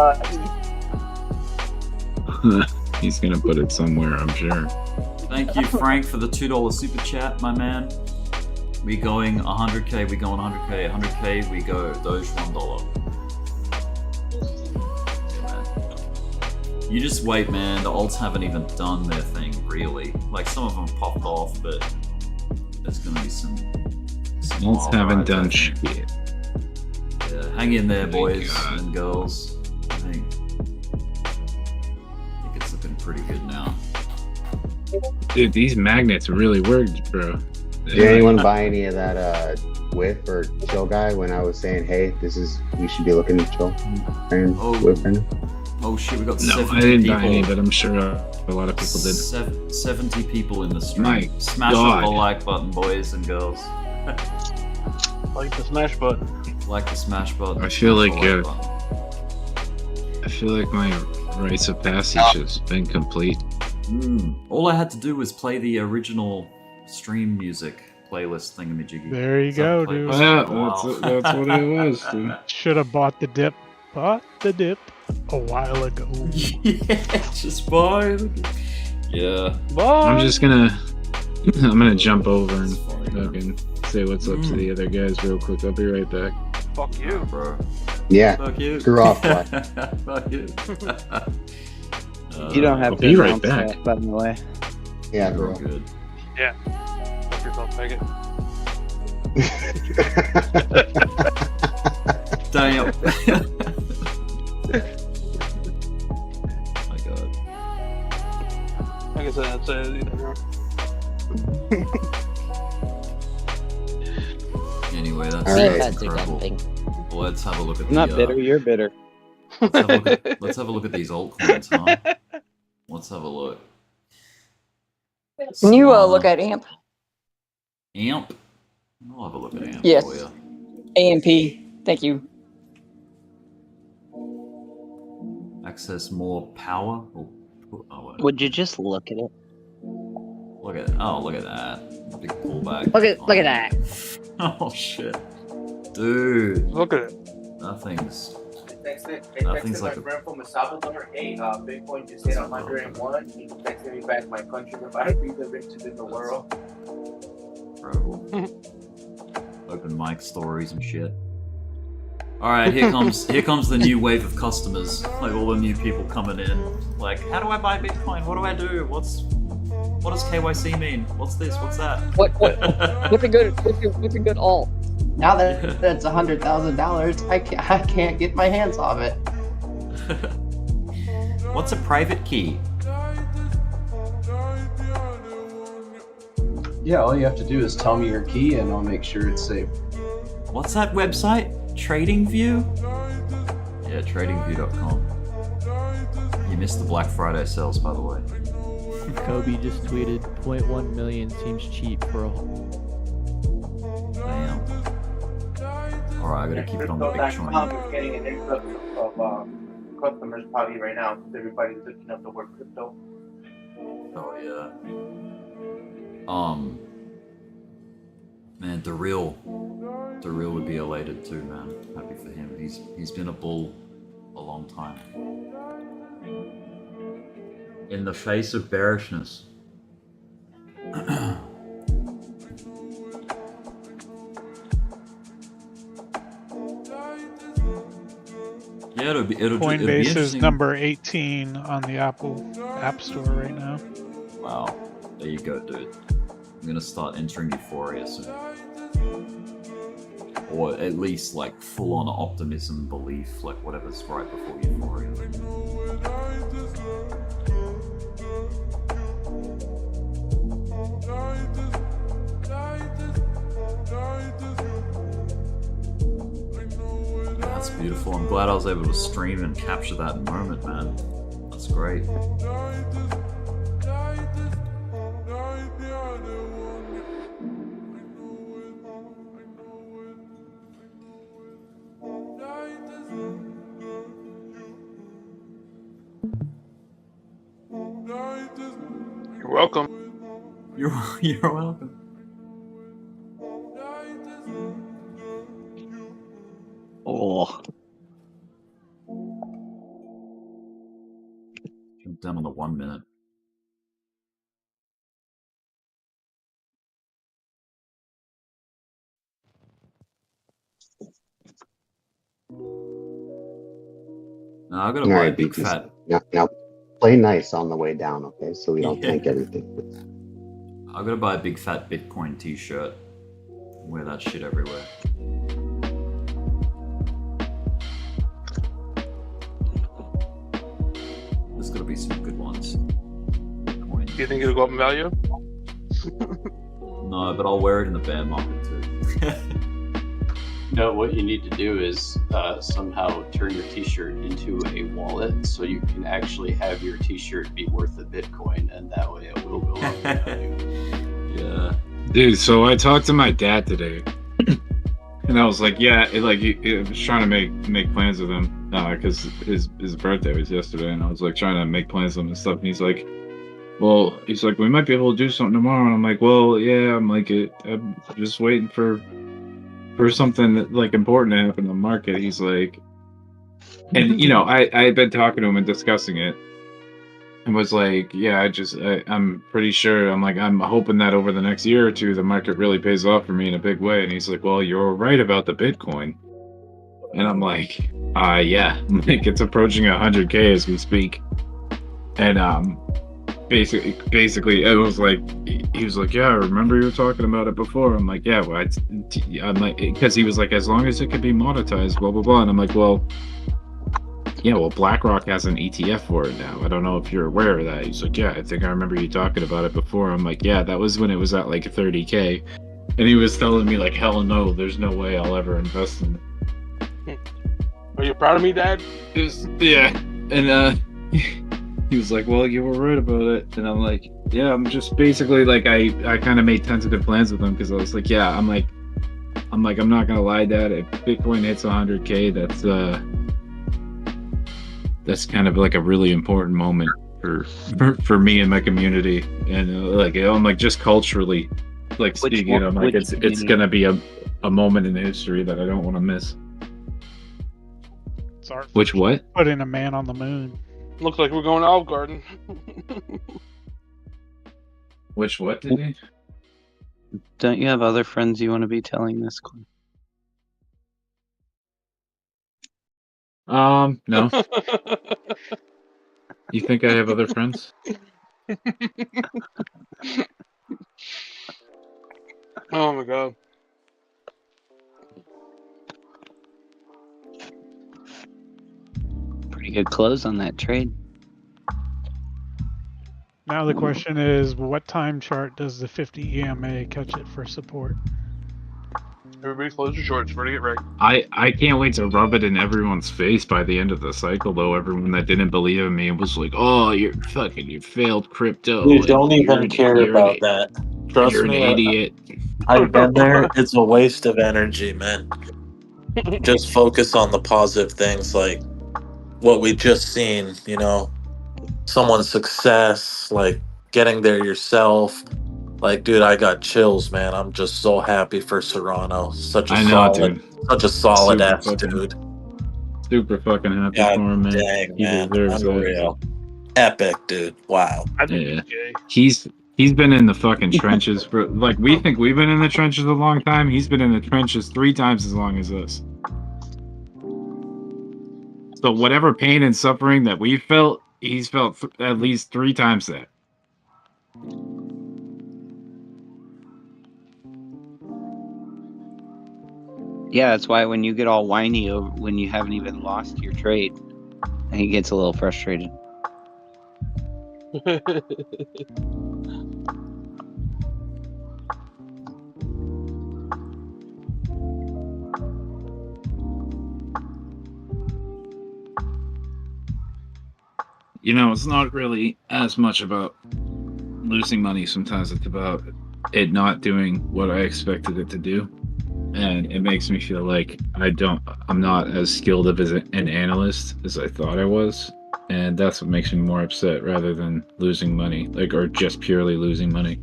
Speaker 7: He's gonna put it somewhere, I'm sure.
Speaker 1: Thank you, Frank, for the $2 super chat, my man. We going 100K, we going 100K, 100K, we go Doge $1. You just wait, man. The alts haven't even done their thing, really. Like, some of them popped off, but there's gonna be some
Speaker 15: Alts haven't
Speaker 1: rides, I
Speaker 15: done
Speaker 1: think.
Speaker 15: shit.
Speaker 1: Yeah, hang in there,
Speaker 15: Thank
Speaker 1: boys
Speaker 15: God.
Speaker 1: and girls. I think it's looking pretty good now.
Speaker 15: Dude, these magnets really worked, bro.
Speaker 8: Did anyone buy any of that whiff or chill guy when I was saying, hey, we should be looking to chill and whiff right now?
Speaker 1: Oh shit, we got
Speaker 15: No,
Speaker 1: 70
Speaker 15: I didn't
Speaker 1: people.
Speaker 15: buy any, but I'm sure a lot of people did.
Speaker 1: 70 people in the stream.
Speaker 15: My
Speaker 1: Smash
Speaker 15: God.
Speaker 1: up the like button, boys and girls.
Speaker 2: Like the smash button.
Speaker 1: Like the smash button.
Speaker 15: I feel
Speaker 1: smash
Speaker 15: like
Speaker 1: the button.
Speaker 15: I feel like my rites of passage has been complete.
Speaker 1: All I had to do was play the original stream music playlist thingamajiggy.
Speaker 11: There you go, dude.
Speaker 15: Yeah, that's what it was, dude.
Speaker 11: Should have bought the dip. Bought the dip a while ago.
Speaker 1: Yeah, just buy it. Yeah.
Speaker 15: I'm just gonna jump over and fucking say what's up to the other guys real quick. I'll be right back.
Speaker 2: Fuck you,
Speaker 1: bro.
Speaker 8: Yeah.
Speaker 1: Fuck you.
Speaker 8: Screw off, boy.
Speaker 1: Fuck you.
Speaker 13: You don't have
Speaker 15: I'll
Speaker 13: to
Speaker 15: be right
Speaker 13: announce
Speaker 15: back.
Speaker 13: that, by the way.
Speaker 8: Yeah,
Speaker 1: We're
Speaker 8: bro.
Speaker 1: good.
Speaker 2: Yeah. Fuck yourself, faggot.
Speaker 1: Damn. My God.
Speaker 2: Like I said, I'd say either.
Speaker 1: Anyway, that's,
Speaker 8: All right.
Speaker 1: that's incredible. Let's have a look at
Speaker 13: I'm not bitter, you're bitter.
Speaker 1: Let's have a look at these altcoins, huh? Let's have a look.
Speaker 4: Can you look at AMP?
Speaker 1: AMP? I'll have a look at AMP
Speaker 4: Yes.
Speaker 1: for you.
Speaker 4: AMP. Thank you.
Speaker 1: Access more power?
Speaker 13: Would you just look at it?
Speaker 1: Look at that. Big pullback.
Speaker 4: Look at that.
Speaker 1: Oh shit. Dude.
Speaker 2: Look at it.
Speaker 1: Nothing's
Speaker 19: They
Speaker 1: Nothing's
Speaker 19: texted
Speaker 1: like
Speaker 19: my friend from El Salvador, hey, Bitcoin just hit 101. He texted me back, my country might be the richest in the world.
Speaker 1: incredible. Open mic stories and shit. Alright, here comes the new wave of customers. Like all the new people coming in. Like, how do I buy Bitcoin? What do I do? What does KYC mean? What's this? What's that?
Speaker 4: What's a good alt?
Speaker 9: Now that that's $100,000, I can't get my hands off it.
Speaker 1: What's a private key?
Speaker 22: Yeah, all you have to do is tell me your key and I'll make sure it's safe.
Speaker 1: What's that website? TradingView? Yeah, tradingview.com. You missed the Black Friday sales, by the way.
Speaker 12: Kobe just tweeted 0.1 million seems cheap for a
Speaker 1: Damn. Alright, I gotta keep it on the big train.
Speaker 19: Crypto.com is getting an influx of customers probably right now. Everybody's looking up the word crypto.
Speaker 1: Oh yeah. Man, Darrell would be elated too, man. Happy for him. He's been a bull a long time. In the face of bearishness. Yeah, it'll be
Speaker 11: Coinbase is
Speaker 1: interesting.
Speaker 11: number 18 on the Apple App Store right now.
Speaker 1: Wow. There you go, dude. I'm gonna start entering Euphoria soon. Or at least like full-on optimism, belief, like whatever's right before Euphoria. That's beautiful. I'm glad I was able to stream and capture that moment, man. That's great.
Speaker 2: You're welcome.
Speaker 1: You're welcome.
Speaker 13: Oh.
Speaker 1: Jump down on the 1 minute. Now I gotta buy a big fat.
Speaker 8: Now, play nice on the way down, okay? So we don't
Speaker 1: Yeah.
Speaker 8: tank everything.
Speaker 1: I'm gonna buy a big fat Bitcoin t-shirt. Wear that shit everywhere. There's gotta be some good ones. Bitcoin.
Speaker 2: Do you think it'll go up in value?
Speaker 1: No, but I'll wear it in the bear market too.
Speaker 22: No, what you need to do is somehow turn your t-shirt into a wallet so you can actually have your t-shirt be worth a Bitcoin, and that way it will go up in value.
Speaker 1: Yeah.
Speaker 15: Dude, so I talked to my dad today, and I was like, yeah, I was trying to make plans with him, because his birthday was yesterday, and I was like trying to make plans with him and stuff, and he's like, we might be able to do something tomorrow, and I'm like, well, yeah, I'm just waiting for something that, like, important to happen in the market. He's like, and I had been talking to him and discussing it, and was like, yeah, I'm pretty sure, I'm hoping that over the next year or two the market really pays off for me in a big way. And he's like, well, you're right about the Bitcoin. And I'm like, yeah, like, it's approaching 100K as we speak. And basically it was like, he was like, yeah, I remember you were talking about it before. I'm like, yeah, well, I'm like, because he was like, as long as it could be monetized, blah blah blah. And I'm like, well, yeah, well, BlackRock has an ETF for it now. I don't know if you're aware of that. He's like, yeah, I think I remember you talking about it before. I'm like, yeah, that was when it was at like 30K. And he was telling me like, hell no, there's no way I'll ever invest in it.
Speaker 2: Are you proud of me, Dad?
Speaker 15: Yeah. And he was like, well, you were right about it. And I'm like, yeah, I'm just basically like, I kind of made tentative plans with him, because I was like, yeah, I'm not gonna lie, Dad, if Bitcoin hits 100K, that's kind of like a really important moment for me and my community, and I'm like, just culturally, like, speaking, I'm like, it's gonna be a moment in history that I don't want to miss.
Speaker 11: It's our
Speaker 15: Which what?
Speaker 11: Putting a man on the moon.
Speaker 2: Looks like we're going to Olive Garden.
Speaker 15: Which what did he?
Speaker 13: Don't you have other friends you want to be telling this, Clint?
Speaker 15: No. You think I have other friends?
Speaker 2: Oh my god.
Speaker 13: Pretty good close on that trade.
Speaker 11: Now the question is, what time chart does the 50 EMA catch it for support?
Speaker 2: Everybody close your shorts. Ready to get ready.
Speaker 15: I can't wait to rub it in everyone's face by the end of the cycle, though. Everyone that didn't believe in me was like, oh, you failed crypto.
Speaker 5: Dude, don't even care about that. Trust
Speaker 15: you're
Speaker 5: me,
Speaker 15: an idiot.
Speaker 5: I've been there. It's a waste of energy, man. Just focus on the positive things, like what we just seen, someone's success, like getting there yourself. Like, dude, I got chills, man. I'm just so happy for Serrano. Such a solid ass dude.
Speaker 15: Super fucking happy
Speaker 5: God
Speaker 15: for him, man.
Speaker 5: dang,
Speaker 15: He
Speaker 5: man.
Speaker 15: deserves
Speaker 5: Unreal. Epic, dude. Wow.
Speaker 15: Yeah. He's been in the fucking trenches for, like, we think we've been in the trenches a long time. He's been in the trenches 3 times as long as us. So whatever pain and suffering that we felt, he's felt at least 3 times that.
Speaker 13: Yeah, that's why when you get all whiny over when you haven't even lost your trade, he gets a little frustrated.
Speaker 15: It's not really as much about losing money. Sometimes it's about it not doing what I expected it to do. And it makes me feel like I'm not as skilled of an analyst as I thought I was. And that's what makes me more upset rather than losing money, or just purely losing money.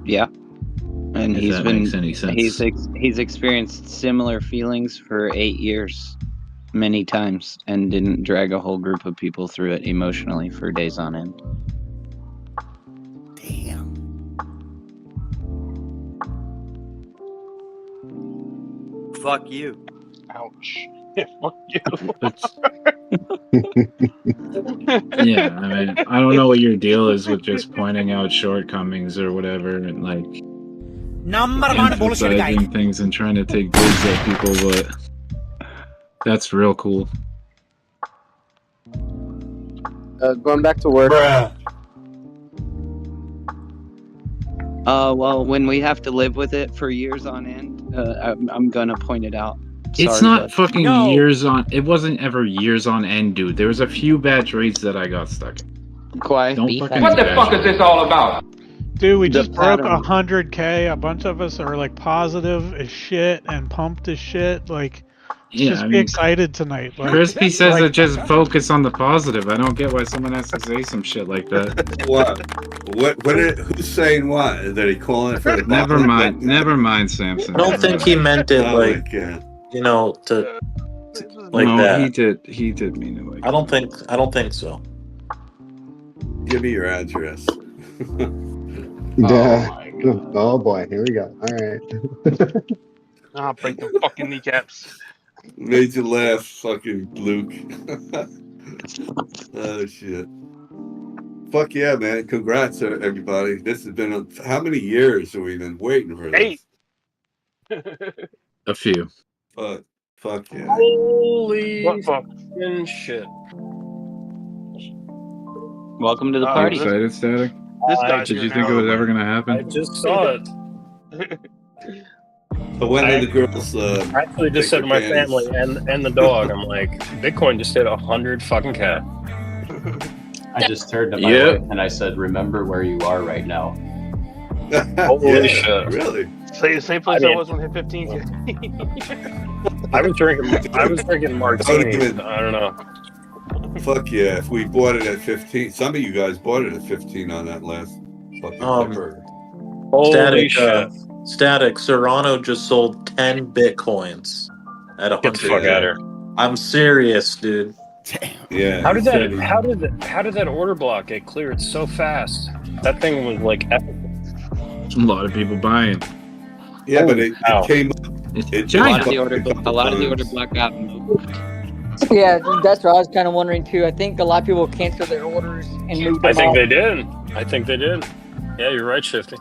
Speaker 13: Yeah. And
Speaker 15: If that makes any sense.
Speaker 13: he's experienced similar feelings for 8 years, many times, and didn't drag a whole group of people through it emotionally for days on end.
Speaker 21: Fuck you.
Speaker 2: Ouch. Yeah, fuck you.
Speaker 15: Yeah, I mean, I don't know what your deal is with just pointing out shortcomings or whatever, and like emphasizing things and trying to take digs at people, but that's real cool.
Speaker 10: Going back to work.
Speaker 13: Well, when we have to live with it for years on end, I'm gonna point it out.
Speaker 15: It's
Speaker 13: Sorry,
Speaker 15: not
Speaker 13: bud.
Speaker 15: fucking years on. It wasn't ever years on end, dude. There was a few bad trades that I got stuck in.
Speaker 13: Quiet.
Speaker 15: Don't fucking
Speaker 11: What
Speaker 15: do
Speaker 11: the
Speaker 15: that
Speaker 11: fuck
Speaker 15: shit.
Speaker 11: is this all about? Dude, we
Speaker 13: The
Speaker 11: just broke
Speaker 13: pattern.
Speaker 11: 100K. A bunch of us are like positive as shit and pumped as shit. Like,
Speaker 15: Yeah,
Speaker 11: just
Speaker 15: I
Speaker 11: be
Speaker 15: mean,
Speaker 11: excited tonight. Like,
Speaker 15: Crispy says
Speaker 11: like,
Speaker 15: to just focus on the positive. I don't get why someone has to say some shit like that.
Speaker 17: Who's saying what? Is that he calling it for the
Speaker 15: Never
Speaker 17: bottom?
Speaker 15: mind. Never mind, Samson.
Speaker 5: I don't
Speaker 15: Never
Speaker 5: think
Speaker 15: mind.
Speaker 5: he meant it
Speaker 17: Oh
Speaker 5: like,
Speaker 17: my God.
Speaker 5: you know, to like
Speaker 15: no,
Speaker 5: that.
Speaker 15: he did. He did mean it like.
Speaker 5: I don't think so.
Speaker 17: Give me your address.
Speaker 8: Oh boy, here we go. All right.
Speaker 2: Ah, break the fucking kneecaps.
Speaker 17: Made you laugh, fucking Luke. Oh shit. Fuck yeah, man. Congrats everybody. This has been how many years have we been waiting for this?
Speaker 2: 8.
Speaker 15: A few.
Speaker 17: Fuck yeah.
Speaker 18: Holy
Speaker 2: What fuck?
Speaker 18: fucking shit.
Speaker 13: Welcome to the
Speaker 15: You
Speaker 13: party.
Speaker 15: excited, Static?
Speaker 2: This guy's
Speaker 15: Did
Speaker 2: here
Speaker 15: you think
Speaker 2: now.
Speaker 15: it was ever gonna
Speaker 18: I
Speaker 15: happen?
Speaker 18: just saw it.
Speaker 17: So when did the girls
Speaker 18: I actually just said to my family and the dog, I'm like, Bitcoin just hit 100 fucking K.
Speaker 22: I just turned to my
Speaker 15: Yep.
Speaker 22: wife and I said, "Remember where you are right now."
Speaker 18: Holy shit.
Speaker 17: Really?
Speaker 2: Same place I was when I hit 15.
Speaker 18: I was drinking martinis.
Speaker 17: even-
Speaker 18: I don't know.
Speaker 17: Fuck yeah. If we bought it at 15, some of you guys bought it at 15 on that last fucking pepper.
Speaker 18: Holy
Speaker 5: Static,
Speaker 18: shit.
Speaker 5: Static. Serrano just sold 10 bitcoins at 100.
Speaker 18: Get the fuck out of here.
Speaker 5: I'm serious, dude.
Speaker 17: Yeah.
Speaker 18: How did
Speaker 17: he said
Speaker 18: how did that order block get cleared so fast? That thing was like epic.
Speaker 15: A lot of people buying.
Speaker 17: Yeah, but it
Speaker 18: Ow.
Speaker 17: came up.
Speaker 15: It's
Speaker 17: It
Speaker 13: A lot
Speaker 15: China.
Speaker 13: of the order,
Speaker 17: a couple
Speaker 13: a lot of the order
Speaker 17: times.
Speaker 13: block got moved.
Speaker 4: Yeah, that's what I was kind of wondering too. I think a lot of people canceled their orders and moved them
Speaker 18: I think
Speaker 4: out.
Speaker 18: they did. I think they did. Yeah, you're right, Shifty.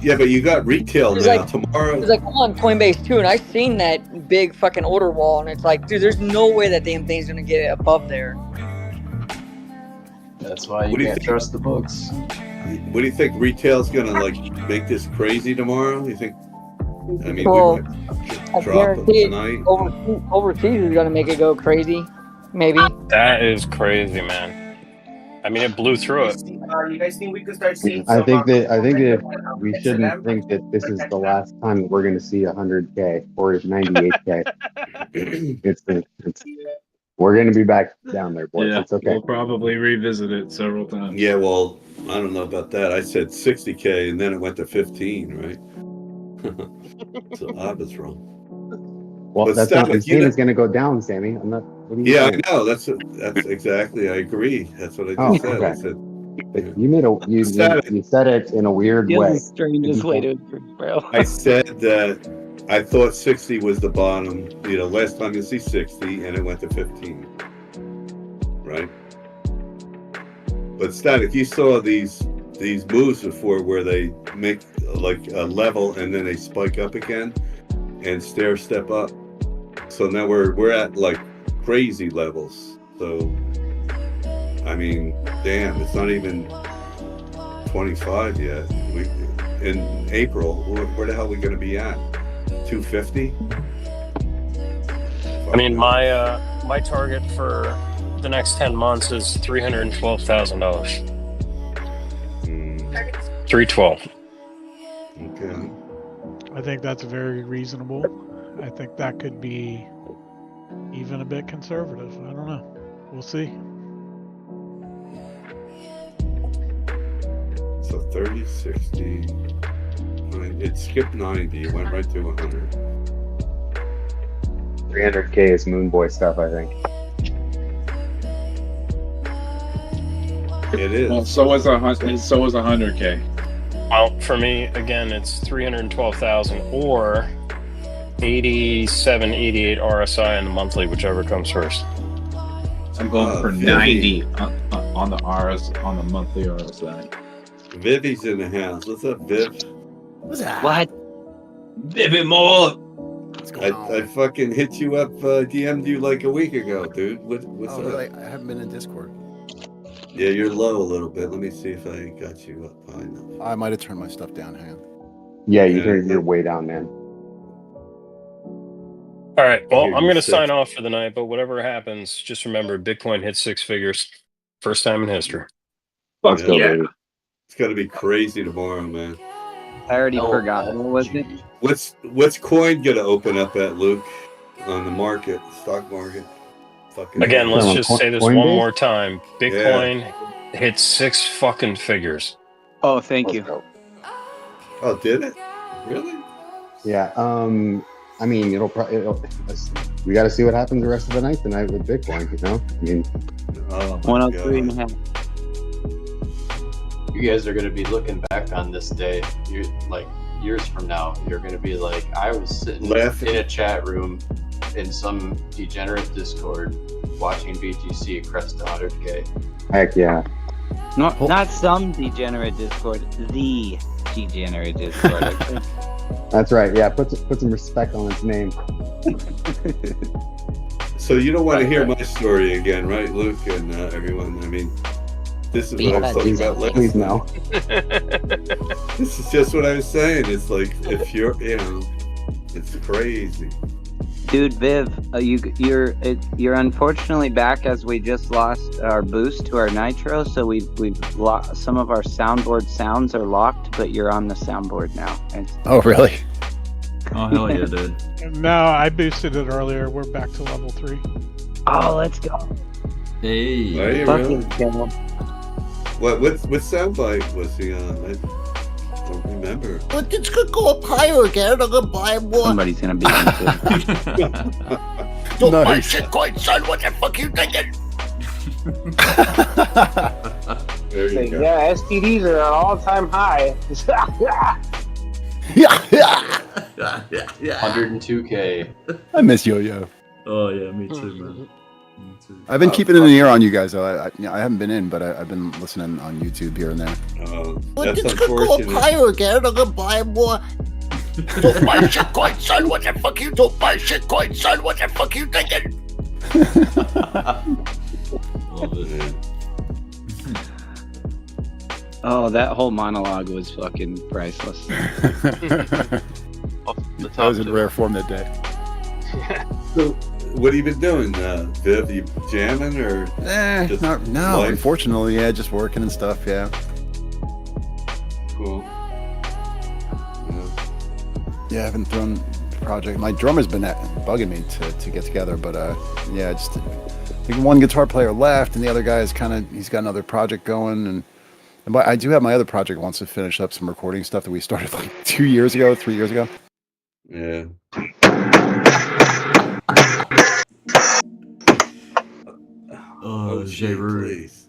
Speaker 17: Yeah, but you got retail
Speaker 4: It's
Speaker 17: now.
Speaker 4: like-
Speaker 17: Tomorrow.
Speaker 4: It's like I'm on Coinbase too, and I've seen that big fucking order wall, and it's like, dude, there's no way that damn thing's gonna get above there.
Speaker 22: That's why you
Speaker 17: What do you
Speaker 22: can't
Speaker 17: think?
Speaker 22: trust the books.
Speaker 17: What do you think? Retail's gonna like make this crazy tomorrow? You think? I mean,
Speaker 4: Well,
Speaker 17: we
Speaker 4: I
Speaker 17: might drop them
Speaker 4: guarantee
Speaker 17: tonight.
Speaker 4: overseas is gonna make it go crazy, maybe.
Speaker 18: That is crazy, man. I mean, it blew through it.
Speaker 19: You guys think we could start seeing
Speaker 8: I
Speaker 19: some,
Speaker 8: think that
Speaker 19: H&M?
Speaker 8: we shouldn't think that this is the last time that we're going to see 100K or 98K. We're going to be back down there, boys.
Speaker 15: Yeah,
Speaker 8: It's okay.
Speaker 15: we'll probably revisit it several times.
Speaker 17: Yeah, well, I don't know about that. I said 60K and then it went to 15, right? So I was wrong.
Speaker 8: Well,
Speaker 17: But
Speaker 8: that's not
Speaker 17: Static,
Speaker 8: saying it's going to go down, Sammy. I'm not. What are you
Speaker 17: Yeah,
Speaker 8: saying?
Speaker 17: I know. That's exactly. I agree. That's what I just
Speaker 8: Oh,
Speaker 17: said.
Speaker 8: okay.
Speaker 17: I said
Speaker 8: But you made you said it in a weird
Speaker 13: Feels
Speaker 8: way.
Speaker 13: the strangest way to agree, bro.
Speaker 17: I said that I thought 60 was the bottom. You know, last time you see 60, and it went to 15. Right. But Static, you saw these moves before where they make like a level and then they spike up again and stair step up. So now we're at like crazy levels. So I mean, damn, it's not even 25 yet. In April, where the hell are we going to be at? 250?
Speaker 18: I mean, my target for the next 10 months is $312,000. 312.
Speaker 17: Okay.
Speaker 11: I think that's very reasonable. I think that could be even a bit conservative. I don't know. We'll see.
Speaker 17: So 30, 60. It skipped 90. It went right to 100.
Speaker 8: 300K is Moon Boy stuff, I think.
Speaker 17: It is.
Speaker 15: Well, so was 100K.
Speaker 18: Well, for me, again, it's 312,000 or 87, 88 RSI in the monthly, whichever comes first.
Speaker 15: I'm going for 90 on the RS, on the monthly RSI.
Speaker 17: Vivi's in the house. What's up, Viv?
Speaker 14: What's that?
Speaker 13: What?
Speaker 17: Vivi more. I fucking hit you up, DM'd you like a week ago, dude. What's up?
Speaker 14: Really? I haven't been in Discord.
Speaker 17: Yeah, you're low a little bit. Let me see if I got you up high enough.
Speaker 14: I might have turned my stuff down. Hang on.
Speaker 8: Yeah, you're way down, man.
Speaker 20: All right. Well, I'm going to
Speaker 17: sick.
Speaker 20: sign off for the night, but whatever happens, just remember Bitcoin hit 6 figures. First time in history.
Speaker 8: Let's go, baby.
Speaker 17: It's got to be crazy tomorrow, man.
Speaker 13: I already forgot. What was it?
Speaker 17: What's coin gonna open up at, Luke, on the market, stock market? Fucking
Speaker 20: Again, let's just say this one more time. Bitcoin
Speaker 17: Yeah.
Speaker 20: hit 6 fucking figures.
Speaker 13: Oh, thank you.
Speaker 17: Oh, did it? Really?
Speaker 8: Yeah. I mean, we got to see what happens the rest of the night tonight with Bitcoin. You know, I mean,
Speaker 13: 103.5.
Speaker 22: You guys are going to be looking back on this day, like years from now. You're going to be like, I was sitting in a chat room in some degenerate Discord watching BTC crest 100K.
Speaker 8: Heck yeah.
Speaker 13: Not some degenerate Discord, the degenerate Discord. Okay?
Speaker 8: That's right. Yeah, put some respect on its name.
Speaker 17: So you don't want to hear my story again, right, Luke and everyone? I mean, this is what I was talking about last
Speaker 8: Please no.
Speaker 17: This is just what I was saying. It's like, if you're, it's crazy.
Speaker 13: Dude, Viv, you're unfortunately back, as we just lost our boost to our nitro, so we've lost some of our soundboard sounds are locked, but you're on the soundboard now.
Speaker 14: Oh, really?
Speaker 1: Oh, hell yeah, dude.
Speaker 11: No, I boosted it earlier. We're back to level 3.
Speaker 13: Oh, let's go.
Speaker 1: Hey.
Speaker 17: Are you
Speaker 13: Fucking
Speaker 17: really?
Speaker 13: kill.
Speaker 17: What soundbite was he on? I don't remember.
Speaker 14: But it's gonna go up higher again. I'm gonna buy more.
Speaker 13: Somebody's gonna be into
Speaker 14: Don't buy Nice. shitcoin, son. What the fuck you thinking?
Speaker 17: There you go.
Speaker 23: Yeah, STDs are at all-time high.
Speaker 14: Yeah.
Speaker 22: 102K.
Speaker 14: I miss Yo-Yo.
Speaker 1: Oh yeah, me too, man.
Speaker 14: I've been keeping an ear on you guys, though. I haven't been in, but I've been listening on YouTube here and there.
Speaker 17: That's
Speaker 14: it's gonna go up
Speaker 17: unfortunate.
Speaker 14: higher again. I'm gonna buy more. Don't buy shitcoin, son. What the fuck you? Don't buy shitcoin, son. What the fuck you thinking?
Speaker 1: Love it.
Speaker 13: Oh, that whole monologue was fucking priceless.
Speaker 2: The
Speaker 14: That was in rare form that day.
Speaker 17: So, what have you been doing, Viv? You jamming or? just
Speaker 14: No,
Speaker 17: life?
Speaker 14: unfortunately, yeah, just working and stuff, yeah.
Speaker 17: Cool.
Speaker 14: Yeah, I haven't thrown the project. My drummer's been bugging me to get together, but yeah, just I think one guitar player left, and the other guy is he's got another project going, and but I do have my other project wants to finish up some recording stuff that we started like 3 years ago.
Speaker 17: Yeah.
Speaker 1: Oh, J-Roo.
Speaker 17: Please.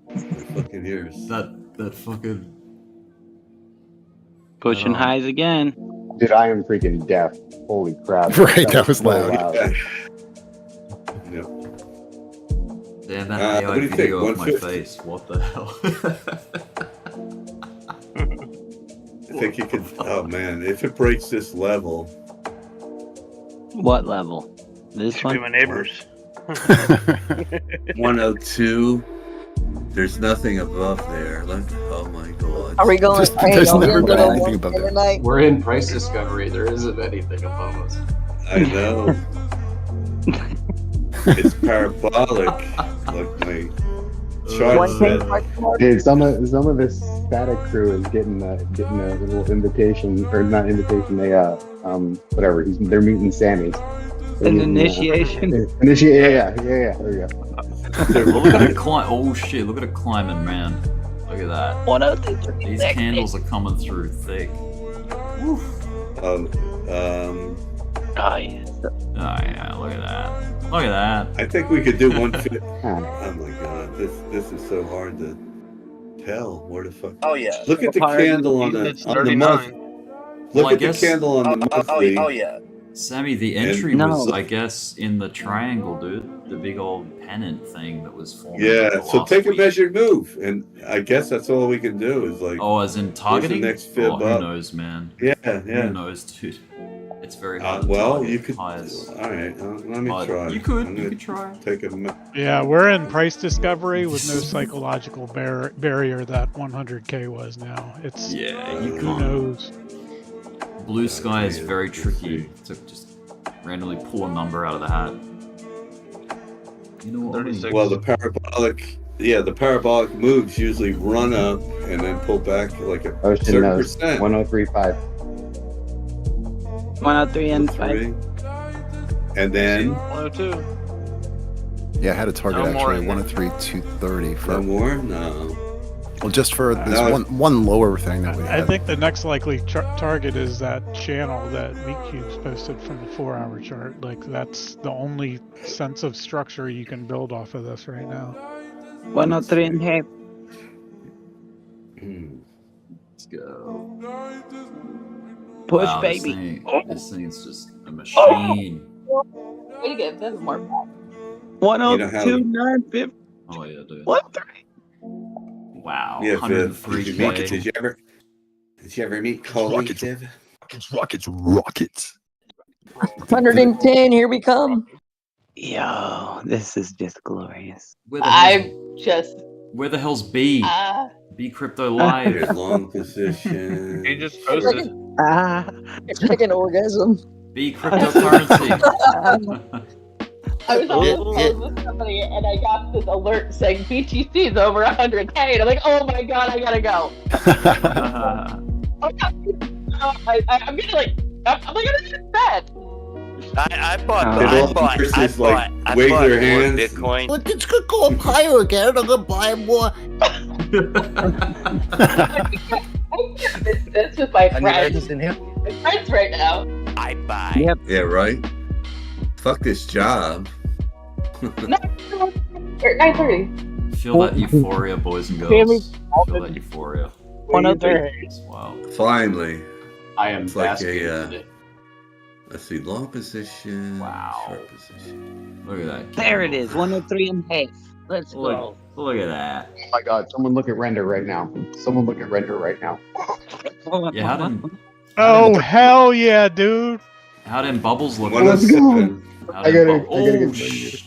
Speaker 17: My fucking ears.
Speaker 1: That fucking
Speaker 13: Pushing highs again.
Speaker 8: Dude, I am freaking deaf. Holy crap.
Speaker 14: Right, that was
Speaker 8: so
Speaker 14: loud.
Speaker 17: Yep.
Speaker 1: damn that
Speaker 17: what do
Speaker 1: AI
Speaker 17: you think?
Speaker 1: video off my
Speaker 17: 150?
Speaker 1: face. What the hell?
Speaker 17: I think you could. Oh man, if it breaks this level.
Speaker 13: What level? This
Speaker 2: Should be my
Speaker 13: one?
Speaker 2: neighbors.
Speaker 17: 102. There's nothing above there. Look, oh my god.
Speaker 4: Are we going?
Speaker 14: There's never been anything above there.
Speaker 4: Tonight?
Speaker 22: We're in price discovery. There isn't anything above us.
Speaker 17: I know. It's parabolic. Look, my chart said.
Speaker 8: Dude, some of this static crew is getting a little invitation, or not invitation. Whatever. They're meeting Sammy.
Speaker 13: An initiation.
Speaker 8: Yeah. There we go.
Speaker 1: Look at it climb. Oh shit! Look at it climbing, man. Look at that.
Speaker 13: 103.
Speaker 1: These candles are coming through thick.
Speaker 17: Oh
Speaker 13: yeah.
Speaker 1: Oh yeah, look at that. Look at that.
Speaker 17: I think we could do 150. Oh my god, this is so hard to tell where the fuck.
Speaker 14: Oh yeah.
Speaker 17: Look at the candle on the month.
Speaker 2: It's 39.
Speaker 17: Look
Speaker 1: Well, I
Speaker 17: at
Speaker 1: guess-
Speaker 17: the candle on the monthly.
Speaker 14: Oh yeah.
Speaker 1: Sammy, the entry was, I guess, in the triangle, dude. The big old pennant thing that was formed.
Speaker 17: Yeah, so take a measured move, and I guess that's all we can do is like.
Speaker 1: Oh, as in targeting?
Speaker 17: Where's the next fib
Speaker 1: who
Speaker 17: up?
Speaker 1: knows, man?
Speaker 17: Yeah.
Speaker 1: Who knows, dude? It's very hard.
Speaker 17: Well,
Speaker 1: to
Speaker 17: you could.
Speaker 1: highs.
Speaker 17: All right, let me try.
Speaker 1: You could try.
Speaker 17: Take a.
Speaker 11: Yeah, we're in price discovery with no psychological barrier that 100K was now. It's
Speaker 1: Yeah, you
Speaker 11: who
Speaker 1: can't.
Speaker 11: knows.
Speaker 1: Blue sky is very tricky to just randomly pull a number out of the hat. You know what I mean?
Speaker 17: Well, the parabolic moves usually run up and then pull back like a
Speaker 10: Ocean
Speaker 17: certain
Speaker 10: knows.
Speaker 17: percent.
Speaker 10: 1035.
Speaker 3: 103 and 5.
Speaker 17: And then
Speaker 2: 102.
Speaker 14: Yeah, I had a target
Speaker 2: No more
Speaker 14: actually
Speaker 2: in
Speaker 14: 103, 230 for
Speaker 17: no more. No.
Speaker 14: Well, just for this
Speaker 17: No.
Speaker 14: one lower thing that we
Speaker 11: I
Speaker 14: had.
Speaker 11: think the next likely target is that channel that Meat Cubes posted from the 4-hour chart. Like, that's the only sense of structure you can build off of this right now.
Speaker 3: 103 and half.
Speaker 1: Let's go.
Speaker 3: Push,
Speaker 1: Wow,
Speaker 3: baby.
Speaker 1: This thing is just a machine.
Speaker 3: Way to get this more back.
Speaker 17: You know how-
Speaker 3: 102, 950.
Speaker 1: Oh yeah, dude.
Speaker 3: 103.
Speaker 1: Wow.
Speaker 17: Yeah, Viv,
Speaker 1: 103K.
Speaker 17: did you ever meet Coley, Viv?
Speaker 14: Rockets.
Speaker 4: 110, here we come.
Speaker 3: Yo, this is just glorious.
Speaker 1: Where the hell's,
Speaker 3: just.
Speaker 1: where the hell's B? B Crypto Live.
Speaker 17: Your long position.
Speaker 2: He just posted.
Speaker 4: It's like an orgasm.
Speaker 1: B Cryptocurrency.
Speaker 3: I was on the phone with somebody and I got this alert saying BTC is over 100K and I'm like, oh my god, I gotta go. I'm gonna like, I'm like, I'm in bed.
Speaker 6: I bought
Speaker 17: wave their
Speaker 6: more
Speaker 17: hands.
Speaker 6: Bitcoin.
Speaker 3: Look, it's gonna go up higher again. I'm gonna buy more. That's with my friends. My friends right now.
Speaker 6: I buy.
Speaker 3: Yep.
Speaker 17: Yeah, right. Fuck this job.
Speaker 3: No, 9:30.
Speaker 1: Feel that euphoria, boys and girls. Feel that euphoria.
Speaker 3: 103.
Speaker 1: Wow.
Speaker 17: Finally.
Speaker 22: I am
Speaker 17: It's like
Speaker 22: basking in
Speaker 17: a.
Speaker 22: it.
Speaker 17: Let's see, long position.
Speaker 1: Wow.
Speaker 17: Short position.
Speaker 1: Look at that.
Speaker 3: There it is. 103 and half. Let's go.
Speaker 1: Look at that.
Speaker 8: Oh my god, someone look at render right now.
Speaker 1: Yeah, how did
Speaker 11: Oh, hell yeah, dude.
Speaker 1: how did bubbles look?
Speaker 8: Let's go.
Speaker 1: How
Speaker 8: I
Speaker 1: did
Speaker 8: gotta
Speaker 1: oh
Speaker 8: get
Speaker 1: shit.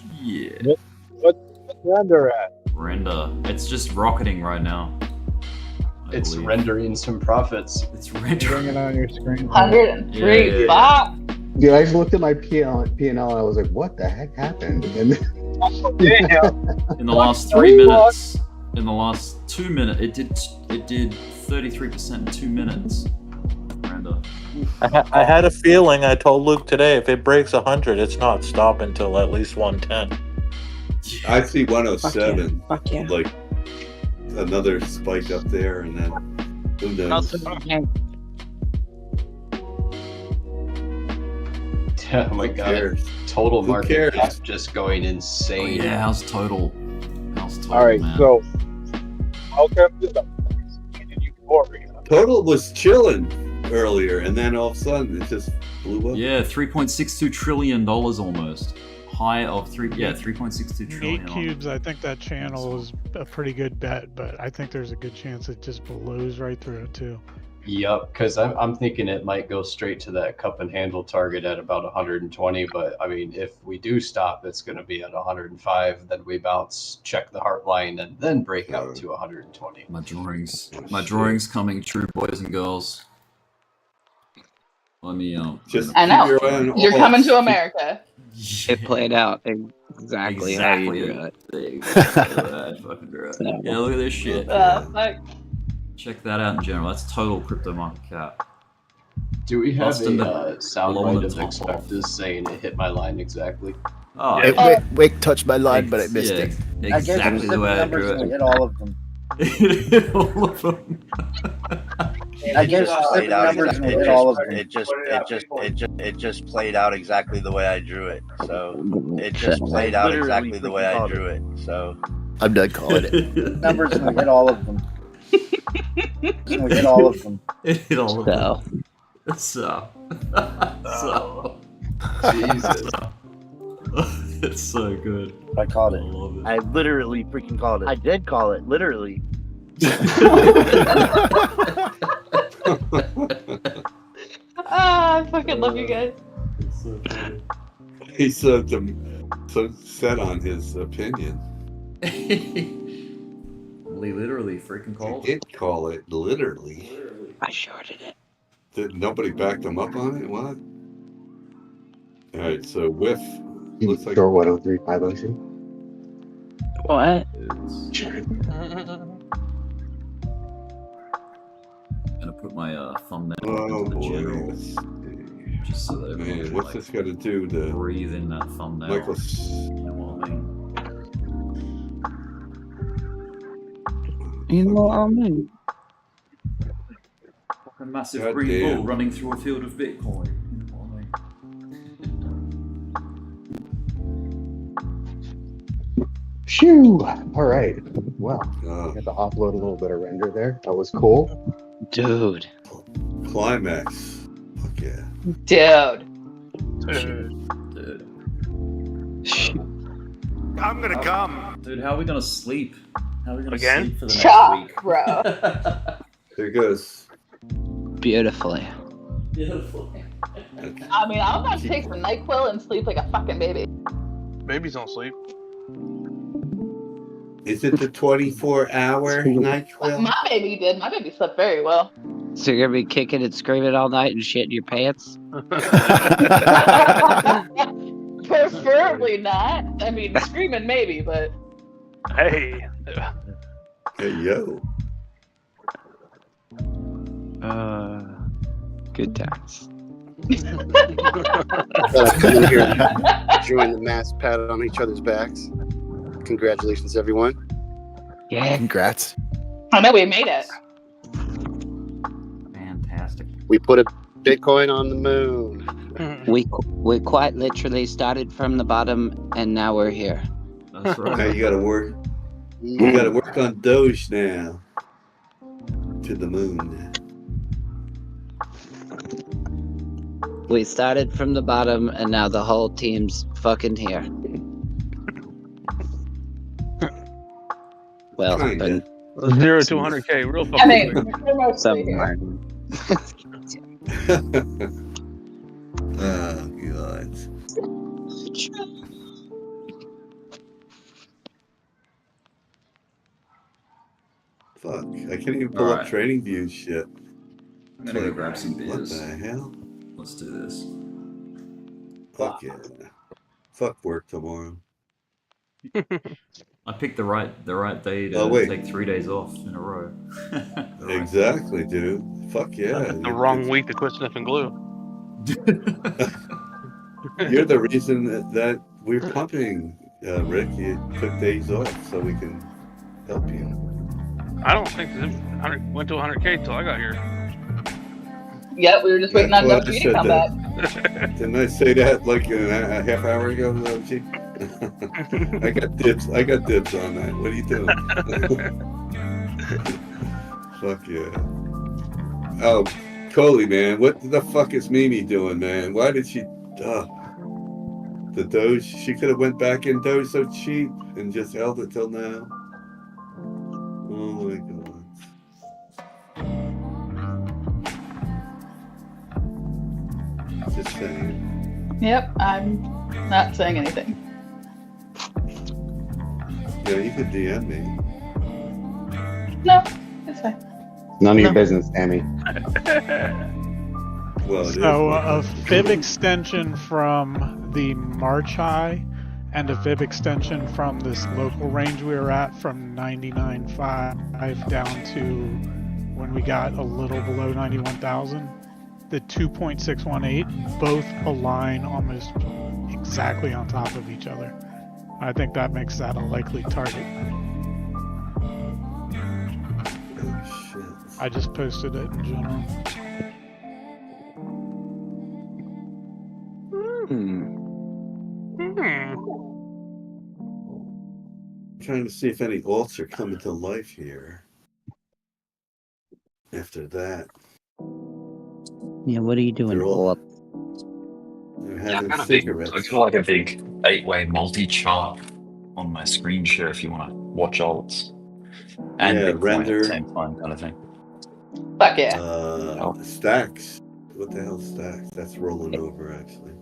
Speaker 2: What's render at?
Speaker 1: Render. It's just rocketing right now.
Speaker 22: It's rendering some profits.
Speaker 1: It's
Speaker 11: Bring
Speaker 1: rendering.
Speaker 11: it on your screen.
Speaker 3: 103.
Speaker 1: Yeah.
Speaker 3: Fuck.
Speaker 8: Dude, I just looked at my P&L and I was like, what the heck happened? And then
Speaker 1: In the last 3 minutes. In the last 2 minutes, it did 33% in 2 minutes. Render.
Speaker 5: I had a feeling. I told Luke today, if it breaks 100, it's not stopping until at least 110.
Speaker 17: I see 107.
Speaker 3: Fuck yeah.
Speaker 17: Like another spike up there, and then who knows?
Speaker 22: Oh my god.
Speaker 17: cares?
Speaker 22: Total
Speaker 17: Who
Speaker 22: market
Speaker 17: cares?
Speaker 22: cap just going
Speaker 1: Oh,
Speaker 22: insane.
Speaker 1: yeah, how's total? How's total,
Speaker 2: All right,
Speaker 1: man?
Speaker 2: so welcome to the euphoria.
Speaker 17: Total was chilling earlier, and then all of a sudden it just blew up.
Speaker 1: Yeah, $3.62 trillion almost. High of 3.62 trillion.
Speaker 11: Meat Cubes, I think that channel is a pretty good bet, but I think there's a good chance it just blows right through it too.
Speaker 22: Yep, because I'm thinking it might go straight to that cup and handle target at about 120. But I mean, if we do stop, it's going to be at 105. Then we bounce, check the heart line, and then break out to 120.
Speaker 1: My drawings coming true, boys and girls. Let me
Speaker 17: Just
Speaker 3: I know.
Speaker 17: keep your eye on
Speaker 3: You're
Speaker 17: all-
Speaker 3: coming to America.
Speaker 13: It played out exactly how you drew it.
Speaker 1: Fucking drew it. Yeah, look at this shit.
Speaker 3: Fuck.
Speaker 1: Check that out in general. That's total crypto market cap.
Speaker 22: Do we have
Speaker 1: Busting
Speaker 22: a
Speaker 1: the-
Speaker 22: sound
Speaker 1: blowing
Speaker 22: bite
Speaker 1: the
Speaker 22: of
Speaker 1: top off.
Speaker 22: Expectus saying it hit my line exactly?
Speaker 1: Oh,
Speaker 14: Wick touched my line, but I missed it.
Speaker 1: Exactly the way I drew it.
Speaker 10: Hit all of them.
Speaker 1: All of them.
Speaker 10: I guess
Speaker 6: Played out
Speaker 10: numbers
Speaker 6: exactly-
Speaker 10: hit all of them.
Speaker 6: it just played out exactly the way I drew it. So it just played out exactly the way I drew it. So
Speaker 14: I'm done calling it.
Speaker 10: Numbers will hit all of them. We'll hit all of them.
Speaker 1: It hit all of
Speaker 13: So,
Speaker 1: them. So. Jesus. It's so good.
Speaker 6: I called it.
Speaker 1: I love it.
Speaker 6: I literally freaking called it. I did call it, literally.
Speaker 3: I fucking love you guys.
Speaker 1: It's so funny.
Speaker 17: He's so set on his opinion.
Speaker 1: Well, he literally freaking called
Speaker 17: He did call it literally.
Speaker 13: I shorted it.
Speaker 17: Did nobody back them up on it? What? All right, so whiff. Looks like
Speaker 8: Sure, 103, 506.
Speaker 13: What?
Speaker 1: I'm gonna put my thumbnail
Speaker 17: Oh
Speaker 1: into the
Speaker 17: boy,
Speaker 1: general, just so that everyone
Speaker 17: man,
Speaker 1: can,
Speaker 17: what's
Speaker 1: like,
Speaker 17: this got to do to
Speaker 1: breathe in that thumbnail.
Speaker 17: Michael?
Speaker 1: You know what I mean?
Speaker 13: You know what I mean?
Speaker 1: A massive
Speaker 17: God
Speaker 1: green
Speaker 17: damn.
Speaker 1: ball running through a field of Bitcoin. You know what I mean?
Speaker 8: Phew! All right. Well, got to offload a little bit of render there. That was cool.
Speaker 13: Dude.
Speaker 17: Climax. Fuck yeah.
Speaker 3: Dude.
Speaker 1: Dude.
Speaker 7: I'm gonna come.
Speaker 1: Dude, how are we gonna sleep? How are we gonna
Speaker 2: Again?
Speaker 1: sleep for the next
Speaker 3: Chop,
Speaker 1: week?
Speaker 3: bro.
Speaker 17: There goes.
Speaker 13: Beautifully.
Speaker 1: Beautiful.
Speaker 3: I mean, I'm about to take some NyQuil and sleep like a fucking baby.
Speaker 2: Babies don't sleep.
Speaker 17: Is it the 24-hour NyQuil?
Speaker 3: My baby did. My baby slept very well.
Speaker 13: So you're gonna be kicking and screaming all night and shitting your pants?
Speaker 3: Preferably not. I mean, screaming maybe, but
Speaker 2: Hey.
Speaker 17: Hey yo.
Speaker 13: Good times.
Speaker 7: Come in here and join the mass pat on each other's backs. Congratulations, everyone.
Speaker 13: Yeah.
Speaker 14: Congrats.
Speaker 3: I know we made it.
Speaker 1: Fantastic.
Speaker 7: We put a Bitcoin on the moon.
Speaker 13: We quite literally started from the bottom and now we're here.
Speaker 1: That's right.
Speaker 17: Now you gotta work. You gotta work on Doge now. To the moon.
Speaker 13: We started from the bottom and now the whole team's fucking here. Well,
Speaker 17: Kinda.
Speaker 2: 0 to 100K, real fucking
Speaker 3: I mean,
Speaker 2: quick.
Speaker 3: we're mostly here.
Speaker 13: somewhere.
Speaker 17: Oh god. Fuck. I can't even pull up
Speaker 1: Alright.
Speaker 17: TradingView shit.
Speaker 1: I'm gonna go grab some
Speaker 17: What
Speaker 1: beers.
Speaker 17: the hell?
Speaker 1: Let's do this.
Speaker 17: Fuck yeah. Fuck work tomorrow.
Speaker 1: I picked the right day to
Speaker 17: Oh, wait.
Speaker 1: take 3 days off in a row.
Speaker 17: Exactly, dude. Fuck yeah.
Speaker 2: The wrong week to quit sniffing glue.
Speaker 17: You're the reason that we're pumping, Rick. You took days off so we can help you.
Speaker 2: I don't think it went to 100K till I got here.
Speaker 3: Yep, we were just waiting on
Speaker 17: Well,
Speaker 3: enough for
Speaker 17: I
Speaker 3: you to
Speaker 17: said
Speaker 3: come
Speaker 17: that.
Speaker 3: back.
Speaker 17: Didn't I say that like a half hour ago, G? I got dibs. I got dibs on that. What are you doing? Fuck yeah. Oh, Coley, man. What the fuck is Mimi doing, man? Why did she... the Doge, she could have went back in Doge so cheap and just held it till now. Oh my god. Just saying.
Speaker 3: Yep, I'm not saying anything.
Speaker 17: Yeah, you could DM me.
Speaker 3: No, it's fine.
Speaker 8: None of your business, Tammy.
Speaker 17: Well, it
Speaker 11: So
Speaker 17: is.
Speaker 11: a fib extension from the March high and a fib extension from this local range we were at from 99.5 down to when we got a little below 91,000. The 2.618 both align almost exactly on top of each other. I think that makes that a likely target.
Speaker 17: Oh, shit.
Speaker 11: I just posted it in general.
Speaker 17: Trying to see if any alts are coming to life here. After that,
Speaker 13: Yeah, what are you doing?
Speaker 17: They're all-
Speaker 13: Up.
Speaker 17: they're having
Speaker 1: I've
Speaker 17: cigarettes.
Speaker 1: got like a big 8-way multi-chart on my screen share if you want to watch alts and
Speaker 17: Yeah,
Speaker 1: Bitcoin
Speaker 17: render.
Speaker 1: at the same time, kind of thing.
Speaker 3: Fuck yeah.
Speaker 17: Stacks. What the hell stacks? That's rolling over actually.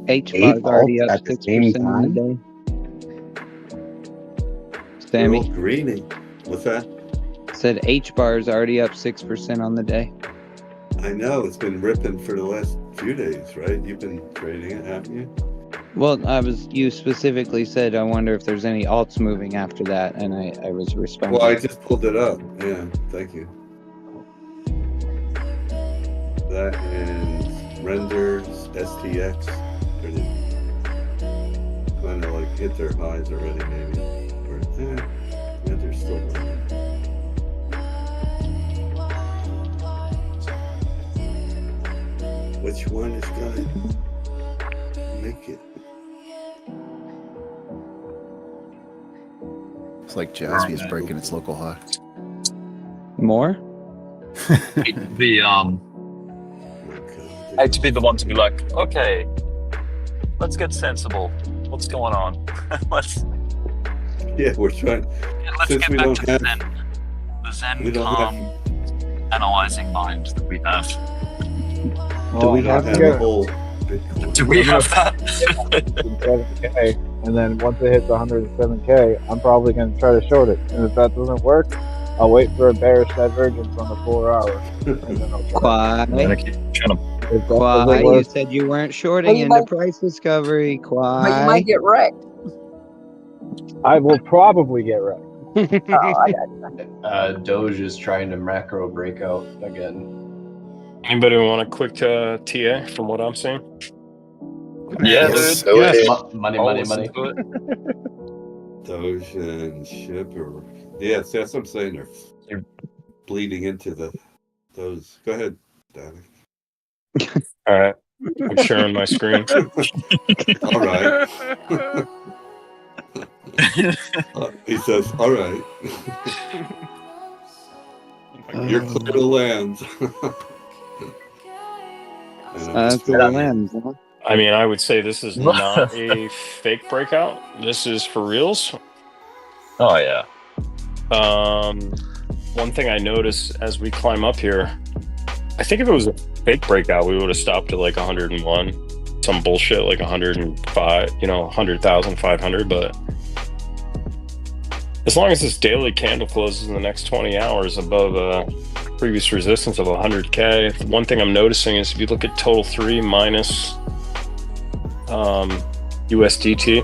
Speaker 13: H
Speaker 10: Eight
Speaker 13: bar's already
Speaker 10: alts
Speaker 13: up
Speaker 10: at the same
Speaker 13: 6% on the
Speaker 10: time?
Speaker 13: day.
Speaker 17: They're all
Speaker 13: Sammy
Speaker 17: greening. What's that?
Speaker 13: said H bar's already up 6% on the day.
Speaker 17: I know it's been ripping for the last few days, right? You've been trading it, haven't you?
Speaker 13: Well, you specifically said, I wonder if there's any alts moving after that, and I was responding.
Speaker 17: Well, I just pulled it up. Yeah, thank you. That and renders, STX, kind of like hit their highs already, maybe. Or, render's still running. Which one is going to make it?
Speaker 14: It's like Jaspy's breaking its local high.
Speaker 13: More?
Speaker 1: I hate to be the one to be like, okay, let's get sensible. What's going on? let's
Speaker 17: we're trying.
Speaker 1: let's
Speaker 17: Since
Speaker 1: get
Speaker 17: we
Speaker 1: back
Speaker 17: don't
Speaker 1: to
Speaker 17: have,
Speaker 1: the Zen
Speaker 17: we don't
Speaker 1: calm, analyzing mind that we have.
Speaker 10: Do we have
Speaker 17: a whole?
Speaker 1: Do we have that?
Speaker 10: 7K, and then once it hits 107K, I'm probably going to try to short it. And if that doesn't work, I'll wait for a bearish divergence on the 4 hour. And then I'll
Speaker 13: Quiet.
Speaker 10: Quiet.
Speaker 13: You said you weren't shorting into price discovery. Quiet.
Speaker 4: But you might get wrecked.
Speaker 10: I will probably get wrecked.
Speaker 22: Doge is trying to macro breakout again.
Speaker 20: Anybody want a quick TA from what I'm seeing?
Speaker 22: Yeah,
Speaker 17: Yes,
Speaker 22: dude.
Speaker 17: go
Speaker 22: Yes.
Speaker 17: ahead.
Speaker 22: Money.
Speaker 17: Doge and ship or yes, that's what I'm saying. They're bleeding into those. Go ahead, Danny.
Speaker 20: All right. I'm sharing my screen.
Speaker 17: All right. He says, all right. You're clear to land.
Speaker 13: That's the lens, huh?
Speaker 20: I mean, I would say this is not a fake breakout. This is for reals.
Speaker 1: Oh, yeah.
Speaker 20: One thing I noticed as we climb up here, I think if it was a fake breakout, we would have stopped at like 101. Some bullshit like 105, 100,500. But as long as this daily candle closes in the next 20 hours above previous resistance of 100K, one thing I'm noticing is if you look at total 3 minus USDT,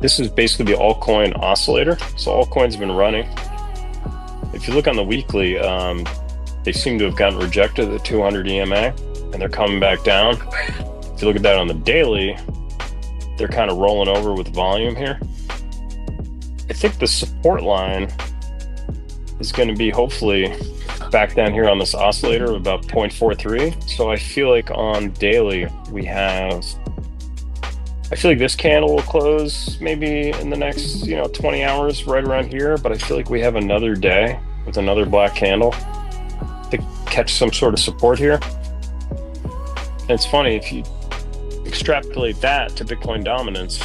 Speaker 20: this is basically the altcoin oscillator. So altcoins have been running. If you look on the weekly, they seem to have gotten rejected at 200 EMA, and they're coming back down. If you look at that on the daily, they're kind of rolling over with volume here. I think the support line is going to be hopefully back down here on this oscillator of about 0.43. So I feel like on daily I feel like this candle will close maybe in the next 20 hours right around here, but I feel like we have another day with another black candle to catch some sort of support here. And it's funny, if you extrapolate that to Bitcoin dominance,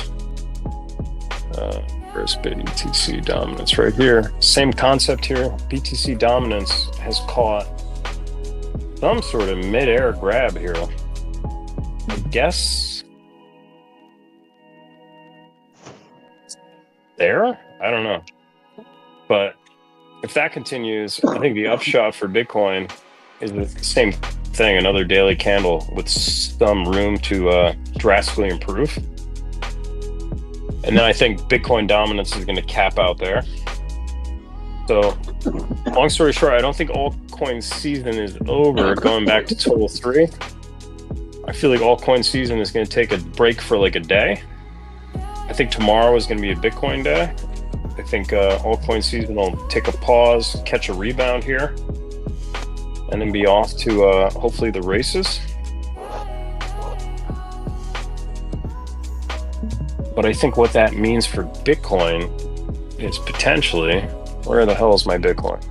Speaker 20: where's BTC dominance? Right here. Same concept here. BTC dominance has caught some sort of mid-air grab here. I guess there? I don't know. But if that continues, I think the upshot for Bitcoin is the same thing, another daily candle with some room to drastically improve. And then I think Bitcoin dominance is going to cap out there. So long story short, I don't think altcoin season is over. Going back to total 3, I feel like altcoin season is going to take a break for like a day. I think tomorrow is going to be a Bitcoin day. I think altcoin season will take a pause, catch a rebound here, and then be off to hopefully the races. But I think what that means for Bitcoin is potentially, where the hell is my Bitcoin?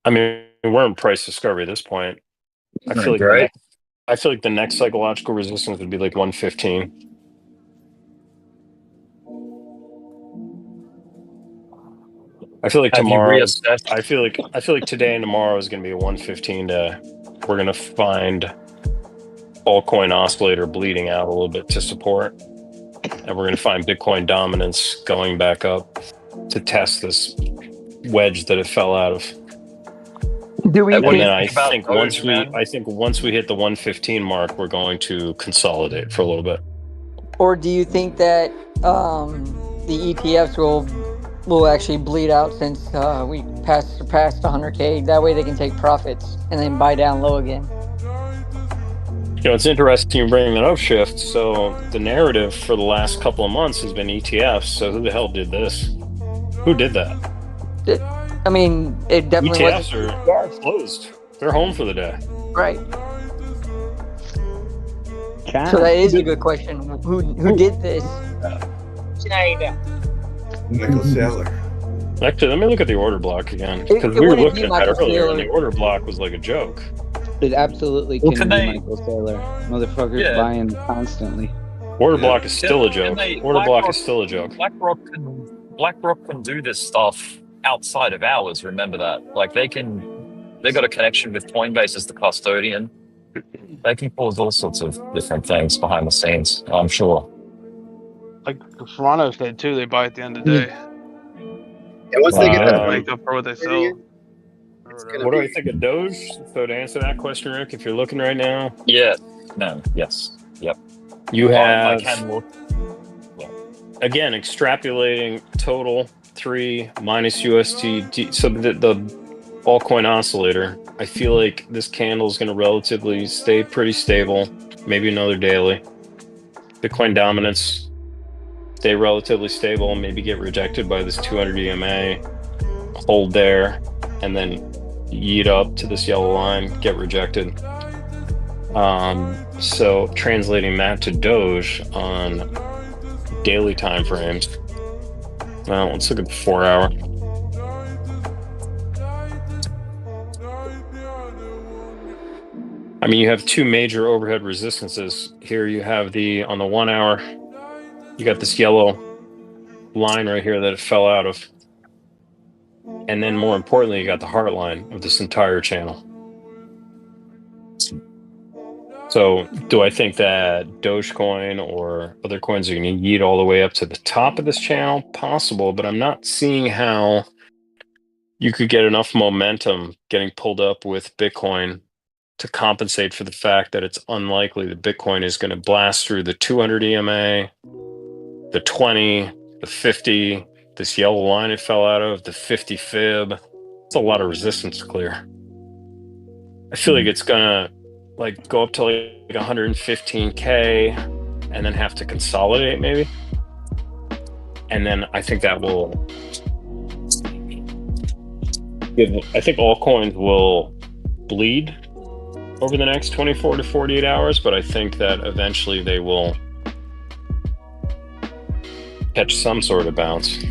Speaker 20: I mean, we're in price discovery at this point. I feel like
Speaker 21: Right.
Speaker 20: the next psychological resistance would be like 115. I feel like
Speaker 21: Have you
Speaker 20: tomorrow's.
Speaker 21: reassessed?
Speaker 20: I feel like today and tomorrow is going to be a 115 day. We're going to find altcoin oscillator bleeding out a little bit to support, and we're going to find Bitcoin dominance going back up to test this wedge that it fell out of.
Speaker 4: Do we?
Speaker 20: And
Speaker 4: think
Speaker 20: then I
Speaker 21: about
Speaker 20: think
Speaker 21: DOGE,
Speaker 20: once we hit the 115 mark, we're going to consolidate for a little bit.
Speaker 4: Or do you think that the ETFs will actually bleed out since we surpassed 100K? That way they can take profits and then buy down low again.
Speaker 20: You know, it's interesting you bringing that up, Shift. So the narrative for the last couple of months has been ETFs. So who the hell did this? Who did that?
Speaker 4: I mean, it definitely
Speaker 20: ETFs
Speaker 4: wasn't.
Speaker 20: are closed. They're home for the day.
Speaker 4: Right. So that is a good question. Who did this? China.
Speaker 17: Michael Saylor.
Speaker 20: Actually, let me look at the order block again,
Speaker 4: It-
Speaker 20: because
Speaker 4: it
Speaker 20: we were
Speaker 4: wouldn't be
Speaker 20: looking at that
Speaker 4: Michael
Speaker 20: earlier, and
Speaker 4: Saylor.
Speaker 20: the order block was like a joke.
Speaker 13: It absolutely
Speaker 21: Well,
Speaker 13: can
Speaker 21: can
Speaker 13: be
Speaker 21: they-
Speaker 13: Michael Saylor. Motherfuckers
Speaker 21: Yeah.
Speaker 13: buying constantly.
Speaker 20: Order block is still a
Speaker 21: Can
Speaker 20: joke.
Speaker 21: they-
Speaker 20: Order block
Speaker 21: BlackRock-
Speaker 20: is still a joke.
Speaker 21: BlackRock can do this stuff outside of hours. Remember that. Like they got a connection with Coinbase as the custodian. They can cause all sorts of different things behind the scenes. I'm sure.
Speaker 2: Like Toronto said too, they buy at the end of the day.
Speaker 7: And once they get that
Speaker 20: Um,
Speaker 2: Make up for what they sell.
Speaker 20: What do I think of Doge? So to answer that question, Rick, if you're looking right now,
Speaker 21: Yeah. No. Yes. Yep.
Speaker 20: you
Speaker 21: I
Speaker 20: have
Speaker 21: can look.
Speaker 20: again extrapolating total 3 minus USDT. So the altcoin oscillator. I feel like this candle is going to relatively stay pretty stable. Maybe another daily. Bitcoin dominance stay relatively stable. Maybe get rejected by this 200 EMA. Hold there, and then yeet up to this yellow line. Get rejected. So translating that to Doge on daily time frames. Well, let's look at the 4 hour. I mean, you have two major overhead resistances. Here you have on the 1 hour, you got this yellow line right here that it fell out of. And then more importantly, you got the heart line of this entire channel. So do I think that Dogecoin or other coins are going to yeet all the way up to the top of this channel? Possible, but I'm not seeing how you could get enough momentum getting pulled up with Bitcoin to compensate for the fact that it's unlikely that Bitcoin is going to blast through the 200 EMA, the 20, the 50, this yellow line it fell out of, the 50 fib. It's a lot of resistance to clear. I feel like it's going to go up to like 115K and then have to consolidate maybe. And then I think that will I think altcoins will bleed over the next 24 to 48 hours, but I think that eventually they will catch some sort of bounce.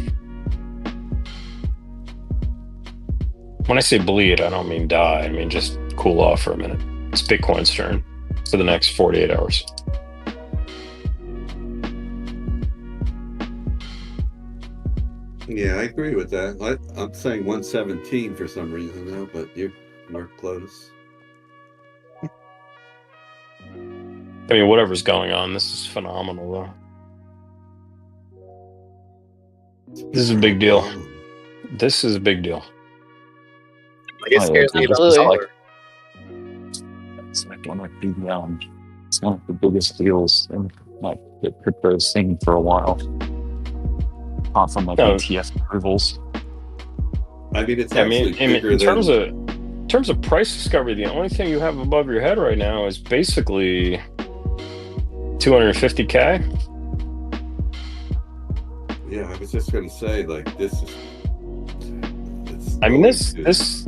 Speaker 20: When I say bleed, I don't mean die. I mean just cool off for a minute. It's Bitcoin's turn for the next 48 hours.
Speaker 17: Yeah, I agree with that. I'm saying 117 for some reason now, but you're close.
Speaker 20: I mean, whatever's going on, this is phenomenal, though. This is a big deal. This is a big deal.
Speaker 7: It scares me about the dollar.
Speaker 21: It's like one of it's one of the biggest deals in like the crypto scene for a while. Apart from like ETF approvals.
Speaker 17: I mean, it's
Speaker 20: I mean,
Speaker 17: bigger
Speaker 20: in terms of price discovery, the only thing you have above your head right now is basically 250K.
Speaker 17: Yeah, I was just going to say, like, this is.
Speaker 20: I mean, this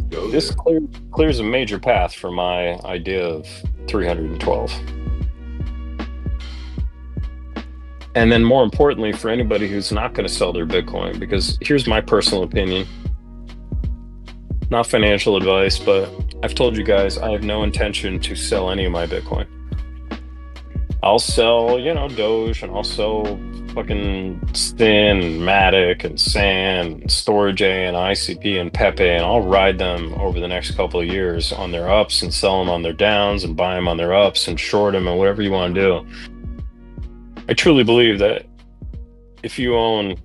Speaker 20: clears a major path for my idea of 312. And then more importantly, for anybody who's not going to sell their Bitcoin, because here's my personal opinion. not financial advice, but I've told you guys I have no intention to sell any of my Bitcoin. I'll sell, Doge, and I'll sell fucking Stin and Matic and Sand and Storage A and ICP and Pepe, and I'll ride them over the next couple of years on their ups and sell them on their downs and buy them on their ups and short them and whatever you want to do. I truly believe that if you own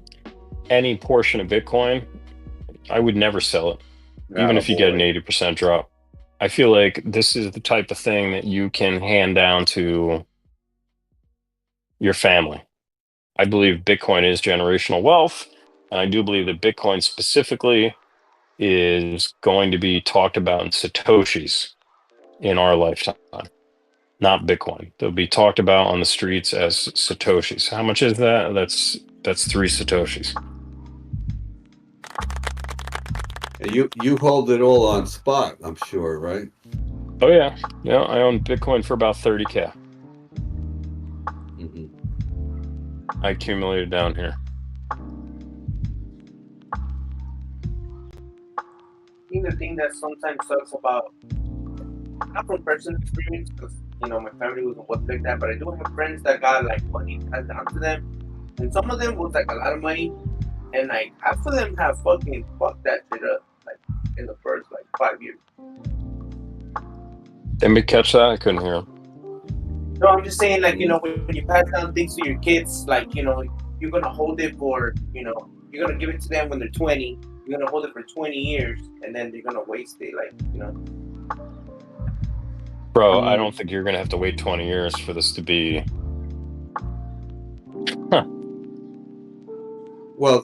Speaker 20: any portion of Bitcoin, I would never sell it, even if you get an 80% drop. I feel like this is the type of thing that you can hand down to your family. I believe Bitcoin is generational wealth, and I do believe that Bitcoin specifically is going to be talked about in Satoshis in our lifetime, not Bitcoin. They'll be talked about on the streets as Satoshis. How much is that? That's 3 Satoshis.
Speaker 17: You hold it all on spot, I'm sure, right?
Speaker 20: Oh yeah, I own Bitcoin for about 30K. I accumulated down here.
Speaker 19: I think the thing that sometimes sucks about, not from personal experience, because my family wasn't like that, but I do have friends that got like money passed down to them, and some of them was like a lot of money, and like half of them have fucking fucked that shit up like in the first like 5 years.
Speaker 20: Didn't we catch that? I couldn't hear him.
Speaker 19: No, I'm just saying, like, when you pass down things to your kids, like, you're going to hold it for, you're going to give it to them when they're 20. You're going to hold it for 20 years, and then they're going to waste it, like,
Speaker 20: Bro, I don't think you're going to have to wait 20 years for this to be... Huh.
Speaker 17: Well,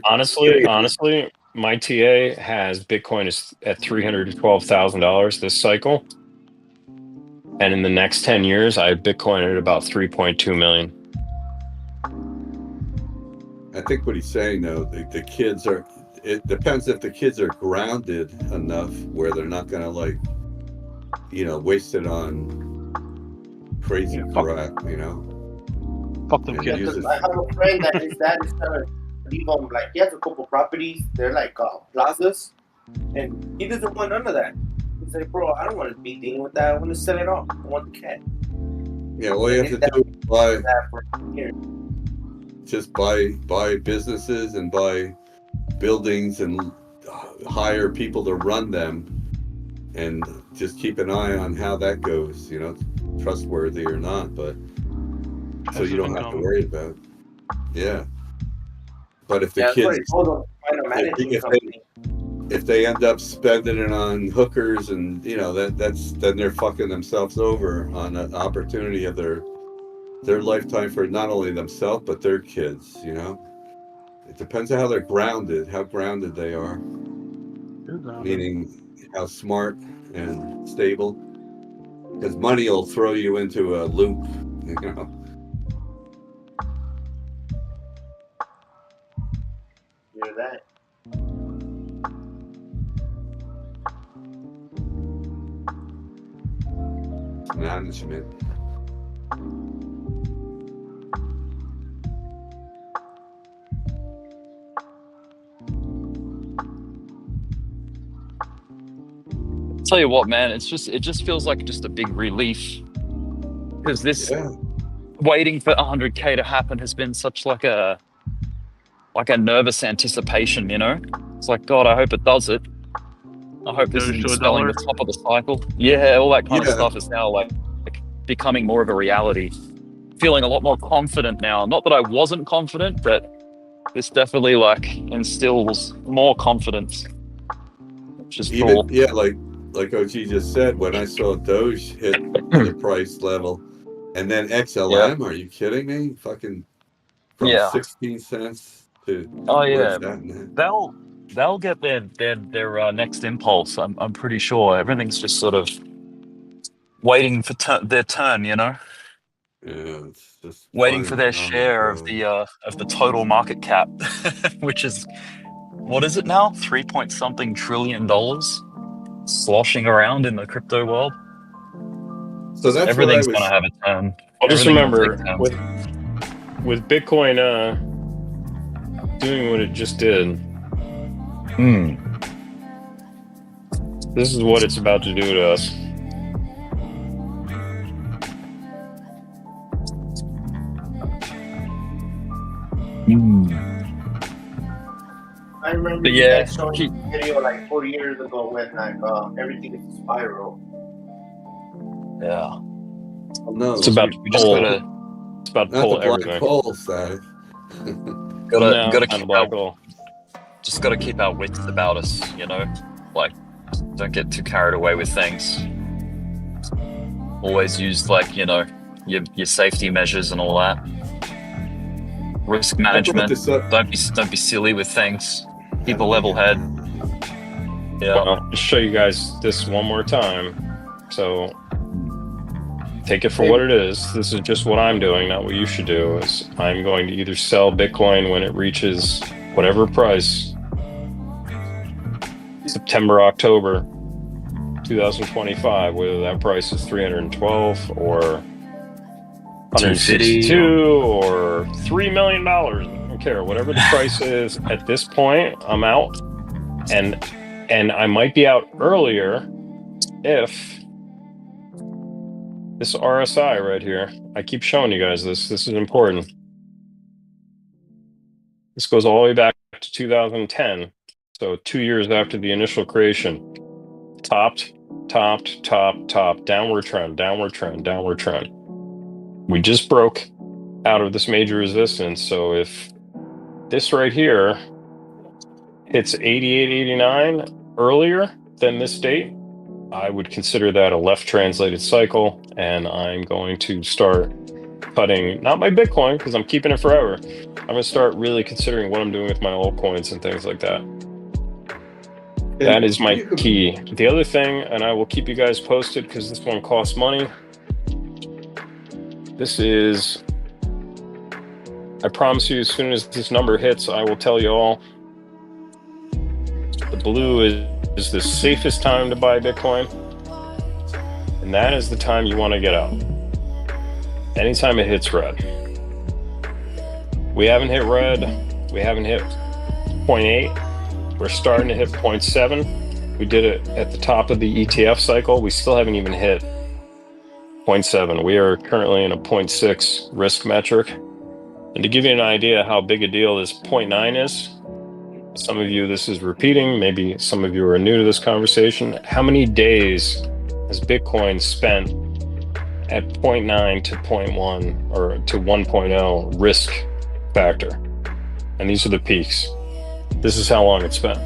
Speaker 20: honestly, my TA has Bitcoin is at $312,000 this cycle. And in the next 10 years, I have Bitcoin at about 3.2 million.
Speaker 17: I think what he's saying, though, the kids are, it depends if the kids are grounded enough where they're not going to, waste it on crazy crap,
Speaker 2: Fuck them
Speaker 19: Yeah,
Speaker 2: kids.
Speaker 19: 'cause I have a friend that his dad is trying to leave him, like, he has a couple properties. They're like plazas. And he doesn't want none of that. He's like, bro, I don't want to be dealing with that. I want to sell it off. I want the cat.
Speaker 17: Yeah, all you have to do is just buy businesses and buy buildings and hire people to run them, and just keep an eye on how that goes, trustworthy or not, but so you don't have to worry about it. Yeah. But if the kids, if they end up spending it on hookers and then they're fucking themselves over on an opportunity of their lifetime for not only themselves but their kids. It depends on how they're grounded, how grounded they are, meaning how smart and stable. Because money will throw you into a loop.
Speaker 19: Hear that?
Speaker 17: Management.
Speaker 21: Tell you what, man, it just feels like just a big relief, because this waiting for 100K to happen has been such like a nervous anticipation. It's like, God, I hope it does it. I hope this isn't spelling the top of the cycle. Yeah, all that kind of stuff is now like becoming more of a reality. Feeling a lot more confident now. Not that I wasn't confident, but this definitely instills more confidence. Which is cool.
Speaker 17: Yeah, like OG just said, when I saw Doge hit the price level, and then XLM, are you kidding me? Fucking from 16 cents to
Speaker 21: they'll get their next impulse. I'm pretty sure everything's just sort of waiting for their turn.
Speaker 17: Yeah, it's just
Speaker 21: waiting for their share of the total market cap, which is, what is it now? 3-point-something trillion sloshing around in the crypto world.
Speaker 17: So that's
Speaker 21: everything's gonna have a turn.
Speaker 20: Well, just remember with Bitcoin doing what it just did, This is what it's about to do to us.
Speaker 19: I remember
Speaker 21: But
Speaker 19: you
Speaker 21: yeah,
Speaker 19: guys showing a video like 4 years ago when like everything is a spiral.
Speaker 21: Yeah.
Speaker 17: No,
Speaker 20: It's about to
Speaker 21: We just
Speaker 20: pull.
Speaker 21: gotta
Speaker 20: It's about to
Speaker 17: not
Speaker 20: pull
Speaker 17: the black
Speaker 20: everything.
Speaker 17: hole side.
Speaker 21: gotta
Speaker 20: No,
Speaker 21: gotta
Speaker 20: not
Speaker 21: keep
Speaker 20: a black
Speaker 21: our,
Speaker 20: hole.
Speaker 21: just gotta keep our wits about us, you know? Like, don't get too carried away with things. Always use, like, you know, your safety measures and all that. Risk management.
Speaker 17: this up.
Speaker 21: Don't be silly with things. Keep a level head. Yeah.
Speaker 20: Well, I'll show you guys this one more time. So take it for what it is. This is just what I'm doing, not what you should do. Is I'm going to either sell Bitcoin when it reaches whatever price, September, October 2025, whether that price is 312 or 162 or $3 million. I don't care. Whatever the price is at this point, I'm out. And I might be out earlier if this RSI right here, I keep showing you guys this. This is important. This goes all the way back to 2010. So 2 years after the initial creation. Topped, downward trend. We just broke out of this major resistance. So if this right here hits 88, 89 earlier than this date, I would consider that a left translated cycle, and I'm going to start cutting, not my Bitcoin, because I'm keeping it forever. I'm going to start really considering what I'm doing with my altcoins and things like that. That is my key. The other thing, and I will keep you guys posted because this one costs money. This is, I promise you, as soon as this number hits, I will tell you all. The blue is the safest time to buy Bitcoin, and that is the time you want to get out. Anytime it hits red. We haven't hit red. We haven't hit 0.8. We're starting to hit 0.7. We did it at the top of the ETF cycle. We still haven't even hit 0.7. We are currently in a 0.6 risk metric. And to give you an idea how big a deal this 0.9 is, some of you, this is repeating, maybe some of you are new to this conversation. How many days has Bitcoin spent at 0.9 to 0.1 or to 1.0 risk factor? And these are the peaks. This is how long it's spent.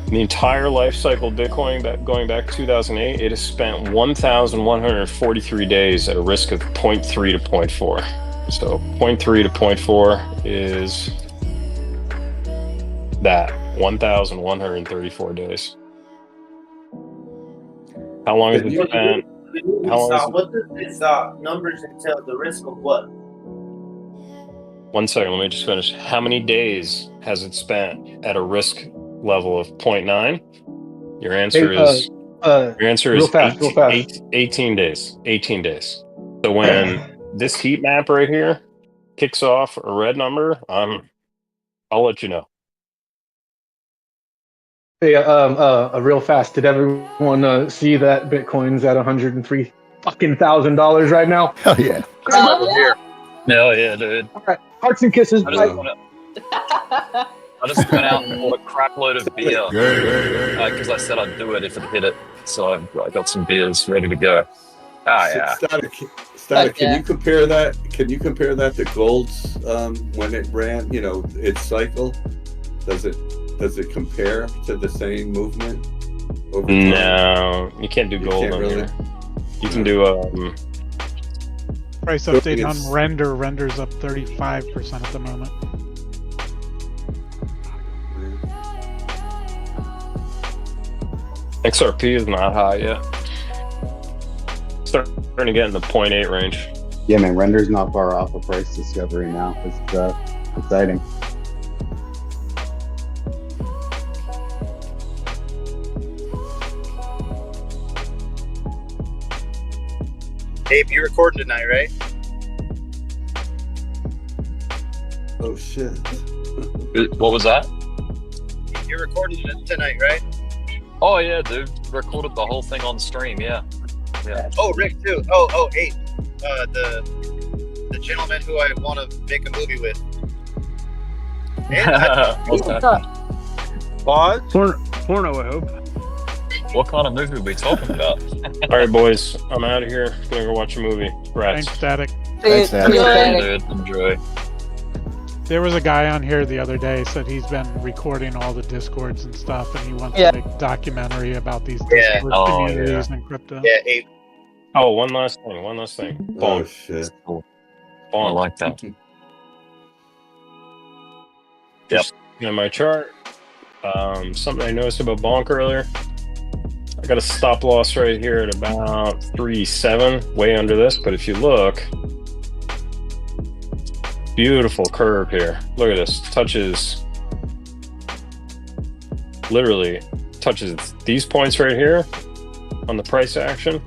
Speaker 20: The entire life cycle of Bitcoin, going back to 2008, it has spent 1,143 days at a risk of 0.3 to 0.4. So 0.3 to 0.4 is that, 1,134 days. How long has it spent? How long is it?
Speaker 19: What does this numbers entail? The risk of what?
Speaker 20: 1 second, let me just finish. How many days has it spent at a risk level of 0.9? Your answer is
Speaker 2: real fast.
Speaker 20: 18 days. 18 days. So when this heat map right here kicks off a red number, I'll let you know.
Speaker 2: Hey, real fast. Did everyone see that Bitcoin's at $103,000 right now?
Speaker 14: Hell yeah.
Speaker 21: Hell yeah, dude.
Speaker 2: All right, hearts and kisses.
Speaker 21: I just went out and bought a crap load of beer because I said I'd do it if it hit it. So I got some beers ready to go. Ah, yeah.
Speaker 17: Static, can you compare that? Can you compare that to gold's when it ran? You know, its cycle. Does it compare to the same movement over time?
Speaker 20: No, you can't do gold on here. You can do
Speaker 11: price update on render. Render's up 35% at the moment.
Speaker 20: XRP is not high yet. Starting to get in the 0.8 range.
Speaker 8: Yeah, man, render's not far off of price discovery now. It's exciting.
Speaker 9: Abe, you're recording tonight, right?
Speaker 17: Oh shit!
Speaker 21: What was that?
Speaker 9: You're recording it tonight, right?
Speaker 21: Oh yeah, dude. Recorded the whole thing on stream. Yeah. Yeah.
Speaker 9: Oh, Rick too. Hey, the gentleman who I want to make a movie with.
Speaker 2: What? Porno, I hope.
Speaker 21: What kind of movie are we talking about?
Speaker 20: All right, boys. I'm out of here. Gonna go watch a movie. Rats.
Speaker 11: Thanks, Static.
Speaker 14: Thanks, Static.
Speaker 21: Dude, enjoy.
Speaker 11: There was a guy on here the other day said he's been recording all the discords and stuff, and he wants
Speaker 3: Yeah.
Speaker 11: to make a documentary about these
Speaker 9: Yeah.
Speaker 11: Discord
Speaker 20: Oh,
Speaker 11: communities
Speaker 20: yeah.
Speaker 11: and crypto.
Speaker 9: Yeah, Abe.
Speaker 20: Oh, one last thing.
Speaker 17: Oh shit.
Speaker 21: I like that.
Speaker 20: Just looking at my chart. Something I noticed about Bonk earlier. I got a stop loss right here at about 3.7, way under this. But if you look, beautiful curve here. Look at this. Literally touches these points right here on the price action.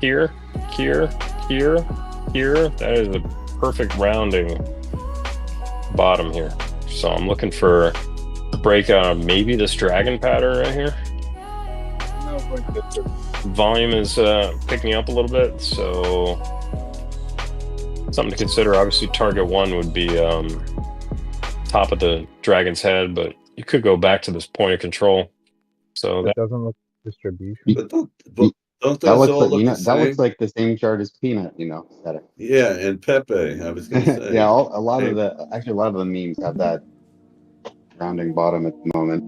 Speaker 20: Here. That is a perfect rounding bottom here. So I'm looking for a breakout of maybe this dragon pattern right here. Volume is picking up a little bit, so something to consider. Obviously, target one would be top of the dragon's head, but you could go back to this point of control. So
Speaker 10: That doesn't look distribution.
Speaker 17: But don't
Speaker 8: That
Speaker 17: those
Speaker 8: looks
Speaker 17: all
Speaker 8: like
Speaker 17: look the
Speaker 8: that
Speaker 17: same?
Speaker 8: looks like the same chart as Peanut, Static.
Speaker 17: Yeah, and Pepe. I was gonna say.
Speaker 8: Yeah, a lot of the memes have that rounding bottom at the moment.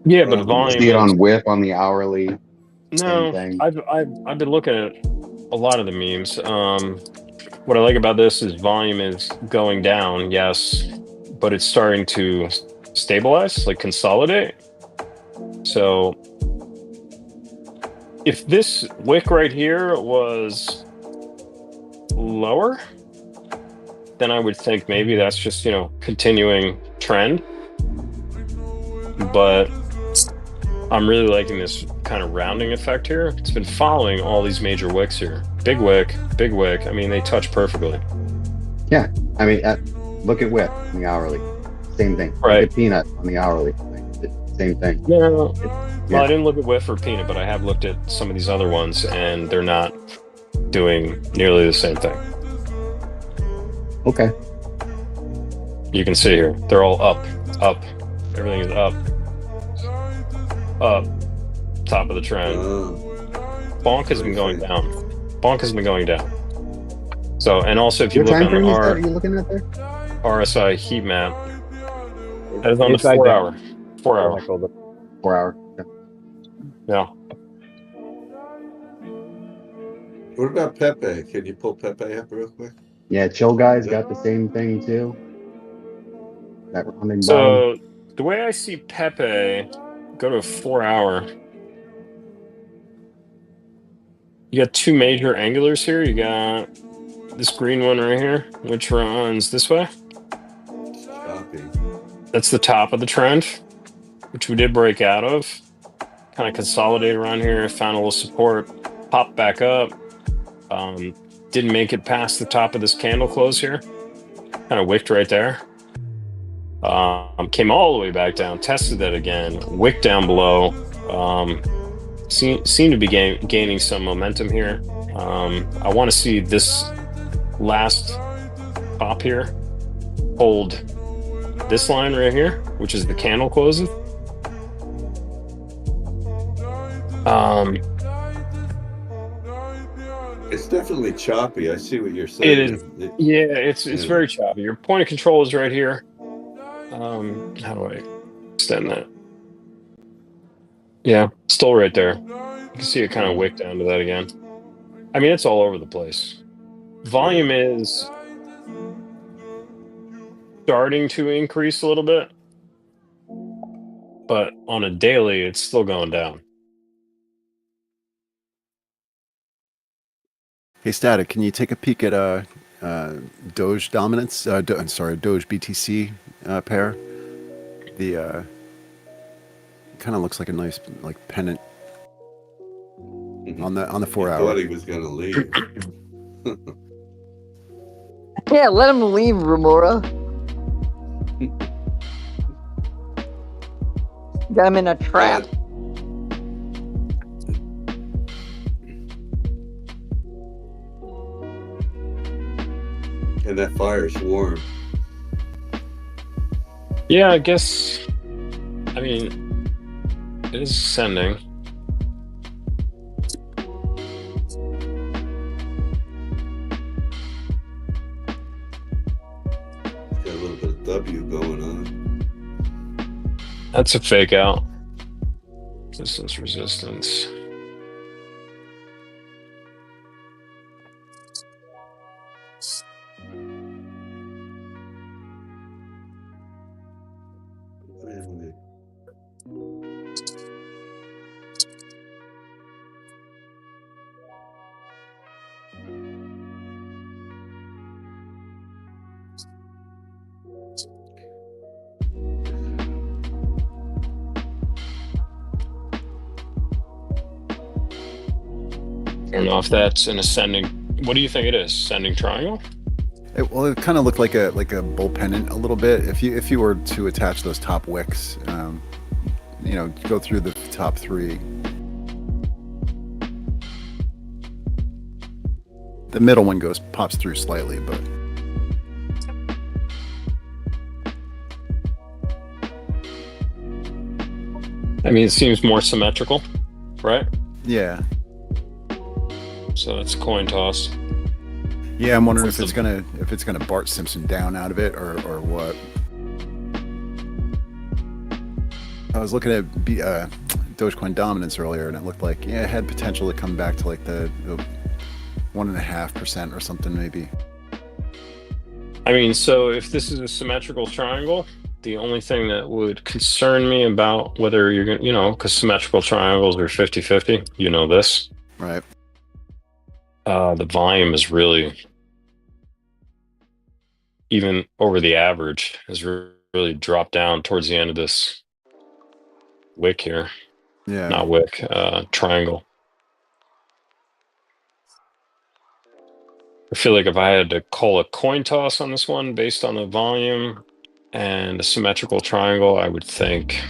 Speaker 20: yeah, but
Speaker 8: You
Speaker 20: volume.
Speaker 8: see it
Speaker 20: is-
Speaker 8: on whip on the hourly.
Speaker 20: No,
Speaker 8: Same thing.
Speaker 20: I've been looking at a lot of the memes. What I like about this is volume is going down, yes, but it's starting to stabilize, like consolidate. So if this wick right here was lower, then I would think maybe that's just, continuing trend. But I'm really liking this kind of rounding effect here. It's been following all these major wicks here. Big wick. I mean, they touch perfectly.
Speaker 8: Yeah, I mean, look at whip on the hourly. Same thing.
Speaker 20: Right.
Speaker 8: Look at Peanut on the hourly. Same thing.
Speaker 20: No,
Speaker 8: Yeah.
Speaker 20: well, I didn't look at whiff or peanut, but I have looked at some of these other ones, and they're not doing nearly the same thing.
Speaker 8: Okay.
Speaker 20: You can see here, they're all up. Everything is up. Top of the trend. Bonk has been going down. So, and also if you
Speaker 8: What
Speaker 20: look
Speaker 8: time
Speaker 20: on
Speaker 8: frame is that
Speaker 20: our
Speaker 8: you looking at there?
Speaker 20: RSI heat map, that is on the
Speaker 10: Inside
Speaker 20: 4
Speaker 10: down.
Speaker 20: hour. 4 hour.
Speaker 8: 4 hour.
Speaker 20: Yeah.
Speaker 17: What about Pepe? Can you pull Pepe up real quick?
Speaker 8: Yeah, Chill Guy's got the same thing too. That rounding bottom.
Speaker 20: So the way I see Pepe, go to a 4 hour. You got two major angulars here. You got this green one right here, which runs this way.
Speaker 17: Copy.
Speaker 20: That's the top of the trend, which we did break out of. Kind of consolidate around here, found a little support, popped back up. Didn't make it past the top of this candle close here. Kind of wicked right there. Came all the way back down, tested that again, wicked down below. Seem to be gaining some momentum here. I want to see this last pop here hold this line right here, which is the candle closes.
Speaker 17: It's definitely choppy. I see what you're saying.
Speaker 20: It is. Yeah, it's very choppy. Your point of control is right here. How do I extend that? Yeah, still right there. You can see it kind of wick down to that again. I mean, it's all over the place. Volume is starting to increase a little bit, but on a daily, it's still going down.
Speaker 14: Hey, Static, can you take a peek at Doge dominance? Doge BTC pair. The kind of looks like a nice pennant on the 4
Speaker 17: I
Speaker 14: hour.
Speaker 17: thought he was gonna leave.
Speaker 4: Yeah, let him leave, Remora. Got him in a trap.
Speaker 17: And that fire's warm.
Speaker 20: Yeah, I guess. I mean, it is ascending.
Speaker 17: Got a little bit of W going on.
Speaker 20: That's a fake out. Resistance, resistance. I don't know if that's an ascending. What do you think it is? Ascending triangle?
Speaker 14: Well, it kind of looked like a bull pennant a little bit. If you were to attach those top wicks, you know, go through the top three. The middle one pops through slightly, but
Speaker 20: I mean, it seems more symmetrical, right?
Speaker 14: yeah.
Speaker 20: So that's coin toss.
Speaker 14: Yeah, I'm wondering if it's gonna Bart Simpson down out of it or what. I was looking at Dogecoin dominance earlier, and it looked like it had potential to come back to like the 1.5% or something maybe.
Speaker 20: I mean, so if this is a symmetrical triangle, the only thing that would concern me about whether you're going to, because symmetrical triangles are 50-50, this.
Speaker 14: Right.
Speaker 20: The volume is really, even over the average, has really dropped down towards the end of this wick here.
Speaker 14: Yeah.
Speaker 20: Not wick, triangle. I feel like if I had to call a coin toss on this one based on the volume and a symmetrical triangle, I would think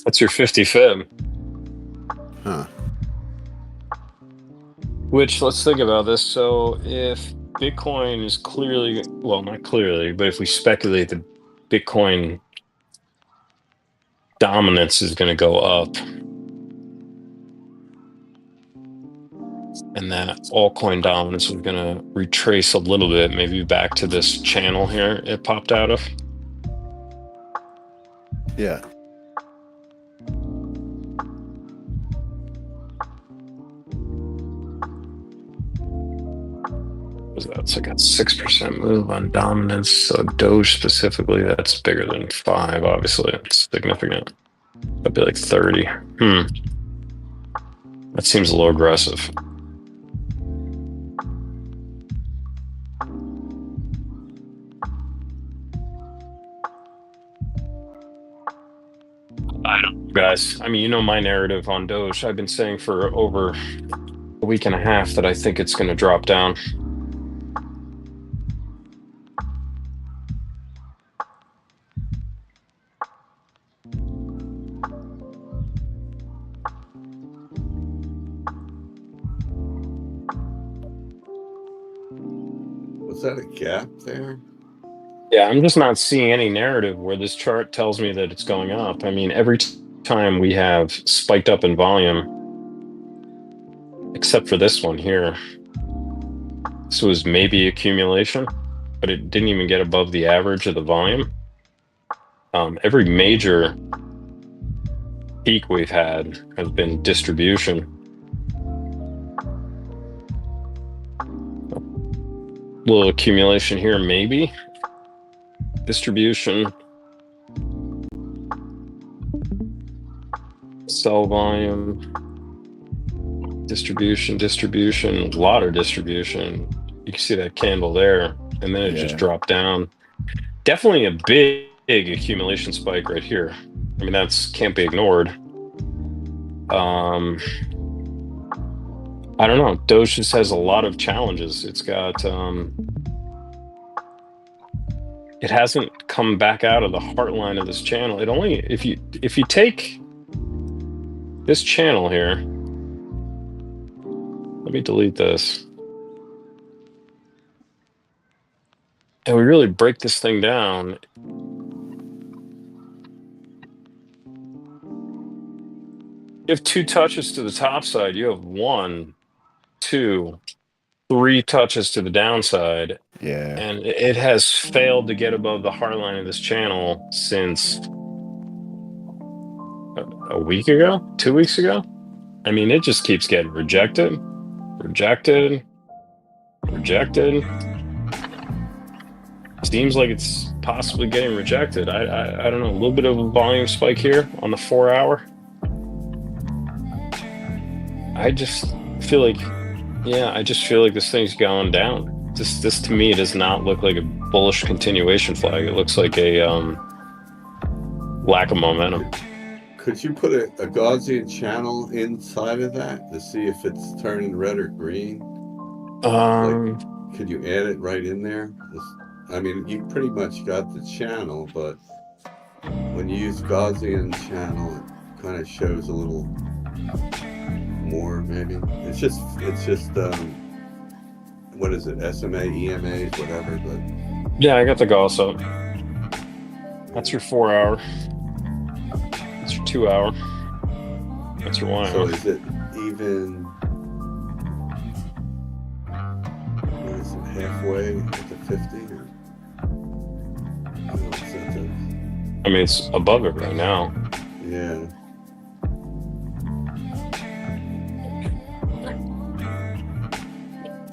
Speaker 20: that's your 50 fib.
Speaker 14: Huh.
Speaker 20: Which, let's think about this. So if Bitcoin is clearly, well, not clearly, but if we speculate that Bitcoin dominance is going to go up and that altcoin dominance is going to retrace a little bit, maybe back to this channel here it popped out of.
Speaker 14: Yeah.
Speaker 20: That's like a 6% move on dominance. So Doge specifically, that's bigger than 5. Obviously, it's significant. That'd be like 30. That seems a little aggressive. I don't know, guys. I mean, my narrative on Doge. I've been saying for over a week and a half that I think it's going to drop down.
Speaker 17: Was that a gap there?
Speaker 20: Yeah, I'm just not seeing any narrative where this chart tells me that it's going up. I mean, every time we have spiked up in volume, except for this one here, this was maybe accumulation, but it didn't even get above the average of the volume. Every major peak we've had has been distribution. A little accumulation here, maybe. Distribution. Sell volume. Distribution, a lot of distribution. You can see that candle there, and then it just dropped down. Definitely a big accumulation spike right here. I mean, that's can't be ignored. I don't know. Doge just has a lot of challenges. It's got it hasn't come back out of the heart line of this channel. It only if you take this channel here. Let me delete this. And we really break this thing down. You have 2 touches to the top side. You have 1, 2, 3 touches to the downside.
Speaker 14: Yeah.
Speaker 20: And it has failed to get above the heart line of this channel since a week ago, 2 weeks ago. I mean, it just keeps getting rejected. Seems like it's possibly getting rejected. I don't know, a little bit of a volume spike here on the 4 hour. I just feel like this thing's going down. This to me does not look like a bullish continuation flag. It looks like a lack of momentum.
Speaker 17: Could you put a Gaussian channel inside of that to see if it's turning red or green? Could you add it right in there? I mean, you pretty much got the channel, but when you use Gaussian channel, it kind of shows a little more, maybe. It's just what is it? SMA, EMAs, whatever. But
Speaker 20: yeah, I got the Gauss up. That's your 4 hour. That's your 2 hour. That's your 1 hour.
Speaker 17: So is it even? What is it, halfway at the 50? Or?
Speaker 20: I mean, it's above it right now.
Speaker 17: Yeah.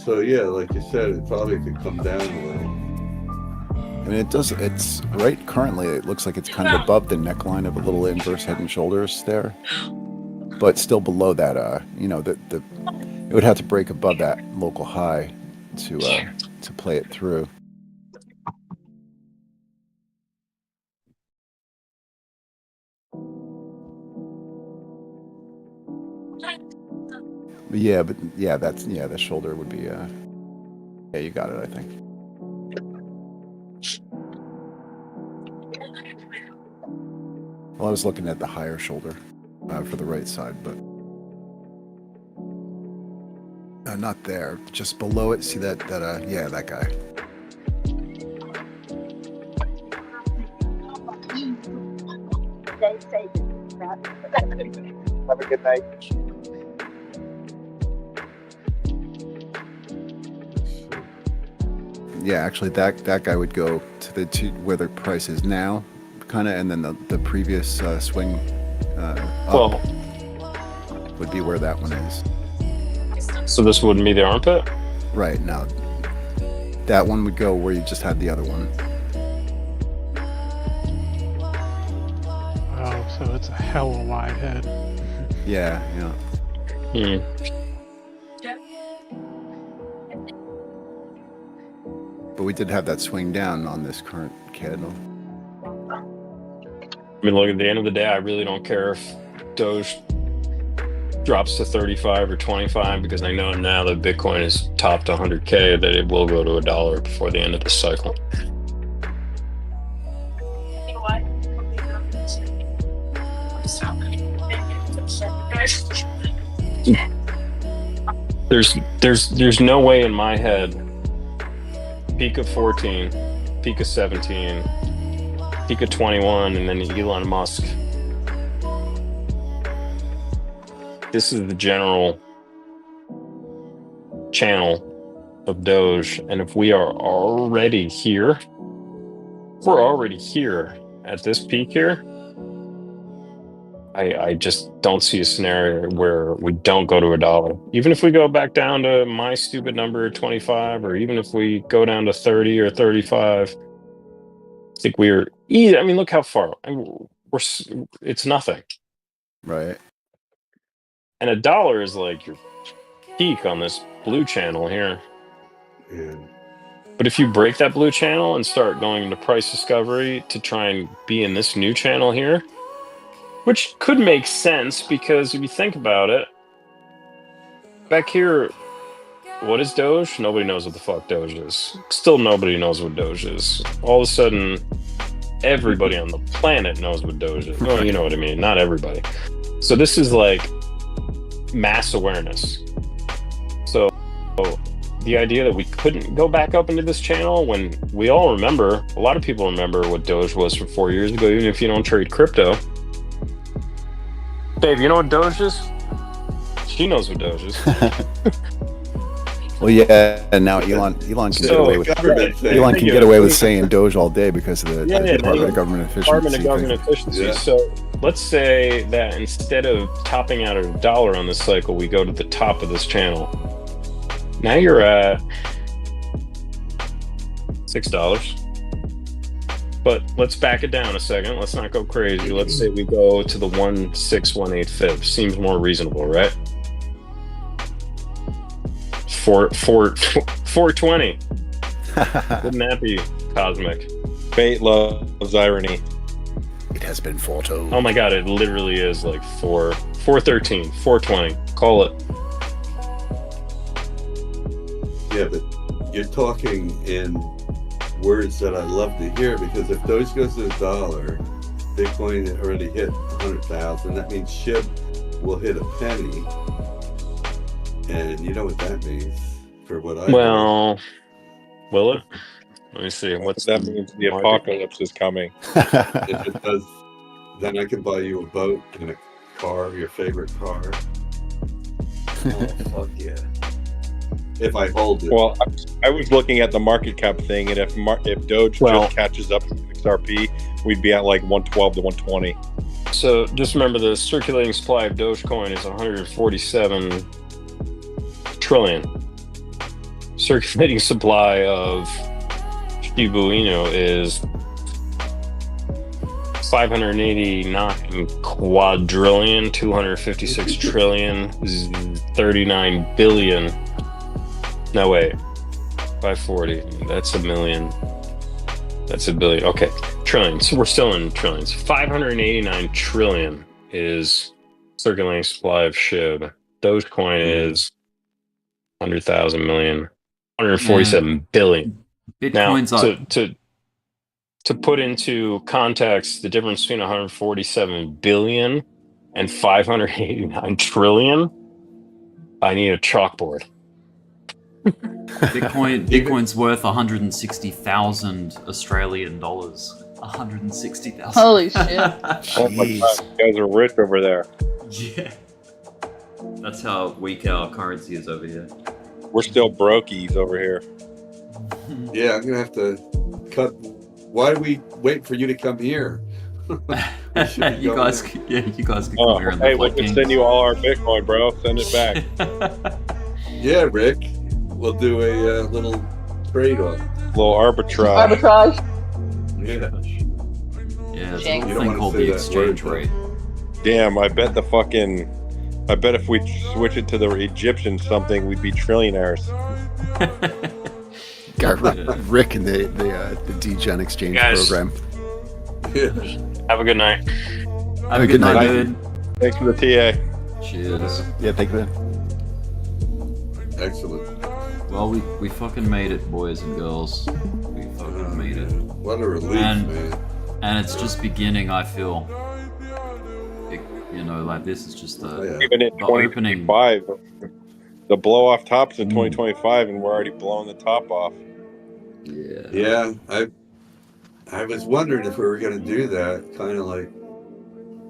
Speaker 17: So yeah, like you said, it probably could come down a little.
Speaker 14: I mean, it's right currently, it looks like it's kind of above the neckline of a little inverse head and shoulders there, but still below that, it would have to break above that local high to play it through. But the shoulder would be, yeah, you got it, I think. Well, I was looking at the higher shoulder for the right side, but not there, just below it. See that guy.
Speaker 10: Have a good night.
Speaker 14: Yeah, actually, that guy would go to where the price is now, kind of, and then the previous swing up would be where that one is.
Speaker 20: So this wouldn't be the armpit?
Speaker 14: Right, now that one would go where you just had the other one.
Speaker 11: Oh, so it's a hella wide head.
Speaker 14: Yeah. But we did have that swing down on this current candle.
Speaker 20: I mean, look, at the end of the day, I really don't care if Doge drops to 35 or 25, because I know now that Bitcoin is topped 100K that it will go to $1 before the end of the cycle. There's no way in my head peak of 14, peak of 17, peak of 21, and then Elon Musk. This is the general channel of Doge, and if we are already here, we're already here at this peak here, I just don't see a scenario where we don't go to $1. Even if we go back down to my stupid number 25, or even if we go down to 30 or 35, I think we're. I mean, look how far. I mean, it's nothing.
Speaker 14: Right.
Speaker 20: And $1 is like your peak on this blue channel here.
Speaker 17: Yeah.
Speaker 20: But if you break that blue channel and start going into price discovery to try and be in this new channel here, which could make sense because if you think about it, back here, what is Doge? Nobody knows what the fuck Doge is. Still nobody knows what Doge is. All of a sudden, everybody on the planet knows what Doge is. Well, you know what I mean. Not everybody. So this is like mass awareness. So the idea that we couldn't go back up into this channel when we all remember, a lot of people remember what Doge was from 4 years ago, even if you don't trade crypto. Dave, you know what Doge is? She knows what Doge is.
Speaker 14: Well, yeah, and now Elon can get away with saying Doge all day because of the Department of Government Efficiency.
Speaker 20: So let's say that instead of topping out at $1 on this cycle, we go to the top of this channel. Now you're at $6. But let's back it down a second. Let's not go crazy. Let's say we go to the 1618 fib. Seems more reasonable, right? 420. Wouldn't that be cosmic?
Speaker 12: Fate loves irony.
Speaker 14: It has been foretold.
Speaker 20: Oh my god, it literally is like 413, 420. Call it.
Speaker 17: Yeah, but you're talking in words that I love to hear, because if Doge goes to $1, Bitcoin already hit 100,000. That means SHIB will hit a penny, and you know what that means for what I.
Speaker 20: Well, will it? Let me see. What's
Speaker 12: that means? The apocalypse is coming.
Speaker 17: If it does, then I can buy you a boat and a car, your favorite car. Oh fuck yeah! If I hold it.
Speaker 12: Well, I was looking at the market cap thing, and if Doge just catches up to XRP, we'd be at like 112 to 120.
Speaker 20: So just remember, the circulating supply of Dogecoin is 147 trillion. Circulating supply of Shiba Inu is 589 quadrillion, 256 trillion, 39 billion. No, wait. 540. That's a million. That's a billion. Okay. Trillion. So we're still in trillions. 589 trillion is circulating supply of SHIB. Dogecoin is 100,000 million. 147 billion.
Speaker 1: Bitcoin's
Speaker 20: now, to put into context the difference between 147 billion and 589 trillion, I need a chalkboard.
Speaker 1: Bitcoin's worth 160,000 Australian dollars. 160,000.
Speaker 3: Holy shit.
Speaker 12: Oh my god, you guys are rich over there.
Speaker 1: Yeah. That's how weak our currency is over here.
Speaker 12: We're still brokies over here.
Speaker 17: Yeah, I'm gonna have to cut. Why do we wait for you to come here?
Speaker 1: you guys can come here in the
Speaker 12: hey, we'll just send you all our Bitcoin, bro. Send it back.
Speaker 17: Yeah, Rick. We'll do a little trade on.
Speaker 12: Little arbitrage.
Speaker 3: Arbitrage.
Speaker 17: Yeah.
Speaker 1: Yeah, there's a
Speaker 3: Jinx.
Speaker 1: little thing called the exchange rate.
Speaker 12: Damn, I bet if we switch it to the Egyptian something, we'd be trillionaires.
Speaker 14: Got Rick in the DGen exchange program.
Speaker 17: Yeah.
Speaker 20: Have a good night.
Speaker 1: Have a good night, dude.
Speaker 12: Thanks for the TA.
Speaker 1: Cheers.
Speaker 14: Yeah, thank you.
Speaker 17: Excellent.
Speaker 1: Well, we fucking made it, boys and girls. We fucking made it.
Speaker 17: What a relief,
Speaker 1: and,
Speaker 17: man.
Speaker 1: And it's just beginning, I feel. Like this is just the
Speaker 12: Even in
Speaker 1: opening.
Speaker 12: 2025, the blow off tops in 2025, and we're already blowing the top off.
Speaker 1: Yeah.
Speaker 17: Yeah, I was wondering if we were going to do that, kind of like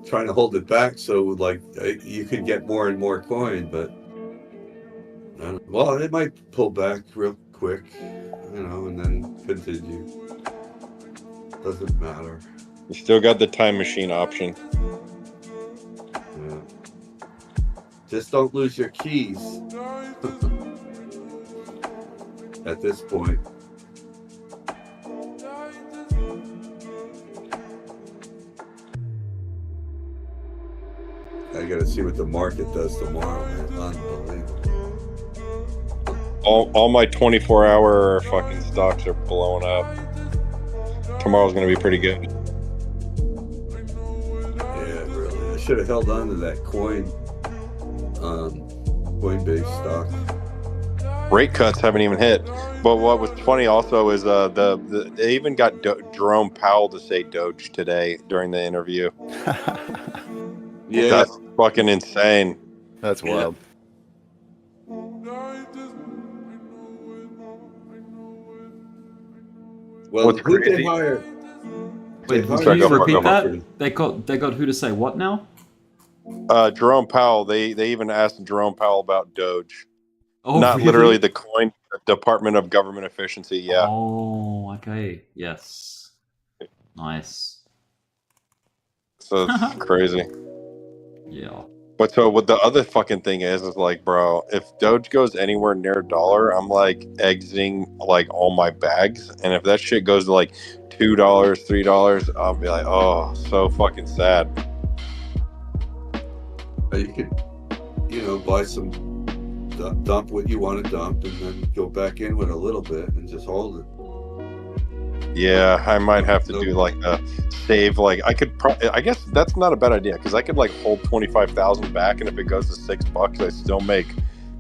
Speaker 17: trying to hold it back so like you could get more and more coin, but well, it might pull back real quick, and then continue. Doesn't matter.
Speaker 12: You still got the time machine option.
Speaker 17: Yeah. Just don't lose your keys. At this point. I gotta see what the market does tomorrow, man. Unbelievable.
Speaker 12: All my 24-hour fucking stocks are blowing up. Tomorrow's gonna be pretty good.
Speaker 17: Yeah, really. I should have held on to that Coinbase stock.
Speaker 12: Rate cuts haven't even hit. But what was funny also is they even got Jerome Powell to say Doge today during the interview.
Speaker 17: Yeah,
Speaker 12: that's fucking insane.
Speaker 14: That's wild.
Speaker 17: Well,
Speaker 12: What's
Speaker 17: who
Speaker 12: crazy?
Speaker 17: they hire?
Speaker 1: Wait,
Speaker 17: They
Speaker 1: can you
Speaker 17: hired-
Speaker 1: repeat that? They got who to say what now?
Speaker 12: Jerome Powell. They even asked Jerome Powell about Doge.
Speaker 1: Oh,
Speaker 12: Not
Speaker 1: really?
Speaker 12: literally the coin, Department of Government Efficiency. Yeah.
Speaker 1: Oh, okay. Yes. Nice.
Speaker 12: So it's crazy.
Speaker 1: Yeah.
Speaker 12: But so what the other fucking thing is like, bro, if Doge goes anywhere near $1, I'm like exiting like all my bags. And if that shit goes to like $2, $3, I'll be like, oh, so fucking sad.
Speaker 17: You could, buy some, dump what you want to dump, and then go back in with a little bit and just hold it.
Speaker 12: Yeah, I might have to do like a save. Like I could, I guess that's not a bad idea because I could like hold 25,000 back, and if it goes to $6, I still make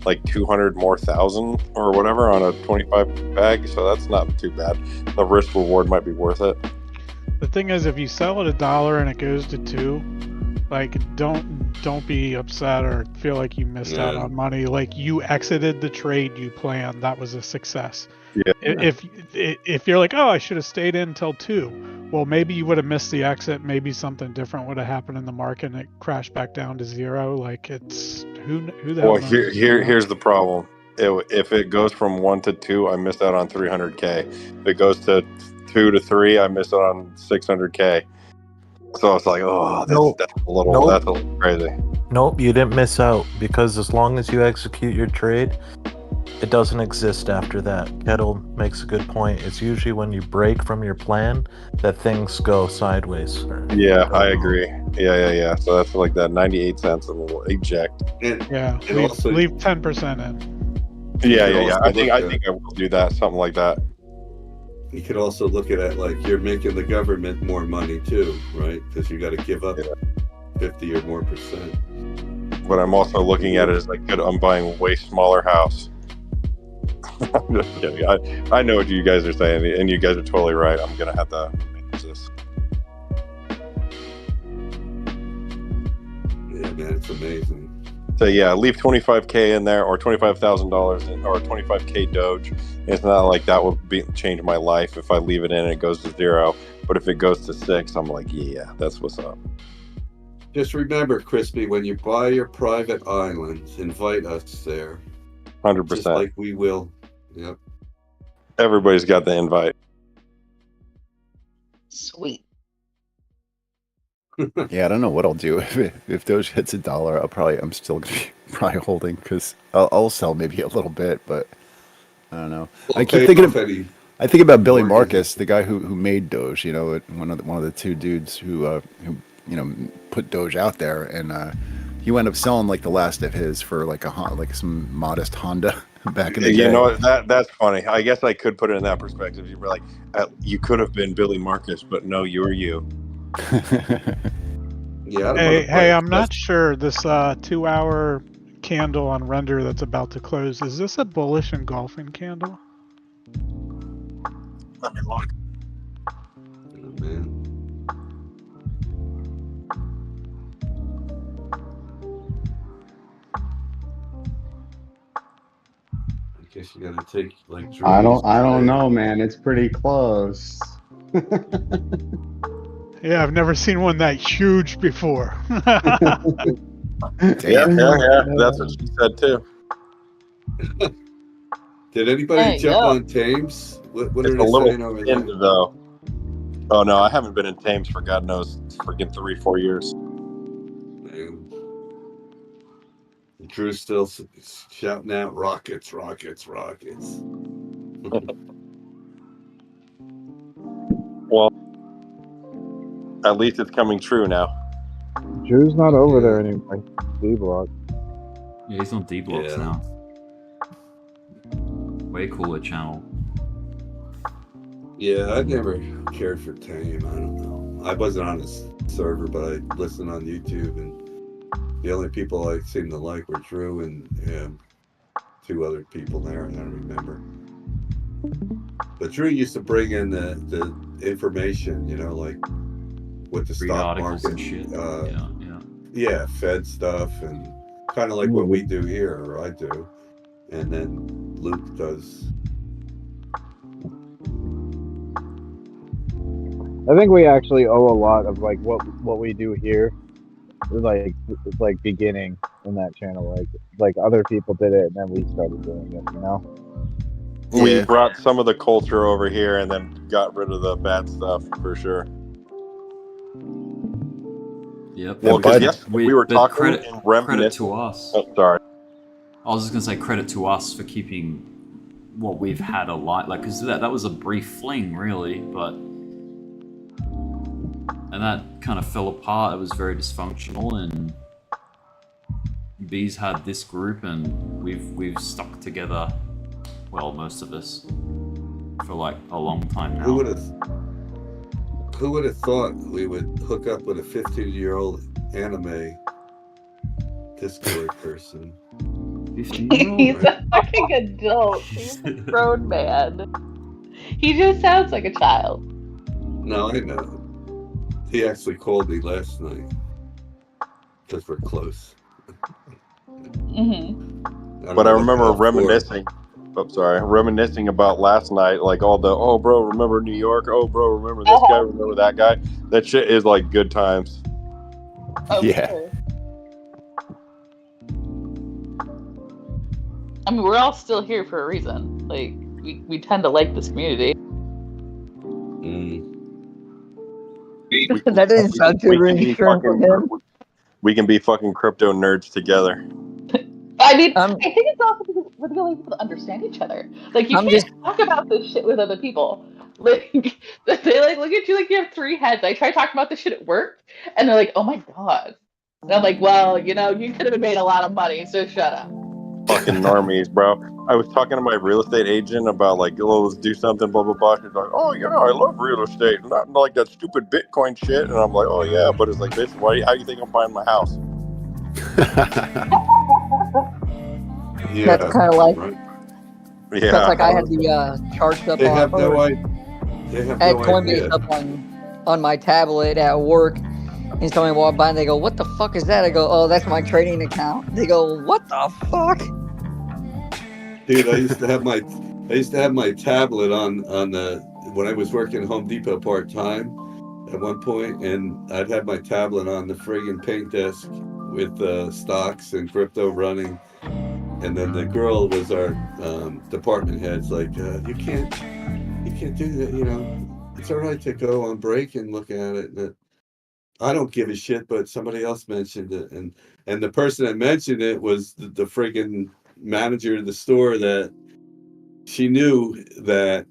Speaker 12: like 200 more thousand or whatever on a 25 bag. So that's not too bad. The risk reward might be worth it.
Speaker 11: The thing is, if you sell at $1 and it goes to $2, like don't be upset or feel like you missed out on money. Like you exited the trade you planned. That was a success.
Speaker 12: Yeah.
Speaker 11: If you're like, oh, I should have stayed in till 2, well, maybe you would have missed the exit. Maybe something different would have happened in the market and it crashed back down to 0. Like it's who the hell
Speaker 12: Well,
Speaker 11: knows?
Speaker 12: here's the problem. If it goes from 1 to 2, I missed out on 300K. If it goes to 2 to 3, I missed out on 600K. So it's like, oh, that's a little crazy.
Speaker 5: Nope, you didn't miss out because as long as you execute your trade, it doesn't exist after that. Kettle makes a good point. It's usually when you break from your plan that things go sideways.
Speaker 12: Yeah, I agree. Yeah. So that's like that 98 cents and we'll eject.
Speaker 11: Yeah, leave 10% in.
Speaker 12: Yeah. I think I will do that. Something like that.
Speaker 17: You could also look at it like you're making the government more money too, right? Because you got to give up 50 or more percent.
Speaker 12: But I'm also looking at it as like, good, I'm buying a way smaller house. I'm just kidding. I know what you guys are saying, and you guys are totally right. I'm gonna have to manage this.
Speaker 17: Yeah, man, it's amazing.
Speaker 12: So yeah, leave $25K in there, or $25,000 in, or 25K Doge. It's not like that will change my life if I leave it in and it goes to 0. But if it goes to 6, I'm like, yeah, that's what's up.
Speaker 17: Just remember, Crispy, when you buy your private islands, invite us there.
Speaker 12: 100%.
Speaker 17: Just like we will. Yep.
Speaker 12: Everybody's got the invite.
Speaker 3: Sweet.
Speaker 14: Yeah, I don't know what I'll do if Doge hits $1. I'm still gonna be probably holding because I'll sell maybe a little bit, but I don't know.
Speaker 17: Well,
Speaker 14: I keep thinking. I think about Billy Marcus, the guy who made Doge. One of the two dudes who put Doge out there, and he wound up selling like the last of his for like some modest Honda back in the day.
Speaker 12: You know that's funny. I guess I could put it in that perspective. You'd be like, you could have been Billy Marcus, but no, you were you.
Speaker 17: Yeah.
Speaker 11: Hey, I'm not sure this 2-hour candle on render that's about to close. Is this a bullish engulfing candle?
Speaker 12: Let me look.
Speaker 17: Oh, man. I guess you gotta take like.
Speaker 8: I don't know, man. It's pretty close.
Speaker 11: Yeah, I've never seen one that huge before.
Speaker 12: Yeah. That's what she said too.
Speaker 17: Did anybody jump on Thames? What
Speaker 12: it's
Speaker 17: are
Speaker 12: a
Speaker 17: they
Speaker 12: little
Speaker 17: saying over there?
Speaker 12: thinned though. Oh no, I haven't been in Thames for God knows freaking 3-4 years.
Speaker 17: Drew's still shouting out rockets, rockets, rockets.
Speaker 12: Well, at least it's coming true now.
Speaker 10: Drew's not over there anymore. D-Block.
Speaker 1: Yeah, he's on D-Blocks now. Way cooler channel.
Speaker 17: Yeah, I never cared for Tame. I don't know. I wasn't on his server, but I listened on YouTube, and the only people I seemed to like were Drew and 2 other people there. I don't remember. But Drew used to bring in the information, you know, like with the
Speaker 1: Read
Speaker 17: stock
Speaker 1: articles
Speaker 17: market,
Speaker 1: and shit.
Speaker 17: yeah, Fed stuff, and kind of like what we do here, or I do, and then Luke does.
Speaker 10: I think we actually owe a lot of like what we do here. It's like beginning in that channel. Like other people did it, and then we started doing it. You know.
Speaker 12: We brought some of the culture over here and then got rid of the bad stuff for sure.
Speaker 1: Yep.
Speaker 12: Well, because we were
Speaker 1: but
Speaker 12: talking and reminiscing.
Speaker 1: Credit to us.
Speaker 12: Oh, sorry.
Speaker 1: I was just gonna say credit to us for keeping what we've had alive, like, because that was a brief fling, really, but and that kind of fell apart. It was very dysfunctional, and B's had this group, and we've stuck together. Well, most of us for like a long time now.
Speaker 17: Who would have thought we would hook up with a 15-year-old anime Discord person?
Speaker 3: He's a fucking adult. He's a grown man. He just sounds like a child.
Speaker 17: No, I know. He actually called me last night because we're close.
Speaker 12: But I remember reminiscing. Oh, sorry, reminiscing about last night, like all the bro, remember New York? Oh, bro, remember this guy? Remember that guy? That shit is like good times.
Speaker 3: Yeah. Sure. I mean, we're all still here for a reason. Like, we tend to like this community.
Speaker 4: That doesn't sound too reassuring for him.
Speaker 12: We can be fucking crypto nerds together.
Speaker 3: I mean, I think it's also because we're the only people that understand each other. Like, you can't talk about this shit with other people. Like, they like look at you like you have 3 heads. I try talking about this shit at work, and they're like, "Oh my god," and I'm like, "Well, you know, you could have made a lot of money, so shut up."
Speaker 12: Fucking normies, bro. I was talking to my real estate agent about like, let's do something, blah blah blah. She's like, "Oh, yeah, I love real estate, not like that stupid Bitcoin shit." And I'm like, "Oh yeah," but it's like, bitch, how do you think I'm buying my house?
Speaker 17: Yeah,
Speaker 4: that's kind of like.
Speaker 12: Yeah.
Speaker 4: That's like I had the charged up.
Speaker 17: They have no idea.
Speaker 4: I had Coinbase up on my tablet at work, and somebody walked by and they go, "What the fuck is that?" I go, "Oh, that's my trading account." They go, "What the fuck?"
Speaker 17: Dude, I used to have my tablet on the when I was working at Home Depot part time at one point, and I'd have my tablet on the friggin' paint desk with stocks and crypto running. And then the girl was our department head's like, you can't do that, you know. It's all right to go on break and look at it. And I don't give a shit, but somebody else mentioned it, and the person that mentioned it was the friggin' manager of the store that she knew that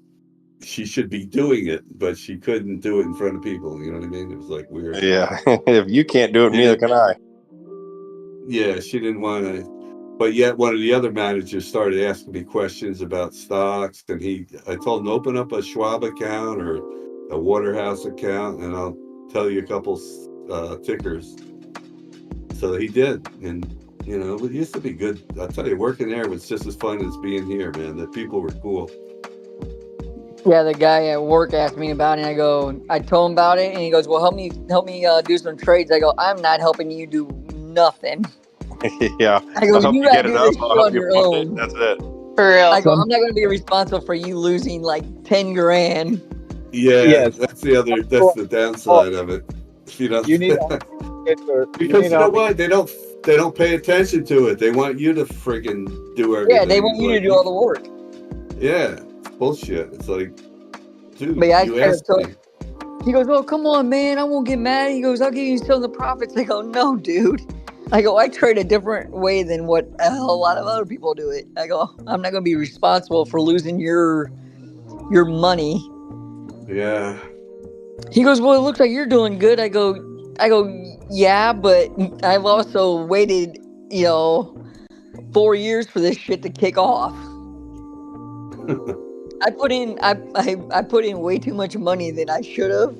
Speaker 17: she should be doing it, but she couldn't do it in front of people. You know what I mean? It was like weird.
Speaker 12: Yeah, if you can't do it, neither can I.
Speaker 17: Yeah, she didn't want to. But yet one of the other managers started asking me questions about stocks, and I told him, open up a Schwab account or a Waterhouse account, and I'll tell you a couple tickers. So he did, and you know, it used to be good. I'll tell you, working there was just as fun as being here, man. The people were cool.
Speaker 4: Yeah, the guy at work asked me about it, and I told him about it, and he goes, "Well, help me do some trades." I go, "I'm not helping you do nothing."
Speaker 12: Yeah.
Speaker 4: I go,
Speaker 12: I'll help
Speaker 4: you
Speaker 12: you
Speaker 4: gotta
Speaker 12: get
Speaker 4: do
Speaker 12: it
Speaker 4: this
Speaker 12: up. I'll help
Speaker 4: on
Speaker 12: you
Speaker 4: your
Speaker 12: fund
Speaker 4: own.
Speaker 12: it. That's it.
Speaker 3: For real.
Speaker 4: I go, I'm not going to be responsible for you losing like 10 grand.
Speaker 17: Yeah, that's the downside of it. You know,
Speaker 10: You need
Speaker 17: because you know what? They don't pay attention to it. They want you to friggin' do everything.
Speaker 4: Yeah, they want you to do all the work.
Speaker 17: Yeah, it's bullshit. It's like, dude,
Speaker 4: But yeah,
Speaker 17: you asked me.
Speaker 4: He goes, "Oh, come on, man, I won't get mad." He goes, "I'll give you some of the profits." I go, "No, dude." I go, "I trade a different way than what a lot of other people do it." I go, "I'm not going to be responsible for losing your money."
Speaker 17: Yeah.
Speaker 4: He goes, "Well, it looks like you're doing good." I go, "Yeah, but I've also waited, 4 years for this shit to kick off." I put in way too much money than I should have,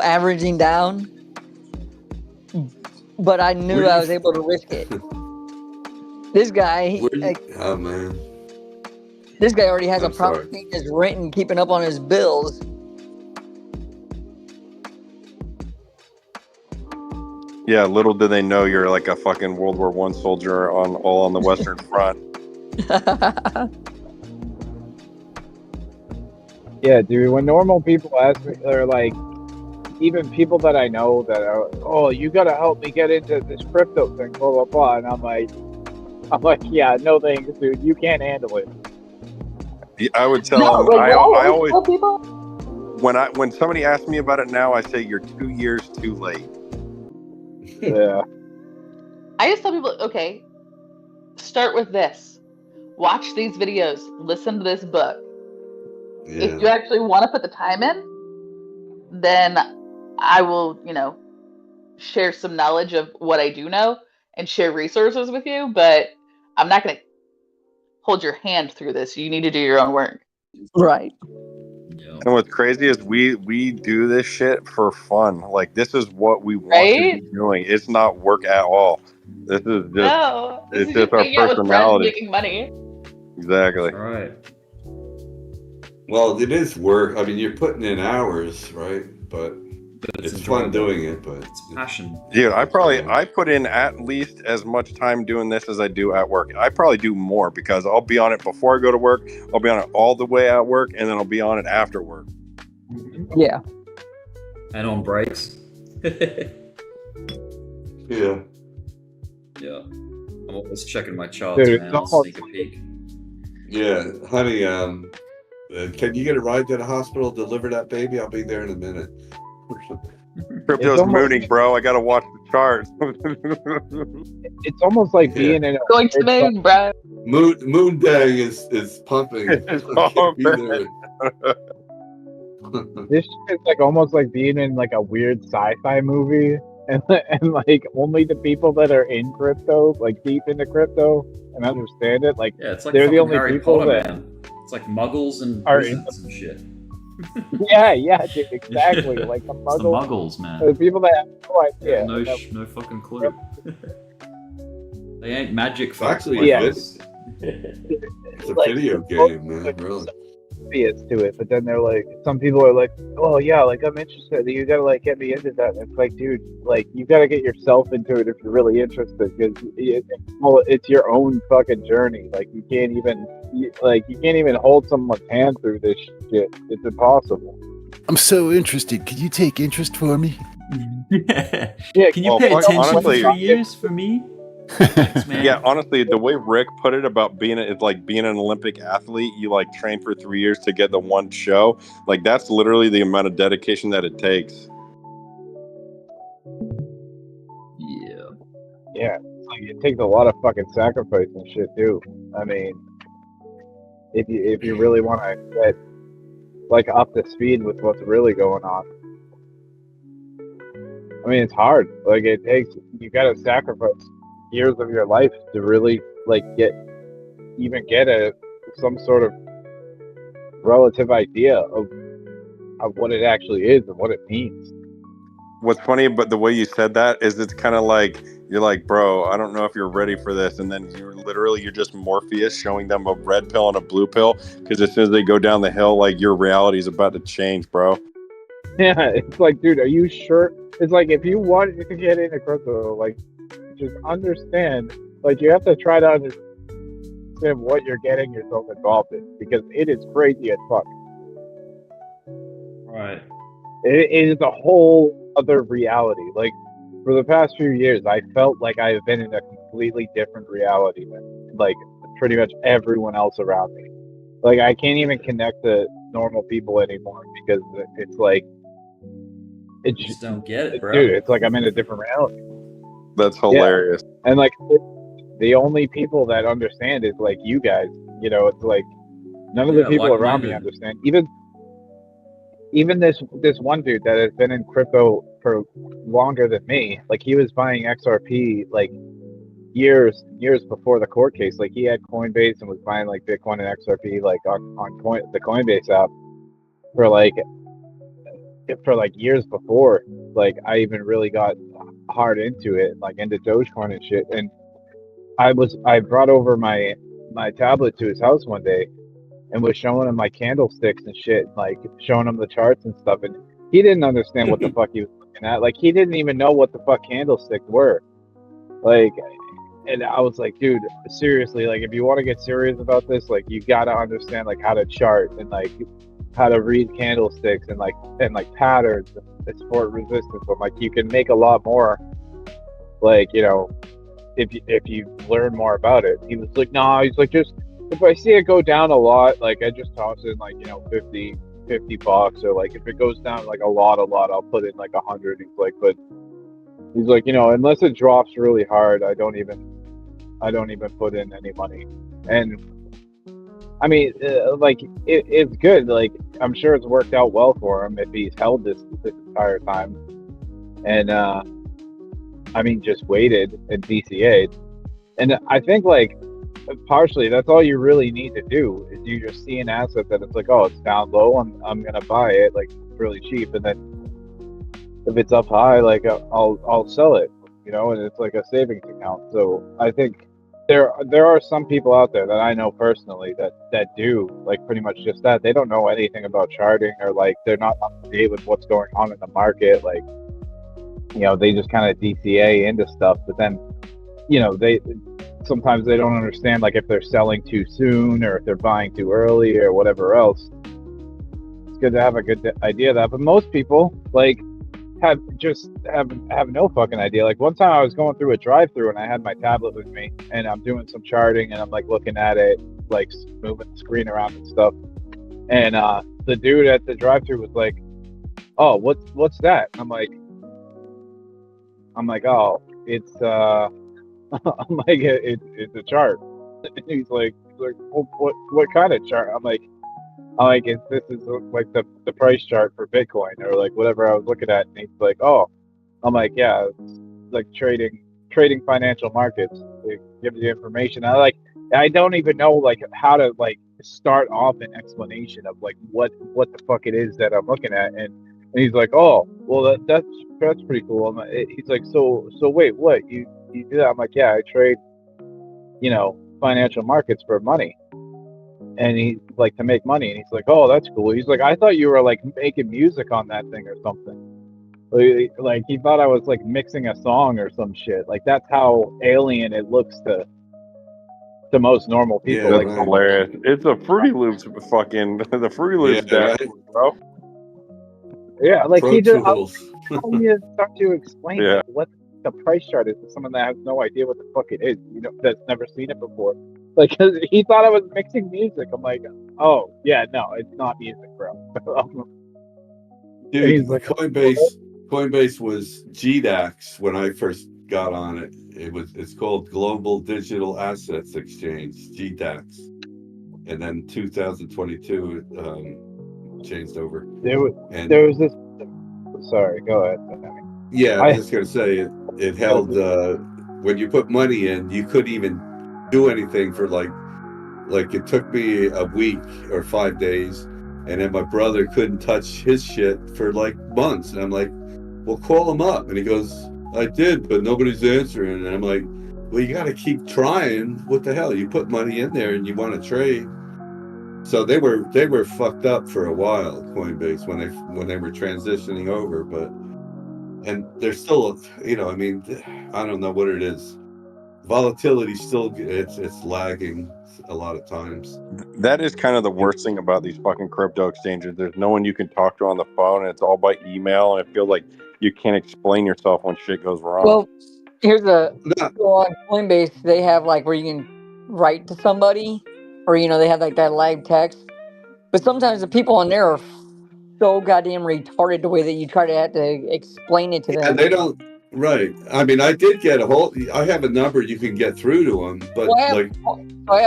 Speaker 4: averaging down. But I knew I was able to risk it. This guy,
Speaker 17: oh man,
Speaker 4: this guy already has
Speaker 17: I'm
Speaker 4: a problem paying his rent and keeping up on his bills.
Speaker 12: Yeah, little do they know you're like a fucking World War I soldier all on the Western Front.
Speaker 10: Yeah, dude. When normal people ask me, or like even people that I know that are, "Oh, you gotta help me get into this crypto thing," blah blah blah, and I'm like, "Yeah, no thanks, dude. You can't handle it."
Speaker 12: I would tell them. I always when somebody asks me about it now, I say you're 2 years too late.
Speaker 10: Yeah.
Speaker 3: I just tell people, okay, start with this. Watch these videos. Listen to this book.
Speaker 17: Yeah.
Speaker 3: If you actually want to put the time in, then I will, share some knowledge of what I do know and share resources with you, but I'm not going to hold your hand through this. You need to do your own work.
Speaker 4: Right.
Speaker 12: And what's crazy is we do this shit for fun. Like, this is what we want
Speaker 3: Right?
Speaker 12: to be doing. It's not work at all. This is just
Speaker 3: No, this
Speaker 12: it's
Speaker 3: is
Speaker 12: just
Speaker 3: just
Speaker 12: our
Speaker 3: hanging out with friends
Speaker 12: personality.
Speaker 3: making money.
Speaker 12: Exactly.
Speaker 1: All right.
Speaker 17: Well, it is work. I mean, you're putting in hours, right? But it's fun doing it. But
Speaker 1: it's passion.
Speaker 12: Dude, I put in at least as much time doing this as I do at work. I probably do more because I'll be on it before I go to work. I'll be on it all the way at work, and then I'll be on it after work.
Speaker 4: Yeah.
Speaker 1: And on breaks.
Speaker 17: Yeah.
Speaker 1: Yeah. I'm always checking my charts,
Speaker 17: Dude,
Speaker 1: man. I'll sneak a peek.
Speaker 17: Yeah, honey. Can you get a ride to the hospital? Deliver that baby. I'll be there in a minute.
Speaker 12: Crypto's mooning, bro. I gotta watch the charts.
Speaker 10: It's almost like being in a
Speaker 3: going to the moon, bro.
Speaker 17: Moon Day is pumping.
Speaker 12: Oh,
Speaker 17: Be there.
Speaker 10: This shit is like almost like being in like a weird sci-fi movie, and like only the people that are in crypto, like deep into crypto, and understand it. Like,
Speaker 1: Yeah, it's like
Speaker 10: they're the
Speaker 1: fucking
Speaker 10: only
Speaker 1: Harry
Speaker 10: people
Speaker 1: Potter,
Speaker 10: that
Speaker 1: man. It's like muggles and
Speaker 10: are
Speaker 1: wizards and shit.
Speaker 10: yeah, dude, exactly. Like the
Speaker 1: It's the
Speaker 10: muggles,
Speaker 1: muggles, man.
Speaker 10: the people that have no idea.
Speaker 1: No fucking clue. They ain't magic fucks.
Speaker 17: Actually,
Speaker 1: like
Speaker 10: yeah.
Speaker 1: us.
Speaker 17: It's a
Speaker 10: Like,
Speaker 17: video game, man. Really.
Speaker 10: Obvious to it, but then they're like, some people are like, "Oh yeah, like I'm interested. You gotta like get me into that." And it's like, dude, like you gotta get yourself into it if you're really interested, because it's your own fucking journey. Like you can't even hold someone's hand through this shit. It's impossible.
Speaker 14: I'm so interested. Could you take interest for me?
Speaker 1: Yeah.
Speaker 10: Yeah,
Speaker 1: Can you
Speaker 12: well,
Speaker 1: pay
Speaker 12: fuck,
Speaker 1: attention
Speaker 12: honestly-
Speaker 1: for 3 years for me? Thanks, man.
Speaker 12: Yeah, honestly, the way Rick put it about being an Olympic athlete, you like train for 3 years to get the one show. Like, that's literally the amount of dedication that it takes.
Speaker 1: Yeah.
Speaker 10: Yeah, it's like it takes a lot of fucking sacrifice and shit too. I mean, if you really want to get like up to speed with what's really going on. I mean, it's hard. Like you gotta sacrifice years of your life to really like get some sort of relative idea of what it actually is and what it means.
Speaker 12: What's funny about the way you said that is it's kind of like you're like, bro, I don't know if you're ready for this, and then you're just Morpheus showing them a red pill and a blue pill, because as soon as they go down the hill, like your reality is about to change, bro.
Speaker 10: Yeah, it's like, dude, are you sure? It's like if you wanted to get into crypto, like just understand, like you have to try to understand what you're getting yourself involved in, because it is crazy as fuck.
Speaker 1: Right.
Speaker 10: It is a whole other reality. Like for the past few years, I felt like I have been in a completely different reality than like pretty much everyone else around me. Like I can't even connect to normal people anymore, because it's like
Speaker 1: You just don't get it, bro.
Speaker 10: Dude, it's like I'm in a different reality.
Speaker 12: That's hilarious.
Speaker 10: Yeah. And like the only people that understand is like you guys. You know, it's like none of the people around me understand. Even this one dude that has been in crypto for longer than me, like he was buying XRP like years before the court case. Like he had Coinbase and was buying like Bitcoin and XRP like on the Coinbase app for like years before like I even really got hard into it, like into Dogecoin and shit. And I brought over my tablet to his house one day and was showing him my candlesticks and shit, like showing him the charts and stuff, and he didn't understand what the fuck he was looking at. Like he didn't even know what the fuck candlesticks were. Like, and I was like, dude, seriously, like if you want to get serious about this, like you gotta understand like how to chart and like how to read candlesticks and like patterns and support resistance. But like you can make a lot more, like, you know, if you learn more about it. He was like, no, he's like, just if I see it go down a lot, like I just toss in like, you know, 50 bucks, or like if it goes down like a lot, I'll put in like 100. He's like, but he's like, you know, unless it drops really hard, I don't even put in any money. And I mean, like it's good. Like I'm sure it's worked out well for him if he's held this entire time. And I mean, just waited and DCA'd. And I think like partially that's all you really need to do is you just see an asset that it's like, oh, it's down low, I'm gonna buy it like really cheap, and then if it's up high, like I'll sell it, you know, and it's like a savings account. So I think there are some people out there that I know personally that do like pretty much just that. They don't know anything about charting, or like they're not up to date with what's going on in the market. Like, you know, they just kind of DCA into stuff, but then, you know, sometimes they don't understand like if they're selling too soon or if they're buying too early or whatever else. It's good to have a good idea of that, but most people like have no fucking idea. Like one time I was going through a drive-through and I had my tablet with me and I'm doing some charting and I'm like looking at it, like moving the screen around and stuff, and the dude at the drive-through was like, oh, what's that? And I'm like, oh, it's I'm like, it's a chart. And he's like, well, what kind of chart? I'm like, this is like the price chart for Bitcoin or like whatever I was looking at. And he's like, oh, I'm like, yeah, it's like trading financial markets. It gives you information. I don't even know like how to like start off an explanation of like what the fuck it is that I'm looking at. And he's like, oh, well that's pretty cool. He's like, so wait, what you do that? I'm like, yeah, I trade, you know, financial markets for money. And he's like, to make money. And he's like, oh, that's cool. He's like, I thought you were like making music on that thing or something. Like he thought I was like mixing a song or some shit. Like that's how alien it looks to most normal people.
Speaker 12: Yeah,
Speaker 10: like
Speaker 12: that's hilarious. It's a Fruity Loops fucking the Fruity Loops
Speaker 17: right.
Speaker 12: bro.
Speaker 10: Yeah, like
Speaker 17: Pro
Speaker 10: he just
Speaker 17: Tools.
Speaker 10: how do you start to explain like, what the price chart is to someone that has no idea what the fuck it is, you know, that's never seen it before. Like, cause he thought I was mixing music. I'm like, oh yeah, no, it's not music, bro.
Speaker 17: Dude,
Speaker 10: like,
Speaker 17: Coinbase was GDAX when I first got on it. It's called Global Digital Assets Exchange, GDAX, and then 2022 changed over.
Speaker 10: There was this. Sorry, go ahead.
Speaker 17: Yeah, I was just gonna say it held when you put money in, you couldn't even do anything for like it took me a week or 5 days, and then my brother couldn't touch his shit for like months. And I'm like, well, call him up. And he goes, I did, but nobody's answering. And I'm like, well, you got to keep trying. What the hell? You put money in there and you want to trade. So they were fucked up for a while, Coinbase, when they were transitioning over, and they're still, you know, I mean, I don't know what it is. Volatility still it's lagging a lot of times.
Speaker 12: That is kind of the worst thing about these fucking crypto exchanges. There's no one you can talk to on the phone, and it's all by email, and it feels like you can't explain yourself when shit goes wrong.
Speaker 4: Well, here's on Coinbase, they have like where you can write to somebody, or you know, they have like that live text. But sometimes the people on there are so goddamn retarded the way that you try to have to explain it to them.
Speaker 17: And they don't. Right. I mean, I did get a whole. I have a number you can get through to them, but
Speaker 4: Well, I have
Speaker 17: like you were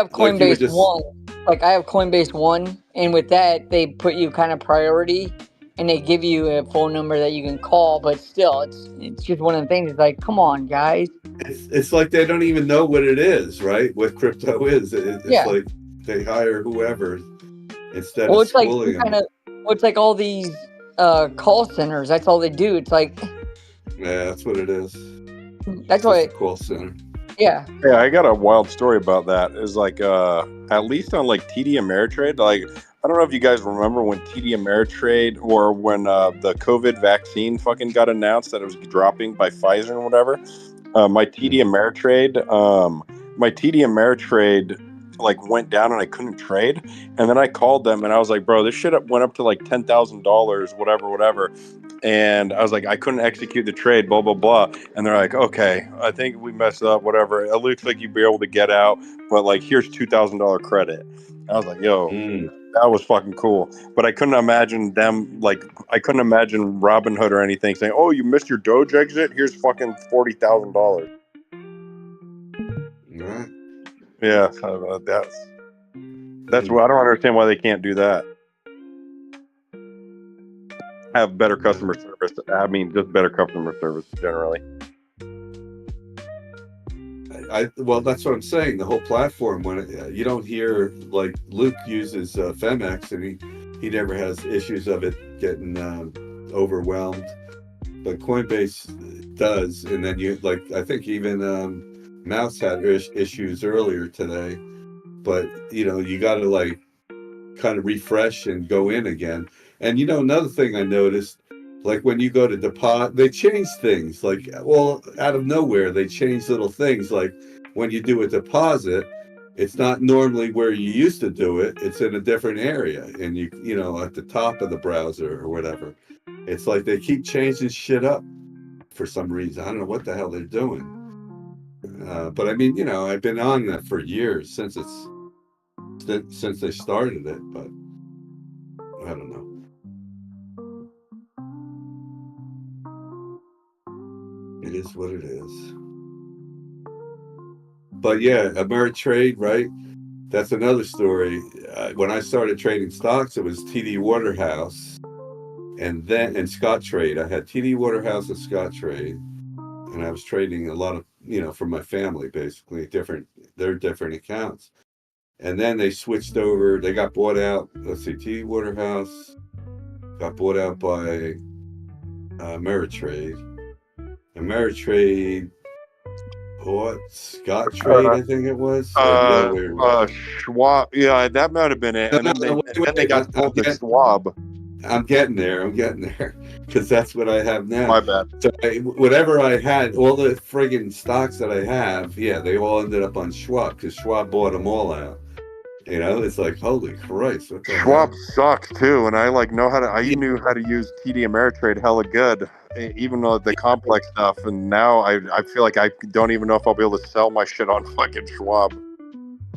Speaker 4: Coinbase
Speaker 17: just-
Speaker 4: One. Like I have Coinbase One, and with that, they put you kind of priority, and they give you a phone number that you can call. But still, it's just one of the things. It's like, come on, guys.
Speaker 17: it's like they don't even know what it is, right? What crypto is. It's
Speaker 4: Yeah.
Speaker 17: like they hire whoever instead
Speaker 4: Well,
Speaker 17: of
Speaker 4: it's like
Speaker 17: schooling them.
Speaker 4: kind of. Well, it's like all these call centers. That's all they do. It's like
Speaker 17: Yeah, that's what it is.
Speaker 4: that's why.
Speaker 17: It's a call center.
Speaker 4: Yeah.
Speaker 12: Yeah, I got a wild story about that. Is like at least on like TD Ameritrade, like I don't know if you guys remember when TD Ameritrade or when the COVID vaccine fucking got announced that it was dropping by Pfizer and whatever. My TD Ameritrade like went down and I couldn't trade, and then I called them and I was like, bro, this shit went up to like $10,000, whatever. And I was like, I couldn't execute the trade, blah, blah, blah. And they're like, okay, I think we messed up, whatever. It looks like you'd be able to get out, but like, here's $2,000 credit. I was like, yo, that was fucking cool. But I couldn't imagine them, like, I couldn't imagine Robinhood or anything saying, oh, you missed your Doge exit? Here's fucking $40,000.
Speaker 17: Right.
Speaker 12: Yeah, that's what I don't understand why they can't do that. Have better customer service. I mean, just better customer service generally.
Speaker 17: Well, that's what I'm saying. The whole platform, when you don't hear, like Luke uses Femex, and he never has issues of it getting overwhelmed, but Coinbase does. And then you I think even Mouse had issues earlier today, but you got to like kind of refresh and go in again. And another thing I noticed, like when you go to deposit, they change things. Like, well, out of nowhere, they change little things. Like when you do a deposit, it's not normally where you used to do it. It's in a different area, and you at the top of the browser or whatever. It's like they keep changing shit up for some reason. I don't know what the hell they're doing. But I mean, I've been on that for years since they started it, but I don't know. It is what it is. But yeah, Ameritrade, right? That's another story. When I started trading stocks, it was TD Waterhouse and Scottrade. I had TD Waterhouse and Scottrade, and I was trading a lot of, for my family, basically, they're different accounts. And then they switched over, they got bought out. Let's see, TD Waterhouse got bought out by Ameritrade. Ameritrade bought Scottrade, I think it was.
Speaker 12: Schwab. Yeah, that might have been it. And then they got told to Schwab.
Speaker 17: I'm getting there, because that's what I have now.
Speaker 12: My bad.
Speaker 17: So whatever I had, all the friggin' stocks that I have, yeah, they all ended up on Schwab, because Schwab bought them all out. It's like, holy Christ. What the
Speaker 12: Schwab
Speaker 17: hell?
Speaker 12: sucks too, and I knew how to use TD Ameritrade hella good, even though the complex stuff. And now I feel like I don't even know if I'll be able to sell my shit on fucking Schwab.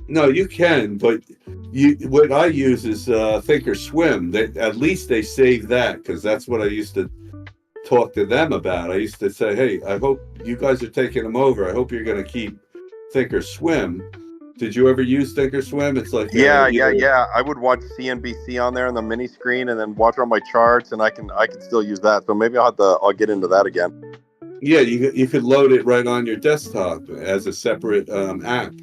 Speaker 17: No, you can, but what I use is Thinkorswim. At least they save that, because that's what I used to talk to them about. I used to say, hey, I hope you guys are taking them over. I hope you're going to keep Thinkorswim. Did you ever use Thinkorswim? It's like
Speaker 12: yeah. I would watch CNBC on there on the mini screen, and then watch all my charts, and I can still use that. So maybe I'll get into that again.
Speaker 17: Yeah, you could load it right on your desktop as a separate app,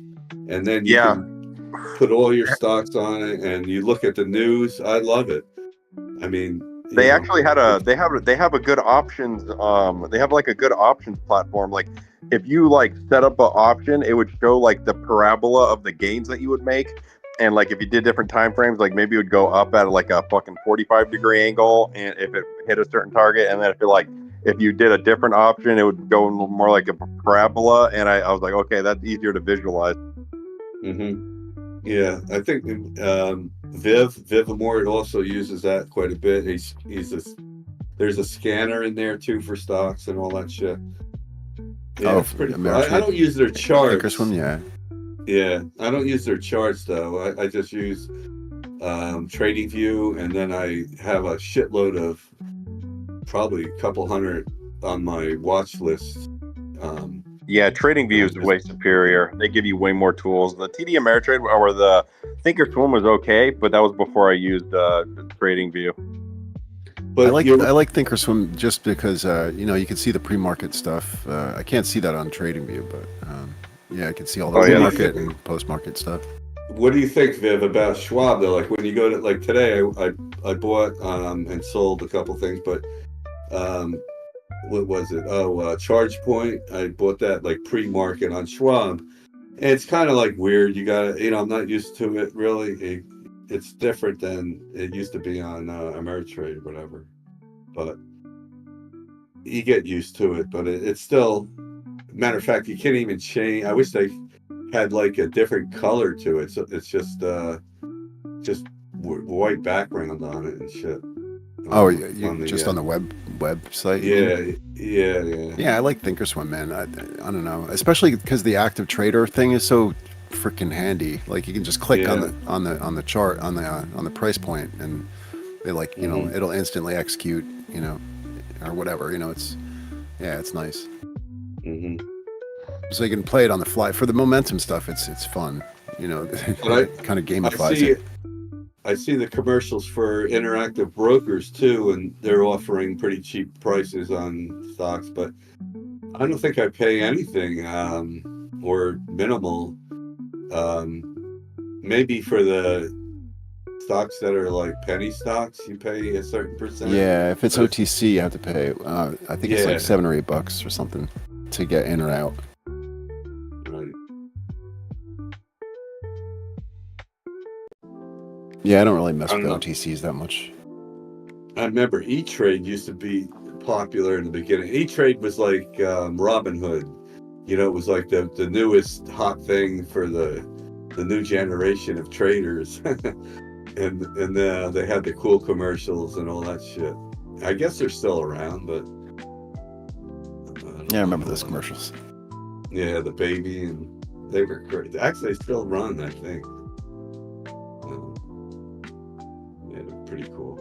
Speaker 17: and then you can put all your stocks on it, and you look at the news. I love it. I mean,
Speaker 12: they actually had they have a good options. They have like a good options platform. Like if you like set up an option, it would show like the parabola of the gains that you would make. And like if you did different time frames, like maybe it would go up at like a fucking 45-degree angle, and if it hit a certain target, and then if you did a different option, it would go more like a parabola. And I was like, okay, that's easier to visualize.
Speaker 17: Mm-hmm. Yeah, I think Vivamort also uses that quite a bit. There's a scanner in there too for stocks and all that shit. Yeah, it's pretty cool. I don't use their charts.
Speaker 14: Thinkorswim, yeah.
Speaker 17: Yeah, I don't use their charts though. I just use TradingView, and then I have a shitload of probably a couple hundred on my watch list.
Speaker 12: Yeah, TradingView is way superior. They give you way more tools. The TD Ameritrade or the Thinkorswim was okay, but that was before I used TradingView.
Speaker 17: But
Speaker 14: I like Thinkorswim just because you can see the pre-market stuff. I can't see that on TradingView, but yeah, I can see all the pre-market and post-market stuff.
Speaker 17: What do you think, Viv, about Schwab though? Like when you go to like today, I bought and sold a couple things, but what was it? Charge Point. I bought that like pre-market on Schwab. And it's kind of like weird. You gotta, I'm not used to it really. It's different than it used to be on Ameritrade or whatever. But you get used to it. But it's still, matter of fact, you can't even change. I wish they had like a different color to it. So it's just white background on it and shit.
Speaker 14: Oh, just on the website?
Speaker 17: Yeah.
Speaker 14: I like Thinkorswim, man. I don't know, especially because the active trader thing is so freaking handy. Like you can just click on the chart on the price point, and they it'll instantly execute, or whatever. It's nice.
Speaker 17: Mm-hmm.
Speaker 14: So you can play it on the fly for the momentum stuff. It's fun, kind of gamifies it.
Speaker 17: I see the commercials for interactive brokers too, and they're offering pretty cheap prices on stocks, but I don't think I pay anything or minimal. Maybe for the stocks that are like penny stocks, you pay a certain percent.
Speaker 14: Yeah, if it's OTC, you have to pay. I think it's like $7 or $8 or something to get in or out.
Speaker 17: Right.
Speaker 14: Yeah, I don't really mess with OTCs that much.
Speaker 17: I remember E-Trade used to be popular in the beginning. E-Trade was like Robinhood. It was like the newest hot thing for the new generation of traders. and they had the cool commercials and all that shit. I guess they're still around, but
Speaker 14: I remember those commercials.
Speaker 17: Yeah, the baby, and they were great. Actually, they still run, I think. Yeah, they're pretty cool.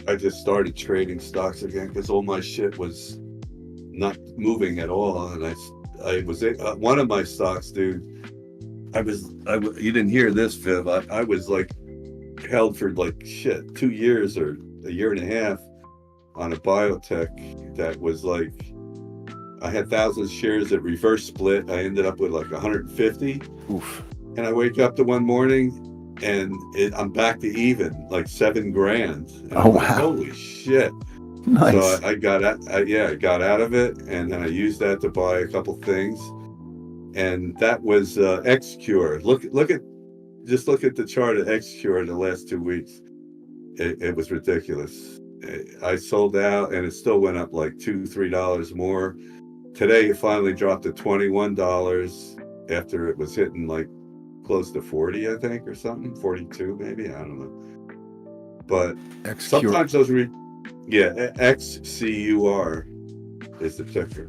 Speaker 17: I just started trading stocks again because all my shit was not moving at all, and I was one of my stocks, dude. You didn't hear this, Viv. I was like held for like 2 years or a year and a half on a biotech that was like, I had thousands of shares that reverse split. I ended up with like 150.
Speaker 14: Oof.
Speaker 17: And I wake up the one morning and I'm back to even, like $7,000. And
Speaker 14: oh,
Speaker 17: I'm
Speaker 14: wow.
Speaker 17: Like, holy shit.
Speaker 14: Nice.
Speaker 17: So I got out of it, and then I used that to buy a couple things. And that was XCure. Look at the chart of XCure in the last 2 weeks. It was ridiculous. I sold out, and it still went up like $2-3 more. Today it finally dropped to $21 after it was hitting like close to 40, I think, or something, 42 maybe, I don't know. But sometimes those XCUR is the ticker.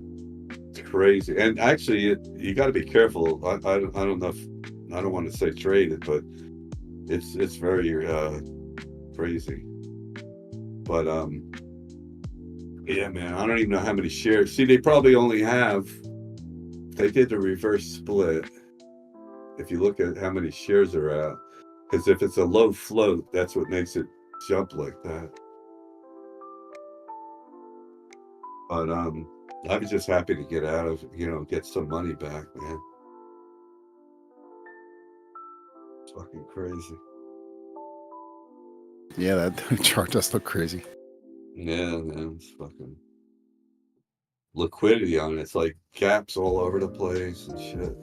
Speaker 17: It's crazy. And actually you got to be careful. I don't know if, I don't want to say trade it, but it's very crazy. But yeah, man, I don't even know how many shares. See, they probably only have, they did the reverse split. If you look at how many shares are out, because if it's a low float, that's what makes it jump like that. But I was just happy to get out of, get some money back, man. It's fucking crazy.
Speaker 14: Yeah, that chart does look crazy.
Speaker 17: Yeah, man, it's fucking liquidity on it. It's like gaps all over the place and shit.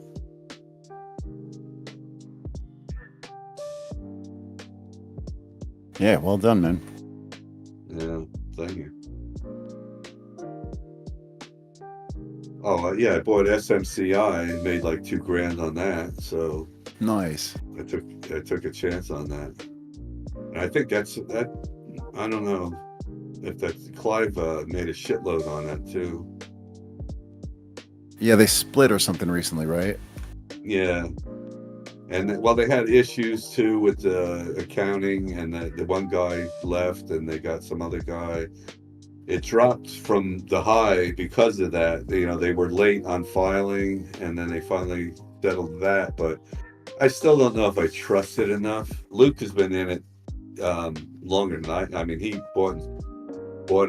Speaker 14: Yeah, well done, man.
Speaker 17: Yeah, thank you. Oh, yeah, I bought SMCI and made like $2,000 on that. So
Speaker 14: nice.
Speaker 17: I took a chance on that. And I think that. I don't know if that's Clive made a shitload on that too.
Speaker 14: Yeah, they split or something recently, right?
Speaker 17: Yeah. And well, they had issues too with the accounting, and the one guy left, and they got some other guy. It dropped from the high because of that. You know, they were late on filing, and then they finally settled that. But I still don't know if I trust it enough. Luke has been in it longer than I mean, he bought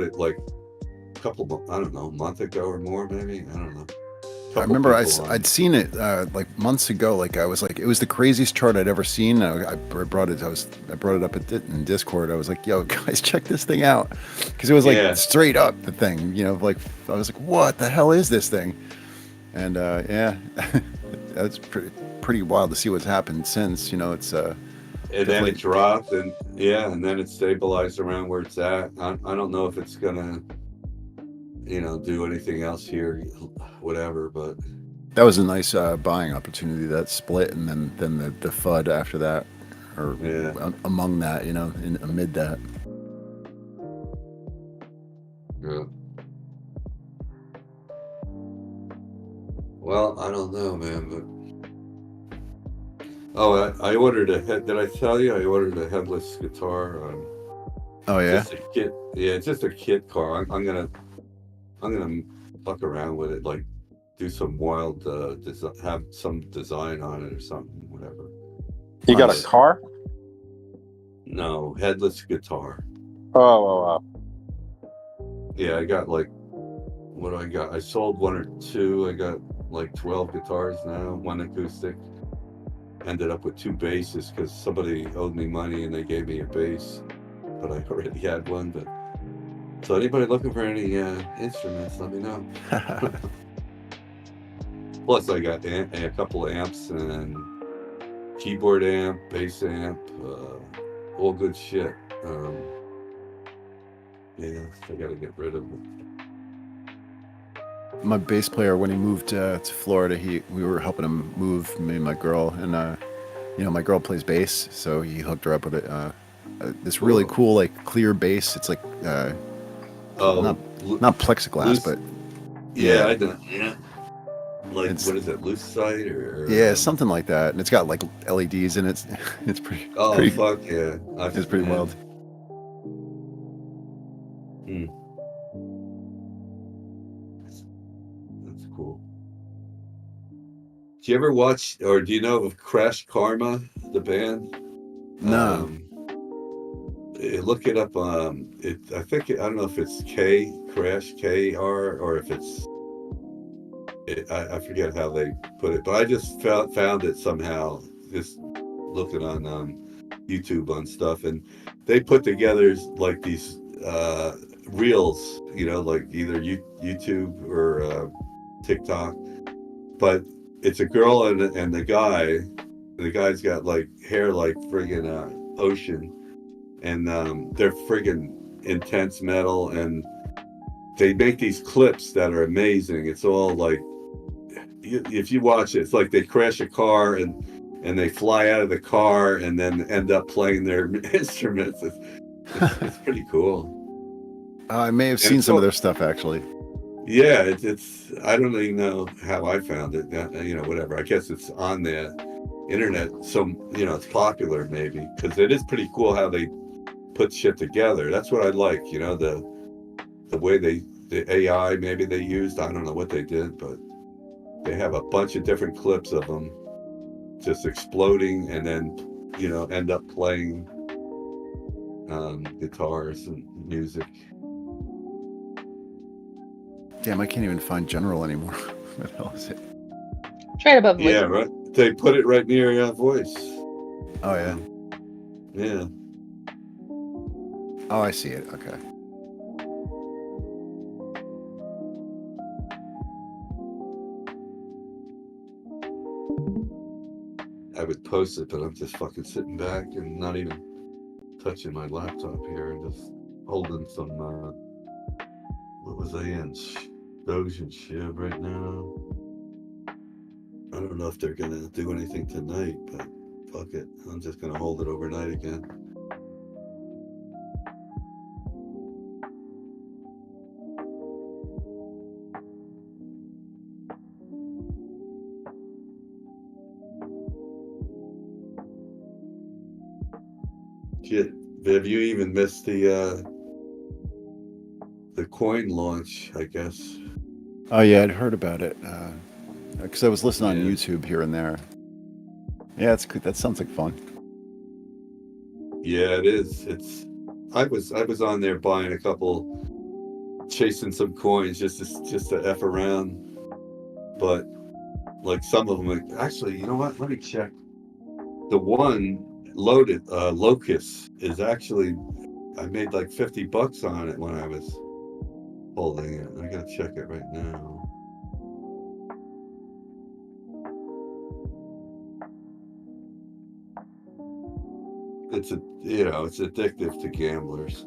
Speaker 17: it like a couple of, I don't know, a month ago or more, maybe. I don't know.
Speaker 14: I remember I'd seen it like months ago. Like I was like, it was the craziest chart I'd ever seen. I brought it. I brought it up in Discord. I was like, "Yo, guys, check this thing out," because it was like straight up the thing. You know, like I was like, "What the hell is this thing?" And yeah, that's pretty wild to see what's happened since. You know, it's
Speaker 17: and then it dropped, and and then it stabilized around where it's at. I don't know if it's gonna, you know, do anything else here, whatever, but
Speaker 14: that was a nice buying opportunity, that split, and then the FUD after that, or among that, you know, amid that.
Speaker 17: Yeah. Well, I don't know, man, but I ordered a head. Did I tell you I ordered a headless guitar?
Speaker 14: Oh yeah.
Speaker 17: Just a kit. Yeah, it's just a kit car. I'm gonna fuck around with it, like do some wild have some design on it or something, whatever.
Speaker 12: You got a car?
Speaker 17: No, headless guitar.
Speaker 12: Oh.
Speaker 17: Yeah, I got like, what do I got? I sold one or two. I got like 12 guitars now, one acoustic. Ended up with 2 basses because somebody owed me money and they gave me a bass, but I already had one. But so anybody looking for any instruments, let me know. Plus, I got a couple of amps and keyboard amp, bass amp, all good shit. Yeah, I got to get rid of it.
Speaker 14: My bass player, when he moved to Florida, we were helping him move, me and my girl, and you know, my girl plays bass, so he hooked her up with it. This really cool, like clear bass. It's like not plexiglass, but
Speaker 17: yeah, I don't. Yeah, like what is it, lucite or
Speaker 14: yeah, something like that. And it's got like LEDs in it. It's pretty.
Speaker 17: Oh
Speaker 14: pretty,
Speaker 17: fuck yeah!
Speaker 14: It's pretty wild.
Speaker 17: That's cool. Do you ever watch, or do you know of Crash Karma, the band?
Speaker 14: No.
Speaker 17: Look it up. I think I don't know if it's Crash KR or if it's. I forget how they put it, but I just found it somehow, just looking on YouTube on stuff, and they put together like these reels, you know, like either YouTube or TikTok, but it's a girl and the guy. The guy's got like hair like friggin' ocean, and they're friggin' intense metal, and they make these clips that are amazing. It's all like, if you watch it, it's like they crash a car and they fly out of the car and then end up playing their instruments. It's pretty cool.
Speaker 14: I may have seen some of their stuff actually.
Speaker 17: Yeah, it's I don't even know how I found it. You know, whatever. I guess it's on the internet, so you know it's popular maybe, because it is pretty cool how they put shit together. That's what I like. You know, the way the AI maybe they used. I don't know what they did, but they have a bunch of different clips of them just exploding, and then you know end up playing guitars and music.
Speaker 14: Damn, I can't even find general anymore. What the hell is it?
Speaker 3: It's right above voice.
Speaker 17: Yeah, right. They put it right near your voice.
Speaker 14: Oh yeah.
Speaker 17: Yeah.
Speaker 14: Oh, I see it. Okay.
Speaker 17: I would post it, but I'm just fucking sitting back and not even touching my laptop here, and just holding some what was I in? DOGE and shit right now. I don't know if they're gonna do anything tonight, but fuck it. I'm just gonna hold it overnight again. Shit, Viv, you even missed the coin launch, I guess.
Speaker 14: Oh yeah, I'd heard about it because I was listening on YouTube here and there. Yeah, it's good. That sounds like fun.
Speaker 17: Yeah, it is. I was on there buying a couple, chasing some coins just to F around. But like some of them, actually, you know what? Let me check. The one loaded Locust is actually, I made like $50 on it when I was holding it. I gotta check it right now. It's addictive to gamblers.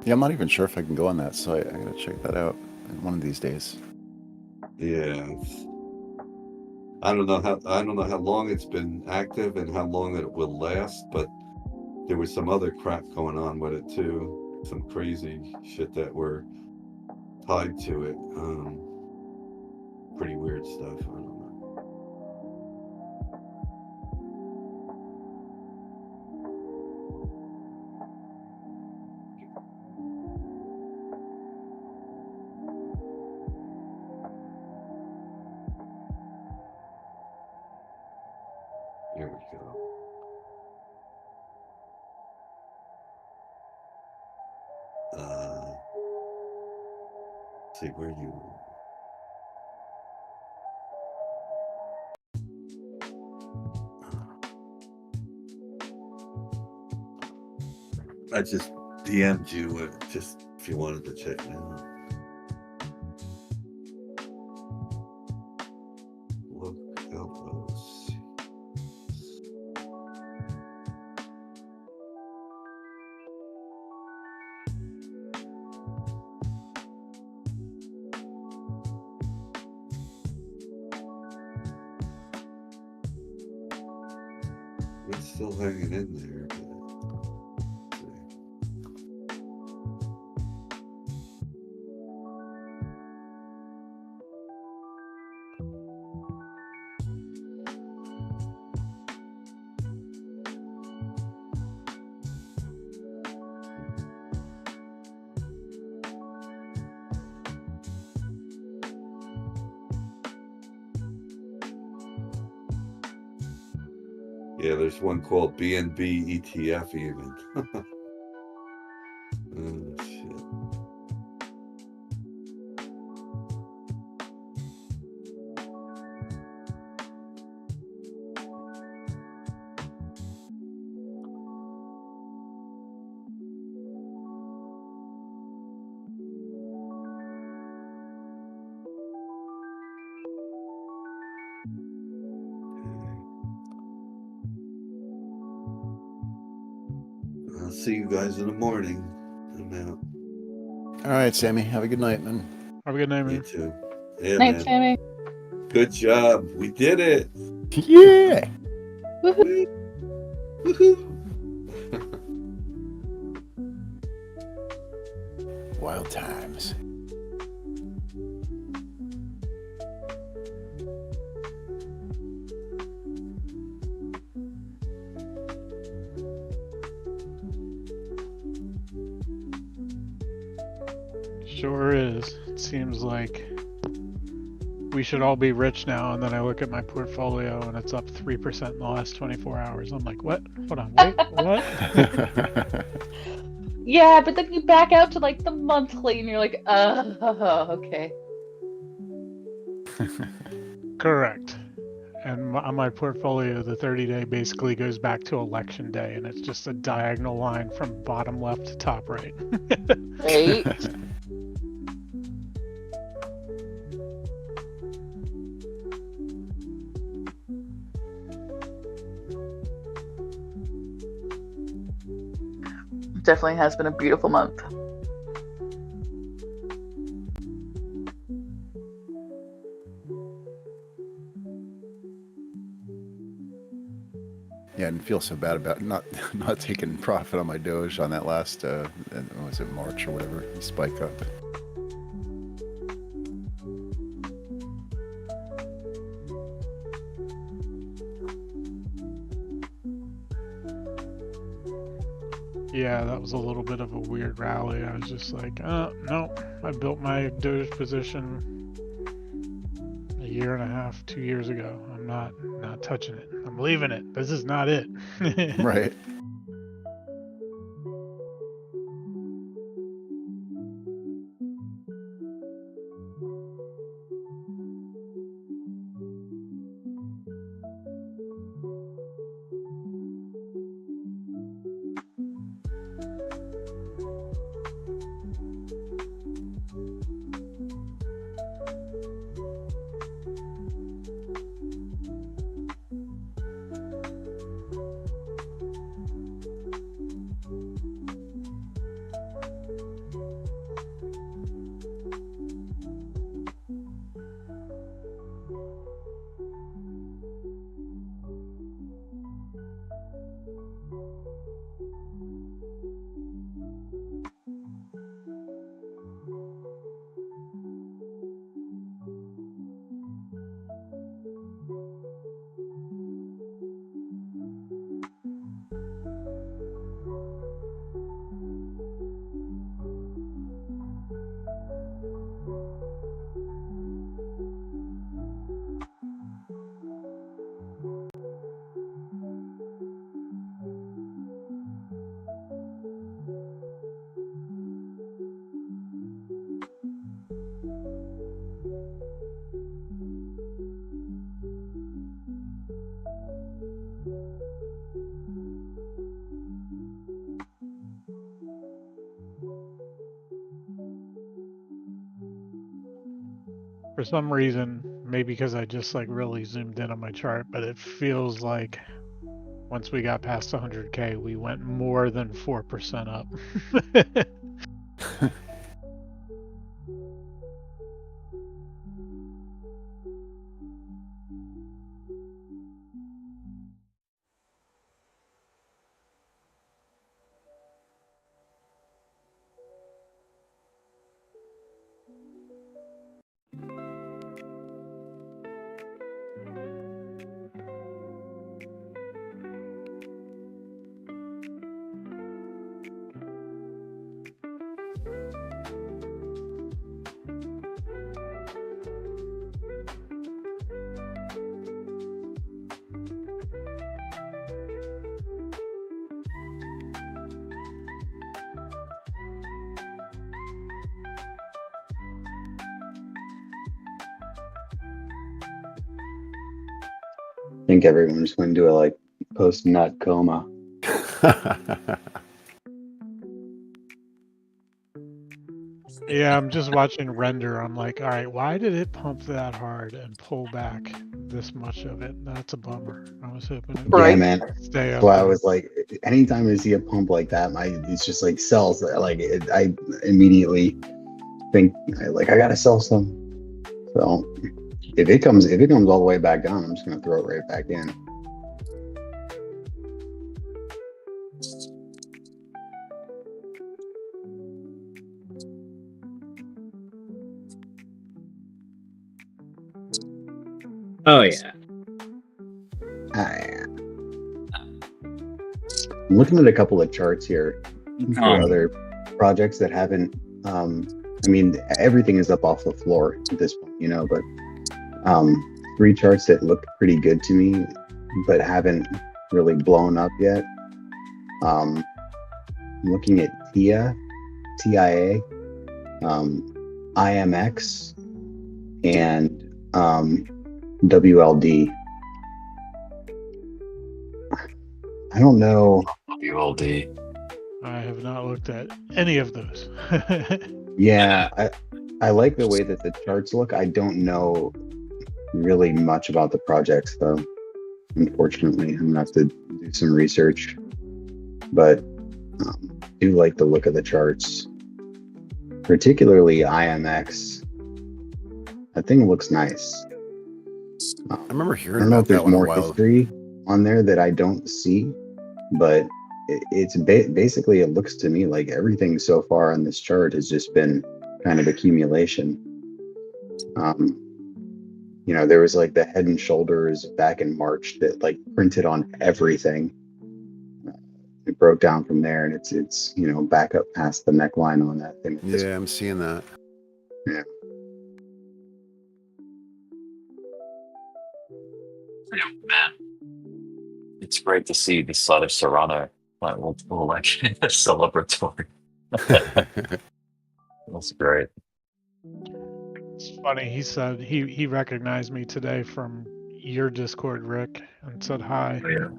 Speaker 14: Yeah, I'm not even sure if I can go on that site. I gotta check that out one of these days.
Speaker 17: Yeah, I don't know how long it's been active and how long it will last, but there was some other crap going on with it too. Some crazy shit that were tied to it. Pretty weird stuff. I don't know. Here we go. See where you. I just DM'd you just if you wanted to check it out. Look, elbows. It's still hanging in there. Yeah, there's one called BNB ETF even. Oh, shit. I'll see you guys in the morning. I'm out.
Speaker 14: All right, Sammy. Have a good night, man.
Speaker 11: Have a good night, man.
Speaker 17: You too. Yeah,
Speaker 3: Night,
Speaker 17: man.
Speaker 3: Sammy.
Speaker 17: Good job. We did it.
Speaker 14: Yeah.
Speaker 3: Woohoo.
Speaker 14: Wild times.
Speaker 11: Sure is. It seems like we should all be rich now, and then I look at my portfolio and it's up 3% in the last 24 hours. I'm like, what? Hold on, wait, what?
Speaker 3: Yeah, but then you back out to like the monthly and you're like, okay.
Speaker 11: Correct. And on my portfolio, the 30-day basically goes back to election day, and it's just a diagonal line from bottom left to top right.
Speaker 3: Right? Definitely has been a beautiful month.
Speaker 14: Yeah, I didn't feel so bad about not taking profit on my Doge on that last, was it March or whatever, spike up.
Speaker 11: Yeah, that was a little bit of a weird rally. I was just like, no, I built my Doge position a year and a half, 2 years ago. I'm not touching it. I'm leaving it. This is not it.
Speaker 14: Right.
Speaker 11: For some reason, maybe because I just like really zoomed in on my chart, but it feels like once we got past 100K, we went more than 4% up.
Speaker 8: I think everyone's going to do a like post-nut coma.
Speaker 11: Yeah, I'm just watching render. I'm like, all right, why did it pump that hard and pull back this much of it? That's a bummer. I was hoping it
Speaker 8: Yeah, man.
Speaker 11: stay up
Speaker 8: So I
Speaker 11: there.
Speaker 8: was like, anytime I see a pump like that, it's just like sells. Like I immediately think I gotta sell some. So if it comes all the way back down, I'm just gonna throw it right back in.
Speaker 15: Oh yeah.
Speaker 8: I'm looking at a couple of charts here for other projects that haven't. I mean, everything is up off the floor at this point, you know. But 3 charts that look pretty good to me, but haven't really blown up yet. I'm looking at TIA, IMX, and WLD. I don't know.
Speaker 21: WLD.
Speaker 11: I have not looked at any of those.
Speaker 8: Yeah, I like the way that the charts look. I don't know really much about the projects, though. Unfortunately, I'm gonna have to do some research. But I do like the look of the charts, particularly IMX. That thing looks nice.
Speaker 14: I remember
Speaker 8: I
Speaker 14: hearing
Speaker 8: don't know
Speaker 14: about
Speaker 8: if there's
Speaker 14: that one a
Speaker 8: more
Speaker 14: while.
Speaker 8: history on there that I don't see, but it's basically, it looks to me like everything so far on this chart has just been kind of accumulation. You know, there was like the Head and Shoulders back in March that like printed on everything. it broke down from there, and it's back up past the neckline on that thing.
Speaker 14: Yeah, I'm seeing that.
Speaker 8: Yeah.
Speaker 21: Yeah, man. It's great to see this side of Serrano like all like celebratory. That's great.
Speaker 11: It's funny. He said he recognized me today from your Discord, Rick, and said hi.
Speaker 21: Oh, yeah.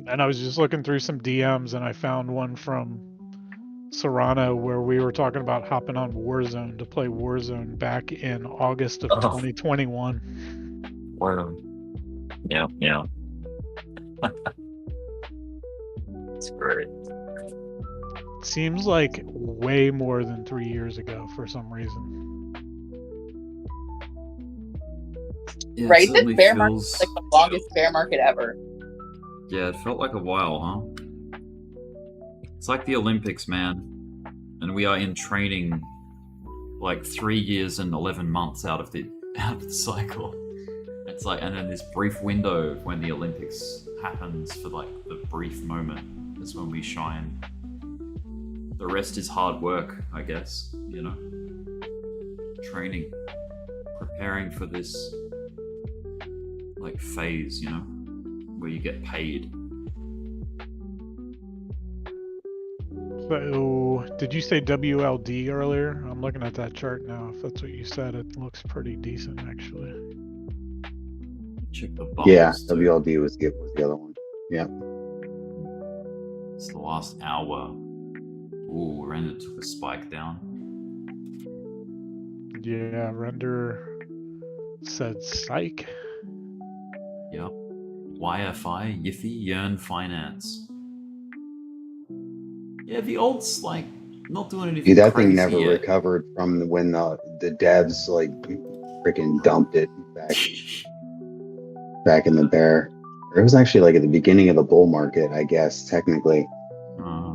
Speaker 11: And I was just looking through some DMs, and I found one from Serrano where we were talking about hopping on Warzone to play Warzone back in August of 2021.
Speaker 21: Wow. Yeah, yeah. It's great.
Speaker 11: Seems like way more than 3 years ago for some reason.
Speaker 1: Yeah,
Speaker 3: Right?
Speaker 1: it
Speaker 3: This
Speaker 1: certainly
Speaker 3: bear market
Speaker 1: feels-
Speaker 3: is like the longest bear market ever.
Speaker 1: Yeah, it felt like a while, huh? It's like the Olympics, man. And we are in training like 3 years and 11 months out of the cycle. It's like, and then this brief window when the Olympics happens for like the brief moment is when we shine. The rest is hard work, I guess, training, preparing for this like phase, where you get paid.
Speaker 11: So, did you say WLD earlier? I'm looking at that chart now. If that's what you said, it looks pretty decent, actually.
Speaker 1: Check the
Speaker 8: Yeah,
Speaker 1: bubbles.
Speaker 8: WLD was the other one. Yeah.
Speaker 1: It's the last hour. Ooh, Render took a spike down.
Speaker 11: Yeah, Render said psych.
Speaker 1: Yep. YFI, Yiffy, Yearn Finance. Yeah, the alt's like not doing anything
Speaker 8: Dude, that
Speaker 1: crazy
Speaker 8: thing never
Speaker 1: yet.
Speaker 8: recovered from when the devs like freaking dumped it back in the bear. Or it was actually like at the beginning of the bull market, I guess, technically.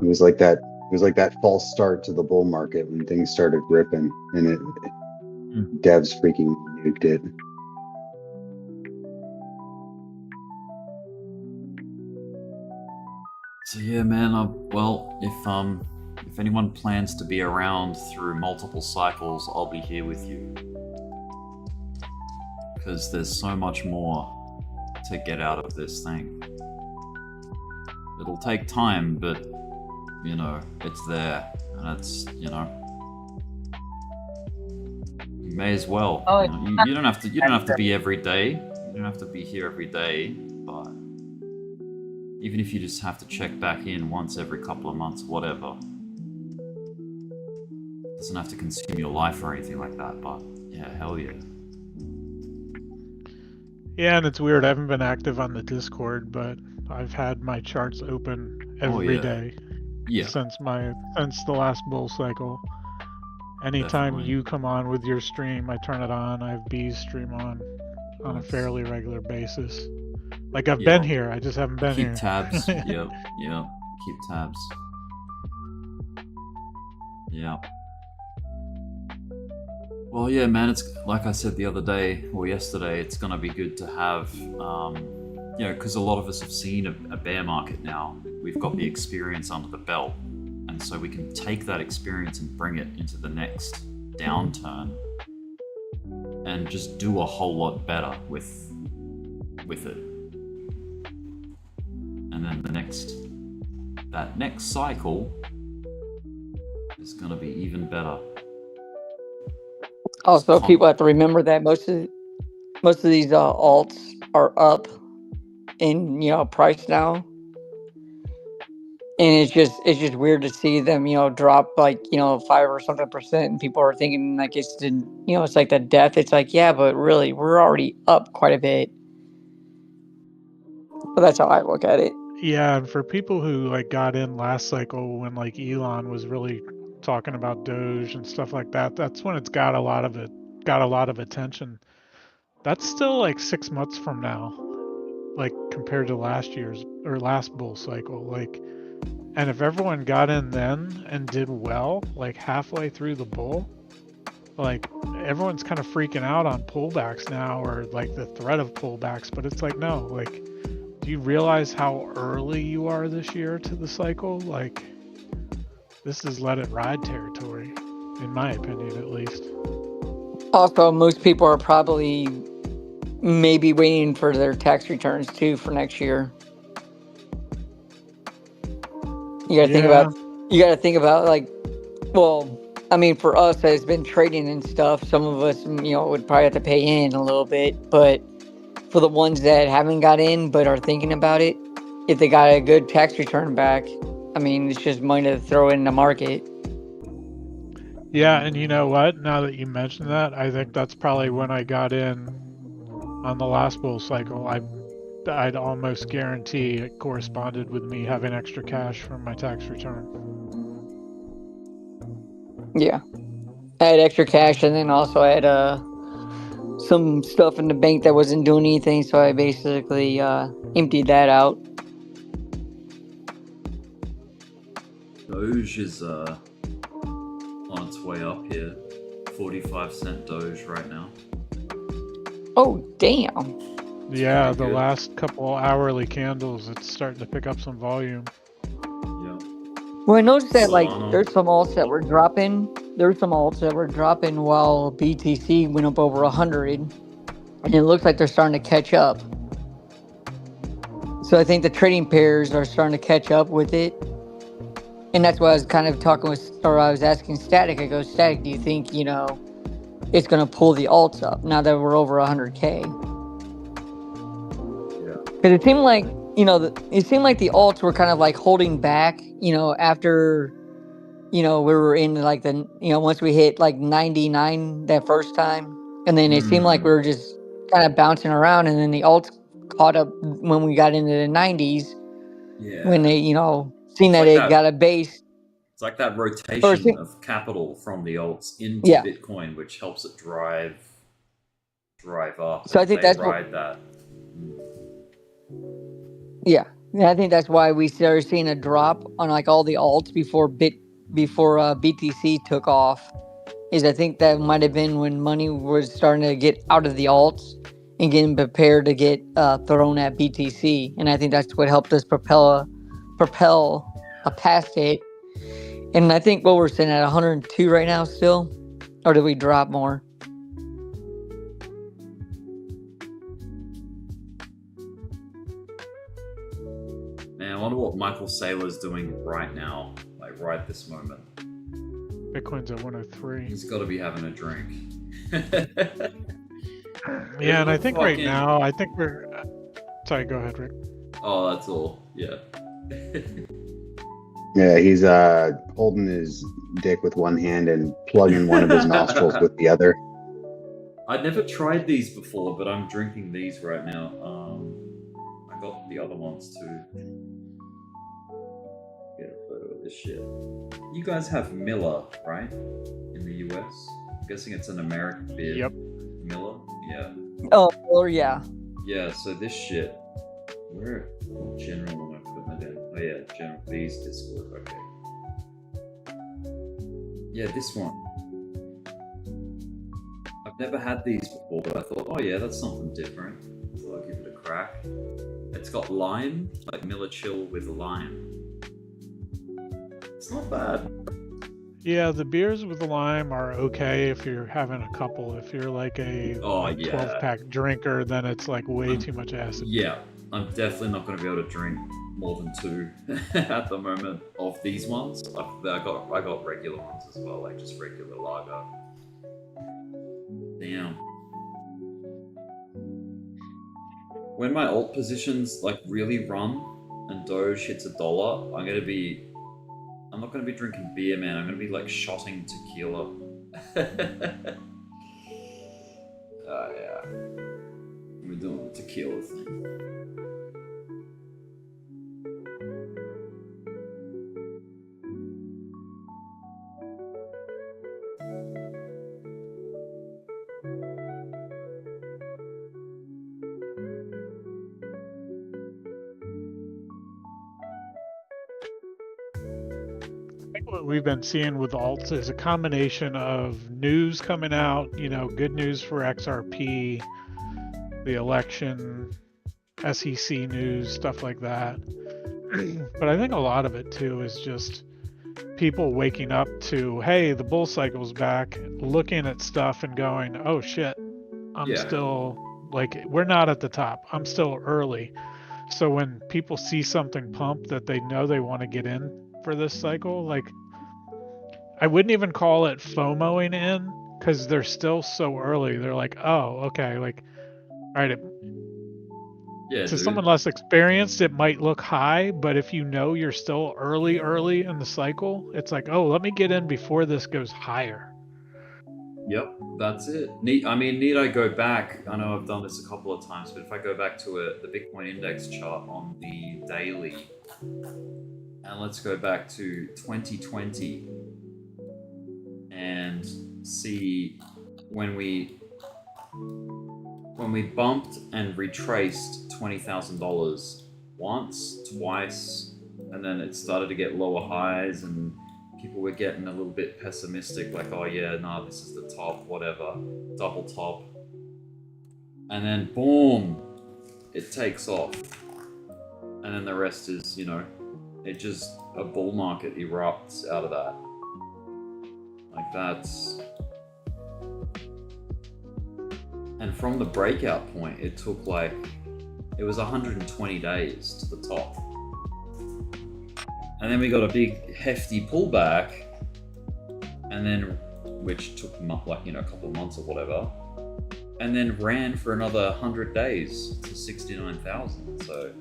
Speaker 8: It was like that false start to the bull market when things started ripping, and devs freaking nuked it.
Speaker 1: So yeah, man. Well, if anyone plans to be around through multiple cycles, I'll be here with you. Because there's so much more to get out of this thing. It'll take time, but it's there, and it's you may as well. You don't have to be every day. You don't have to be here every day, but even if you just have to check back in once every couple of months, whatever. Doesn't have to consume your life or anything like that, but yeah, hell yeah.
Speaker 11: Yeah, and it's weird. I haven't been active on the Discord, but I've had my charts open every day since the last bull cycle. Anytime
Speaker 1: Definitely.
Speaker 11: you come on with your stream, I turn it on. I have B's stream on a fairly regular basis. Like I've been here, I just haven't been here.
Speaker 1: Keep tabs. Yep. Keep tabs. Yeah. Well, yeah, man, it's like I said the other day, or yesterday, it's going to be good to have, because a lot of us have seen a bear market now. We've got the experience under the belt, and so we can take that experience and bring it into the next downturn and just do a whole lot better with it. And then that next cycle is going to be even better.
Speaker 4: Also, people have to remember that most of these alts are up in price now, and it's just weird to see them drop like 5 or something percent, and people are thinking like it's it's like the death. It's like, yeah, but really we're already up quite a bit. But that's how I look at it.
Speaker 11: Yeah, and for people who like got in last cycle when like Elon was really talking about DOGE and stuff like that, that's when it's got a lot of attention. That's still like 6 months from now, like compared to last bull cycle. Like, and if everyone got in then and did well, like halfway through the bull, like everyone's kind of freaking out on pullbacks now, or like the threat of pullbacks. But it's like, no, like Do you realize how early you are this year to the cycle? Like, this is let it ride territory, in my opinion, at least.
Speaker 4: Also, most people are probably maybe waiting for their tax returns too for next year. You gotta think about like, well, I mean, for us that has been trading and stuff, some of us, would probably have to pay in a little bit, but for the ones that haven't got in but are thinking about it, if they got a good tax return back, I mean, it's just money to throw in the market.
Speaker 11: Yeah, and you know what? Now that you mention that, I think that's probably when I got in on the last bull cycle. I'd almost guarantee it corresponded with me having extra cash from my tax return.
Speaker 4: Yeah. I had extra cash, and then also I had some stuff in the bank that wasn't doing anything, so I basically emptied that out.
Speaker 1: Doge is on its way up here. 45-cent Doge right now.
Speaker 4: Oh, damn.
Speaker 11: Yeah, the last couple hourly candles, it's starting to pick up some volume.
Speaker 1: Yeah.
Speaker 4: Well, I noticed that there's some alts that were dropping. There's some alts that were dropping while BTC went up over 100, and it looks like they're starting to catch up. So I think the trading pairs are starting to catch up with it, and that's why I was kind of I was asking Static. I go, Static, do you think it's going to pull the alts up now that we're over 100K? Because it seemed like the alts were kind of like holding back, after, we were in like once we hit like 99 that first time, and then it seemed like we were just kind of bouncing around, and then the alts caught up when we got into the 90s.
Speaker 1: Yeah.
Speaker 4: When they, seen that it got a base.
Speaker 1: It's like that rotation of capital from the alts into Bitcoin, which helps it drive up.
Speaker 4: So I think that's
Speaker 1: ride that.
Speaker 4: Yeah, I think that's why we started seeing a drop on like all the alts before BTC took off. I think that might have been when money was starting to get out of the alts and getting prepared to get thrown at BTC, and I think that's what helped us propel past it. And I think what we're sitting at 102 right now still, or did we drop more?
Speaker 1: Man, I wonder what Michael Saylor's doing right now, like right this moment.
Speaker 11: Bitcoin's at 103.
Speaker 1: He's got to be having a drink.
Speaker 11: Yeah, and I think right now, we're... Sorry, go ahead, Rick.
Speaker 1: Oh, that's all. Yeah.
Speaker 8: Yeah, he's holding his dick with one hand and plugging one of his nostrils with the other.
Speaker 1: I'd never tried these before, but I'm drinking these right now. I got the other ones too. Get a photo of this shit. You guys have Miller, right? In the US? I'm guessing it's an American beer.
Speaker 11: Yep.
Speaker 1: Miller? Yeah.
Speaker 4: Oh, or yeah.
Speaker 1: Yeah, so this shit. Where? What general am I putting that in? Oh yeah, general B's Discord, okay. Yeah, this one. I've never had these before, but I thought, oh yeah, that's something different. So I'll give it a crack. It's got lime, like Miller Chill with lime. It's not bad.
Speaker 11: Yeah, the beers with the lime are okay if you're having a couple. If you're like a 12-pack drinker, then it's like way too much acid.
Speaker 1: Yeah, I'm definitely not going to be able to drink more than 2 at the moment of these ones. I got regular ones as well, like just regular lager. Damn. When my alt positions like really run and Doge hits $1, I'm not going to be drinking beer, man. I'm going to be like shotting tequila. Oh yeah. We're doing the tequila thing.
Speaker 11: What we've been seeing with alts is a combination of news coming out, good news for XRP, the election, SEC news, stuff like that. But I think a lot of it too is just people waking up to, hey, the bull cycle's back, looking at stuff and going, oh shit, I'm still, like, we're not at the top. I'm still early. So when people see something pump that they know they want to get in for this cycle, like, I wouldn't even call it FOMOing in, because they're still so early. They're like, oh, okay, like, all right, to someone less experienced, it might look high, but if you know you're still early in the cycle, it's like, oh, let me get in before this goes higher.
Speaker 1: Yep, that's it. Need I go back? I know I've done this a couple of times, but if I go back to the Bitcoin index chart on the daily, and let's go back to 2020 and see when we bumped and retraced $20,000 once, twice, and then it started to get lower highs and people were getting a little bit pessimistic, like, oh yeah, nah, this is the top, whatever, double top. And then boom, it takes off. And then the rest is, it just, a bull market erupts out of that. Like that's... And from the breakout point, it took it was 120 days to the top. And then we got a big hefty pullback, and then, which took a couple of months or whatever, and then ran for another 100 days to 69,000. So,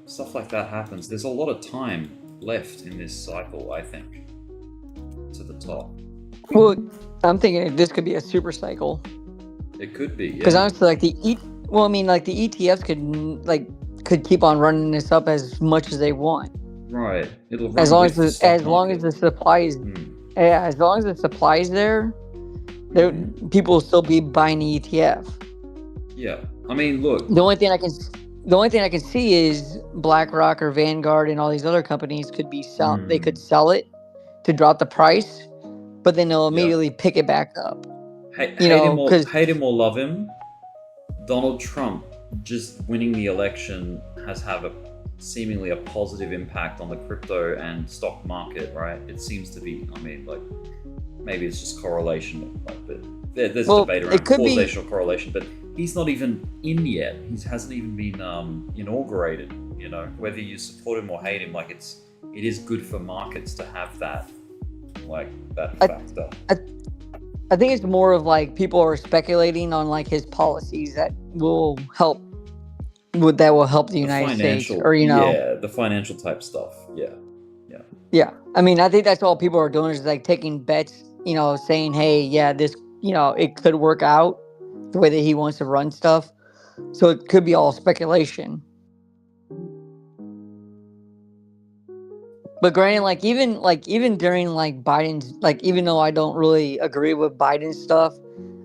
Speaker 1: stuff like that happens. There's a lot of time left in this cycle, I think, to the top.
Speaker 4: Well, I'm thinking this could be a super cycle.
Speaker 1: It could be, yeah.
Speaker 4: Because honestly, the ETFs could keep on running this up as much as they want.
Speaker 1: Right. It'll run
Speaker 4: as long as the supply is, as long as the supply is there, people will still be buying the ETF.
Speaker 1: Yeah, I mean, look.
Speaker 4: The only thing I can see is BlackRock or Vanguard and all these other companies could be they could sell it to drop the price, but then they'll immediately pick it back up.
Speaker 1: Hate him or love him, Donald Trump just winning the election has have seemingly a positive impact on the crypto and stock market, right? It seems to be. I mean, maybe it's just correlation, but there's a debate around causation or correlation. But he's not even in yet. He hasn't even been inaugurated. Whether you support him or hate him, it is good for markets to have that, that factor.
Speaker 4: I think it's more of people are speculating on his policies that will help the United States, or
Speaker 1: the financial type stuff.
Speaker 4: Yeah. I mean, I think that's all people are doing is taking bets, saying, hey, yeah, this, it could work out the way that he wants to run stuff. So it could be all speculation. But granted, even during Biden's, even though I don't really agree with Biden's stuff,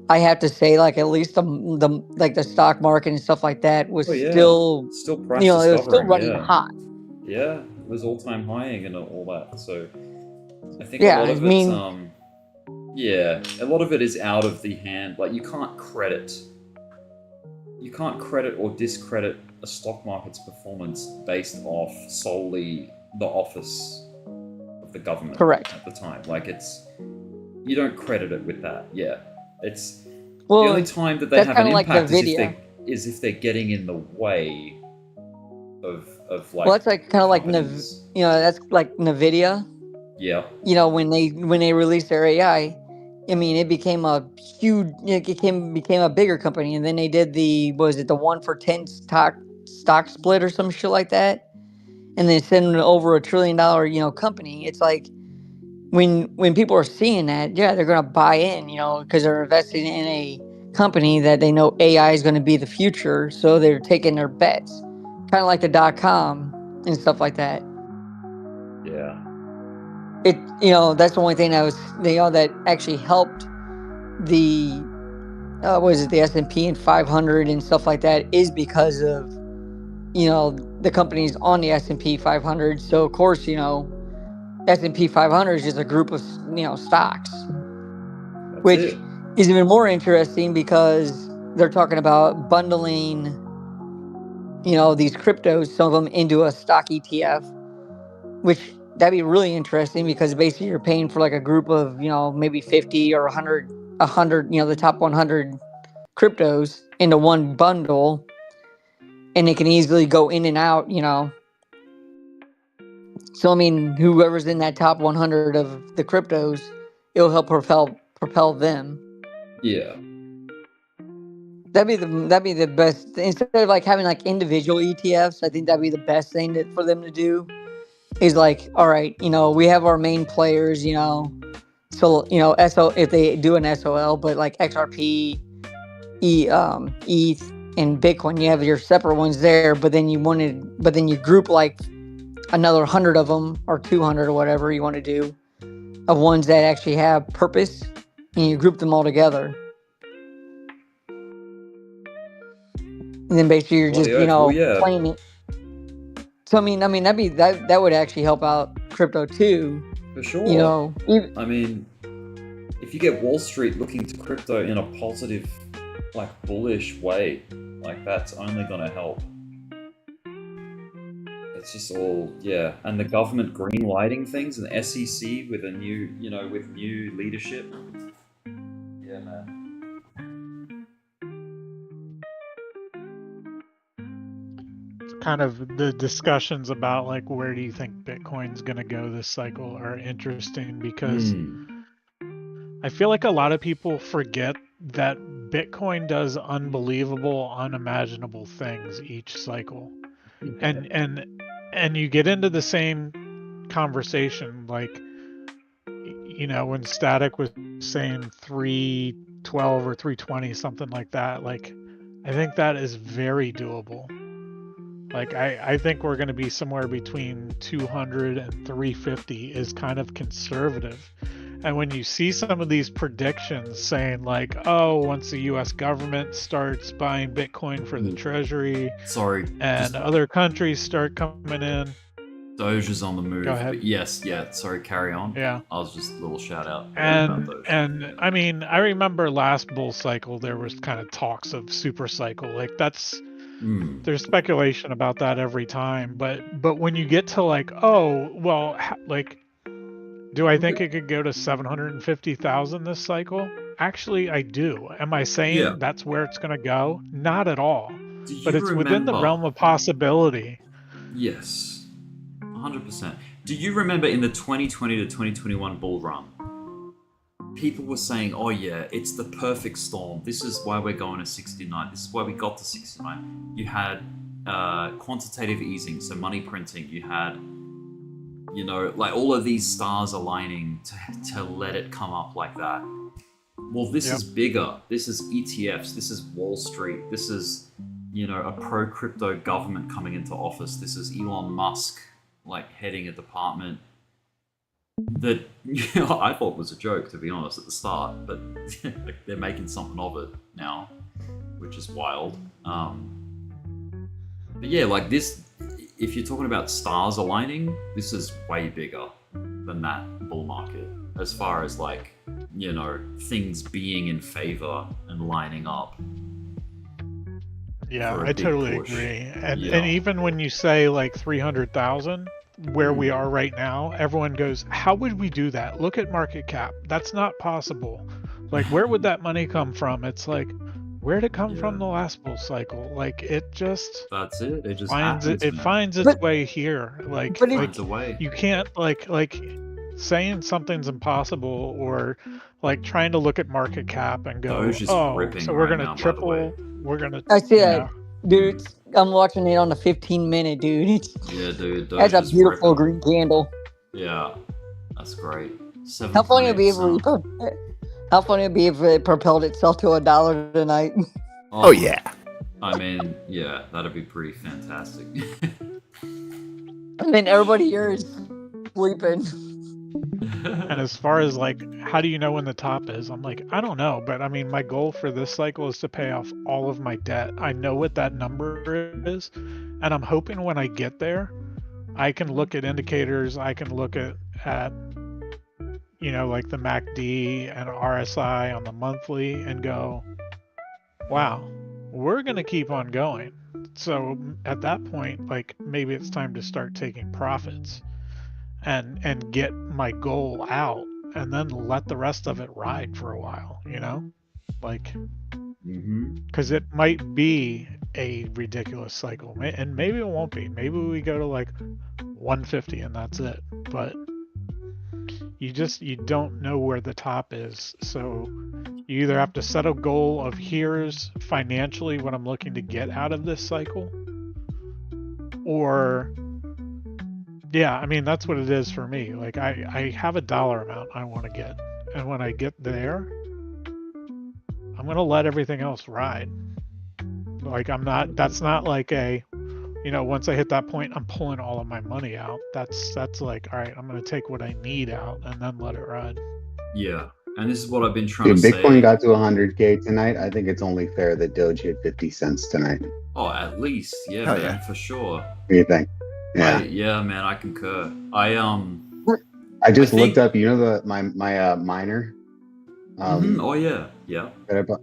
Speaker 4: I have to say at least the stock market and stuff like that was still
Speaker 1: price
Speaker 4: it was still running hot.
Speaker 1: Yeah, it was all-time highing and all that. So I think a lot of a lot of it is out of the hand. You can't credit or discredit a stock market's performance based off solely the office of the government.
Speaker 4: Correct.
Speaker 1: At the time. You don't credit it with that. Yeah. It's the only time that they have an impact is if they're getting in the way of
Speaker 4: that's kind of that's like NVIDIA.
Speaker 1: Yeah.
Speaker 4: When they released their AI, I mean, it became a huge, became a bigger company, and then they did the 1-for-10 stock split or some shit like that. And then send over $1 trillion, company. It's when people are seeing that, they're going to buy in, because they're investing in a company that they know AI is going to be the future. So they're taking their bets, kind of like the .com and stuff like that.
Speaker 1: Yeah.
Speaker 4: That's the only thing that was, that actually helped the, the S&P 500 and stuff like that is because of, the companies on the S&P 500. So of course, S&P 500 is just a group of, stocks, which is even more interesting because they're talking about bundling, you know, these cryptos, some of them into a stock ETF, which that'd be really interesting because basically you're paying for like a group of, you know, maybe 50 or 100, you know, the top 100 cryptos into one bundle, and they can easily go in and out, you know. So I mean, whoever's in that top 100 of the cryptos, it'll help propel them.
Speaker 1: Yeah.
Speaker 4: That'd be the best. Instead of like having like individual ETFs, I think that'd be the best thing for them to do. Is like, all right, you know, we have our main players, you know, so you know, if they do an SOL, but like XRP, ETH, and Bitcoin, you have your separate ones there. But then you group like another 100 of them or 200 or whatever you want to do, of ones that actually have purpose, and you group them all together. And then basically you're just, you know, playing it. So I mean that would actually help out crypto too.
Speaker 1: For sure.
Speaker 4: You know,
Speaker 1: I mean, if you get Wall Street looking to crypto in a positive, like bullish way, like that's only gonna help. It's just all, yeah. And the government green lighting things, and the SEC with a new, you know, with new leadership. Yeah, man.
Speaker 11: Kind of the discussions about like where do you think Bitcoin's going to go this cycle are interesting because I feel like a lot of people forget that Bitcoin does unbelievable, unimaginable things each cycle. And you get into the same conversation, like, you know, when Static was saying 312 or 320, something like that, like I think that is very doable. Like, I think we're going to be somewhere between 200 and 350 is kind of conservative. And when you see some of these predictions saying like, oh, once the U.S. government starts buying Bitcoin for the treasury, and other countries start coming in.
Speaker 1: DOGE is on the move.
Speaker 11: Go ahead.
Speaker 1: But yes, yeah, sorry, carry on.
Speaker 11: Yeah.
Speaker 1: I was just a little shout out.
Speaker 11: And I mean, I remember last bull cycle, there was kind of talks of super cycle. Like that's, there's speculation about that every time. But when you get to like, oh, well, like, do I think it could go to 750,000 this cycle? Actually, I do. Am I saying that's where it's going to go? Not at all. But it's within the realm of possibility.
Speaker 1: Yes, 100%. Do you remember in the 2020 to 2021 bull run, people were saying, oh yeah, it's the perfect storm. This is why we're going to 69. This is why we got to 69. You had quantitative easing, so money printing. You had, you know, like all of these stars aligning to let it come up like that. Well, this is bigger. This is ETFs. This is Wall Street. This is, you know, a pro-crypto government coming into office. This is Elon Musk, like, heading a department that, you know, I thought was a joke, to be honest, at the start. But they're making something of it now, which is wild. But yeah, like this, if you're talking about stars aligning, this is way bigger than that bull market. As far as like, you know, things being in favor and lining up.
Speaker 11: Yeah, I totally agree. And even when you say like 300,000, where we are right now, everyone goes, how would we do that? Look at market cap. That's not possible. Like, where would that money come from? It's like, where'd it come from the last bull cycle? Like, it just...
Speaker 1: That's it. It just
Speaker 11: finds
Speaker 1: happens,
Speaker 11: it
Speaker 1: man.
Speaker 11: finds its way here. Like,
Speaker 1: Finds a way.
Speaker 11: You can't, like saying something's impossible or like trying to look at market cap and go,
Speaker 1: DOGE is
Speaker 11: oh,
Speaker 1: ripping
Speaker 11: so we're
Speaker 1: right
Speaker 11: gonna
Speaker 1: now, by the
Speaker 11: triple,
Speaker 1: way.
Speaker 11: we're gonna...
Speaker 4: I see that, dude. I'm watching it on the 15-minute, dude.
Speaker 1: Yeah, dude.
Speaker 4: That's a
Speaker 1: DOGE is
Speaker 4: beautiful
Speaker 1: ripping.
Speaker 4: green candle.
Speaker 1: Yeah, that's great.
Speaker 4: How funny it'd be if it propelled itself to $1 tonight.
Speaker 1: Oh yeah. I mean, yeah, that'd be pretty fantastic.
Speaker 4: And then everybody here is sleeping.
Speaker 11: And as far as like, how do you know when the top is? I'm like, I don't know. But I mean, my goal for this cycle is to pay off all of my debt. I know what that number is. And I'm hoping when I get there, I can look at indicators. I can look at you know, like the MACD and RSI on the monthly and go, wow, we're gonna keep on going. So at that point, like maybe it's time to start taking profits and get my goal out, and then let the rest of it ride for a while. Like, because it might be a ridiculous cycle, and maybe it won't be. Maybe we go to like 150 and that's it. But you don't know where the top is, so you either have to set a goal of here's financially what I'm looking to get out of this cycle, or yeah, I mean that's what it is for me. Like I have a dollar amount I want to get, and when I get there, I'm gonna let everything else ride. Like that's not like a, once I hit that point, I'm pulling all of my money out. That's like, all right, I'm gonna take what I need out and then let it ride.
Speaker 1: Yeah, and this is what I've been trying to
Speaker 8: Bitcoin
Speaker 1: say.
Speaker 8: got to 100K tonight. I think it's only fair that Doge hit 50 cents tonight.
Speaker 1: Oh, at least, yeah,
Speaker 8: Hell
Speaker 1: man,
Speaker 8: yeah.
Speaker 1: for sure.
Speaker 8: What do you think? Yeah.
Speaker 1: Yeah, man, I concur. I
Speaker 8: just
Speaker 1: think-
Speaker 8: looked up. My miner.
Speaker 1: Oh yeah.
Speaker 8: That I bought.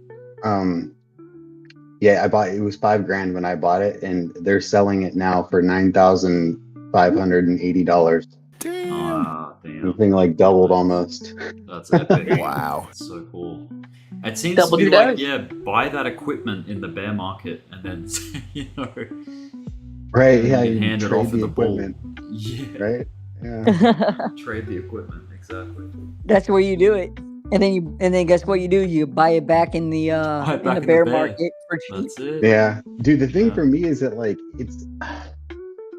Speaker 8: Yeah, I bought. It was $5,000 when I bought it, and they're selling it now for $9,580.
Speaker 1: Damn.
Speaker 8: The thing like doubled almost.
Speaker 1: That's epic.
Speaker 14: Wow.
Speaker 1: That's so cool. It seems
Speaker 3: Double
Speaker 1: to be
Speaker 3: your
Speaker 1: like,
Speaker 3: Doge.
Speaker 1: yeah, buy that equipment in the bear market and then,
Speaker 8: Right.
Speaker 1: and
Speaker 8: Yeah.
Speaker 1: you
Speaker 8: You
Speaker 1: hand it
Speaker 8: trade
Speaker 1: off
Speaker 8: the
Speaker 1: in the bull.
Speaker 8: equipment.
Speaker 1: Yeah.
Speaker 8: Right. Yeah.
Speaker 1: Trade the equipment, exactly.
Speaker 4: That's where you do it. And then guess what you do? You buy it back in the
Speaker 1: Buy it back in the
Speaker 4: bear
Speaker 1: bear.
Speaker 4: market for cheap.
Speaker 1: That's it.
Speaker 8: Yeah, dude. The thing for me is that like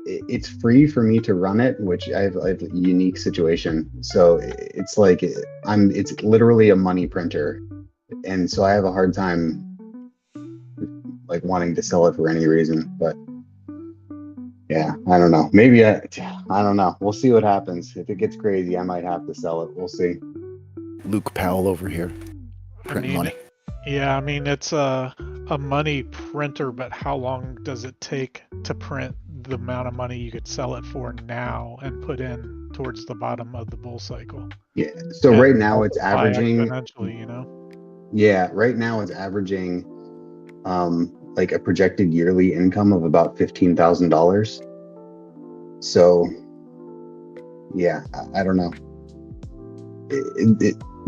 Speaker 8: it's free for me to run it, which I have a unique situation. So it's like it's literally a money printer, and so I have a hard time like wanting to sell it for any reason. But yeah, I don't know. Maybe I don't know. We'll see what happens. If it gets crazy, I might have to sell it. We'll see.
Speaker 14: Luke Powell over here, printing money.
Speaker 11: Yeah, I mean it's a money printer, but how long does it take to print the amount of money you could sell it for now and put in towards the bottom of the bull cycle?
Speaker 8: Yeah. So
Speaker 11: And
Speaker 8: right now it's
Speaker 11: multiply
Speaker 8: averaging.
Speaker 11: exponentially,
Speaker 8: Yeah, right now it's averaging like a projected yearly income of about $15,000. So yeah, I don't know.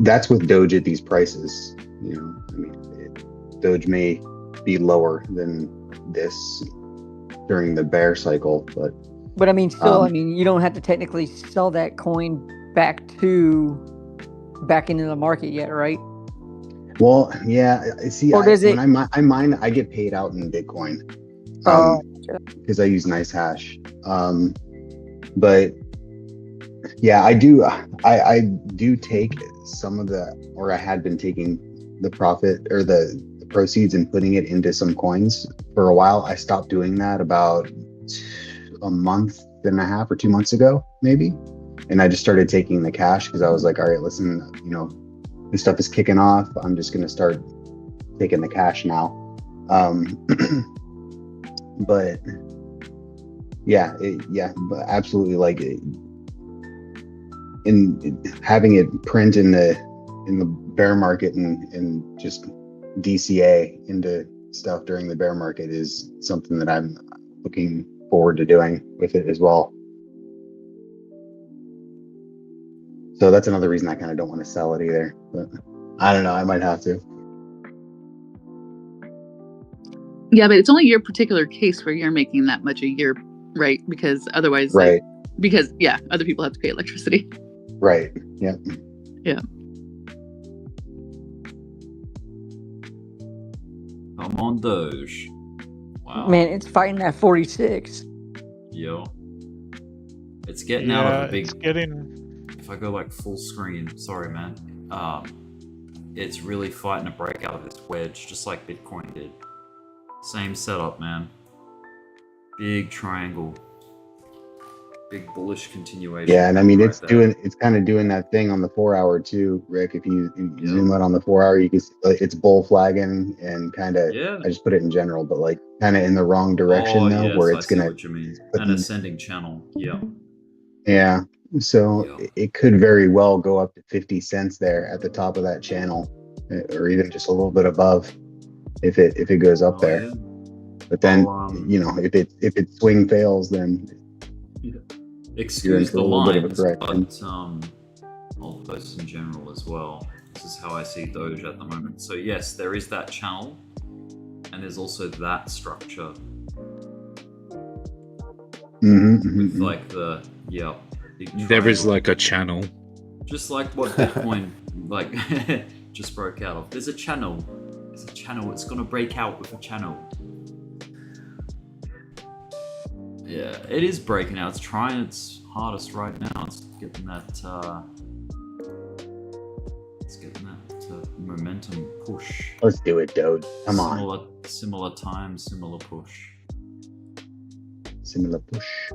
Speaker 8: That's with Doge at these prices. I mean, Doge may be lower than this during the bear cycle,
Speaker 4: But I mean, still, I mean, you don't have to technically sell that coin back into the market yet, right?
Speaker 8: well, yeah. See,
Speaker 4: Or does it?
Speaker 8: when I mine, I get paid out in Bitcoin because I use nice hash. But yeah, I do take some of the, or I had been taking the profit or the proceeds and putting it into some coins for a while. I stopped doing that about a month and a half or 2 months ago, maybe. And I just started taking the cash because I was like, all right, listen, this stuff is kicking off. I'm just going to start taking the cash now. But yeah, but absolutely, like in having it print in the bear market and just DCA into stuff during the bear market is something that I'm looking forward to doing with it as well. So that's another reason I kind of don't want to sell it either. But I don't know, I might have to.
Speaker 16: Yeah, but it's only your particular case where you're making that much a year, right? Because otherwise,
Speaker 8: right?
Speaker 16: Because other people have to pay electricity.
Speaker 8: Right. Yeah.
Speaker 16: Yeah.
Speaker 1: I'm on Doge. Wow.
Speaker 4: Man, it's fighting at 46.
Speaker 1: Yo. It's getting out of a big.
Speaker 11: It's getting.
Speaker 1: If I go like full screen, sorry, man. It's really fighting to break out of this wedge, just like Bitcoin did. Same setup, man. Big triangle. Big bullish continuation.
Speaker 8: Yeah, and I mean
Speaker 1: right there.
Speaker 8: it's kind of doing that thing on the 4 hour too, Rick. If you zoom out on the 4 hour, you can see it's bull flagging and kind of.
Speaker 1: Yeah.
Speaker 8: I just put it in general, but like kind of in the wrong direction though,
Speaker 1: yes,
Speaker 8: where
Speaker 1: I
Speaker 8: it's
Speaker 1: see
Speaker 8: gonna.
Speaker 1: what you mean. An ascending channel. Yeah.
Speaker 8: Yeah. So it could very well go up to 50 cents there at the top of that channel, or even just a little bit above. if it goes up there.
Speaker 1: yeah.
Speaker 8: But then
Speaker 1: Well,
Speaker 8: you know, if it swing fails, then you're in
Speaker 1: excuse
Speaker 8: for
Speaker 1: the
Speaker 8: a little bit of a
Speaker 1: lines,
Speaker 8: correction.
Speaker 1: but altcoins in general as well. This is how I see Doge at the moment. So yes, there is that channel, and there's also that structure with like the big
Speaker 6: There is
Speaker 1: triangle.
Speaker 6: like a channel.
Speaker 1: Just like what Bitcoin like just broke out of. There's a channel. There's a channel. It's gonna break out with a channel. Yeah, it is breaking out. It's trying its hardest right now. It's getting that momentum push.
Speaker 8: Let's do it, Doge. Come on.
Speaker 1: Similar time, similar push.
Speaker 8: Similar push.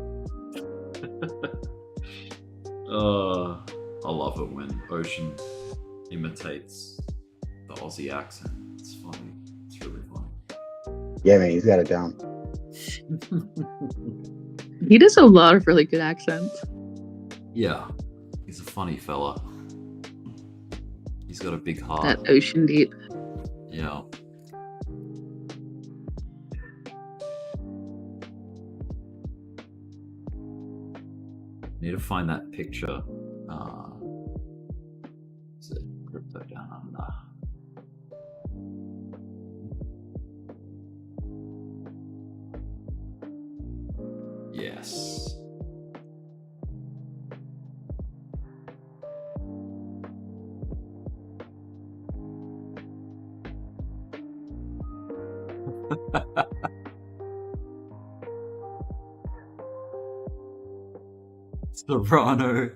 Speaker 1: I love it when Ocean imitates the Aussie accent. It's funny. It's really funny.
Speaker 8: Yeah, man, he's got it down.
Speaker 16: He does a lot of really good accents.
Speaker 1: Yeah, he's a funny fella. He's got a big heart.
Speaker 16: That Ocean Deep.
Speaker 1: Yeah. Need to find that picture. Is it Crypto Down Under? Yes. Serrano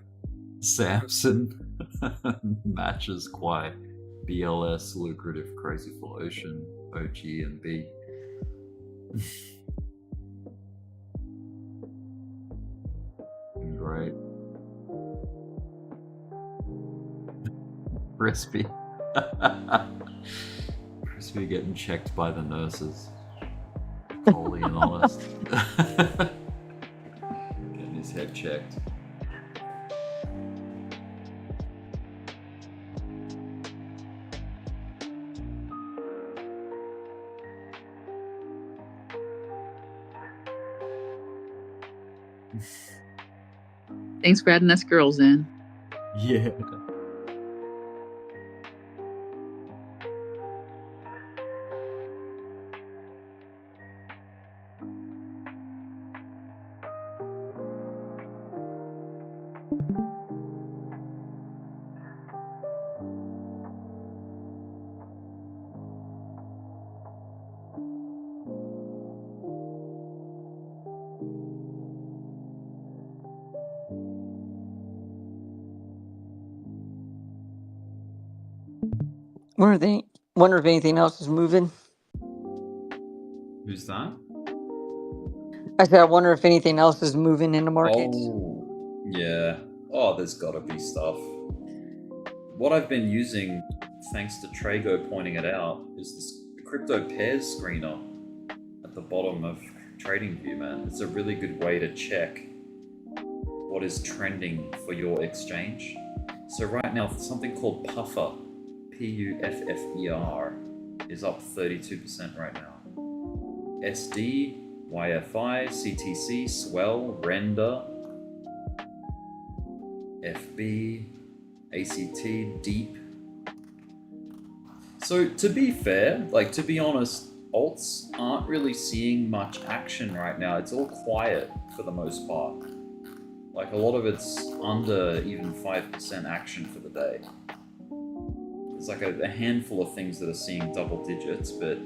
Speaker 1: Samson matches quite BLS lucrative crazy for Ocean OG and B. Great. Crispy. Crispy getting checked by the nurses. Holy and honest. Getting his head checked.
Speaker 16: Thanks for adding us girls in.
Speaker 1: Yeah.
Speaker 4: Wonder if anything else is moving.
Speaker 1: Who's that?
Speaker 4: I said, I wonder if anything else is moving in the markets.
Speaker 1: Oh, yeah. Oh, there's gotta be stuff. What I've been using, thanks to Trago pointing it out, is this crypto pairs screener at the bottom of TradingView, man. It's a really good way to check what is trending for your exchange. So right now, something called Puffer, Puffer, is up 32% right now. SD, YFI, CTC, Swell, Render, FB, ACT, Deep. So to be fair, like to be honest, alts aren't really seeing much action right now. It's all quiet for the most part. Like a lot of it's under even 5% action for the day. There's like a handful of things that are seeing double digits, but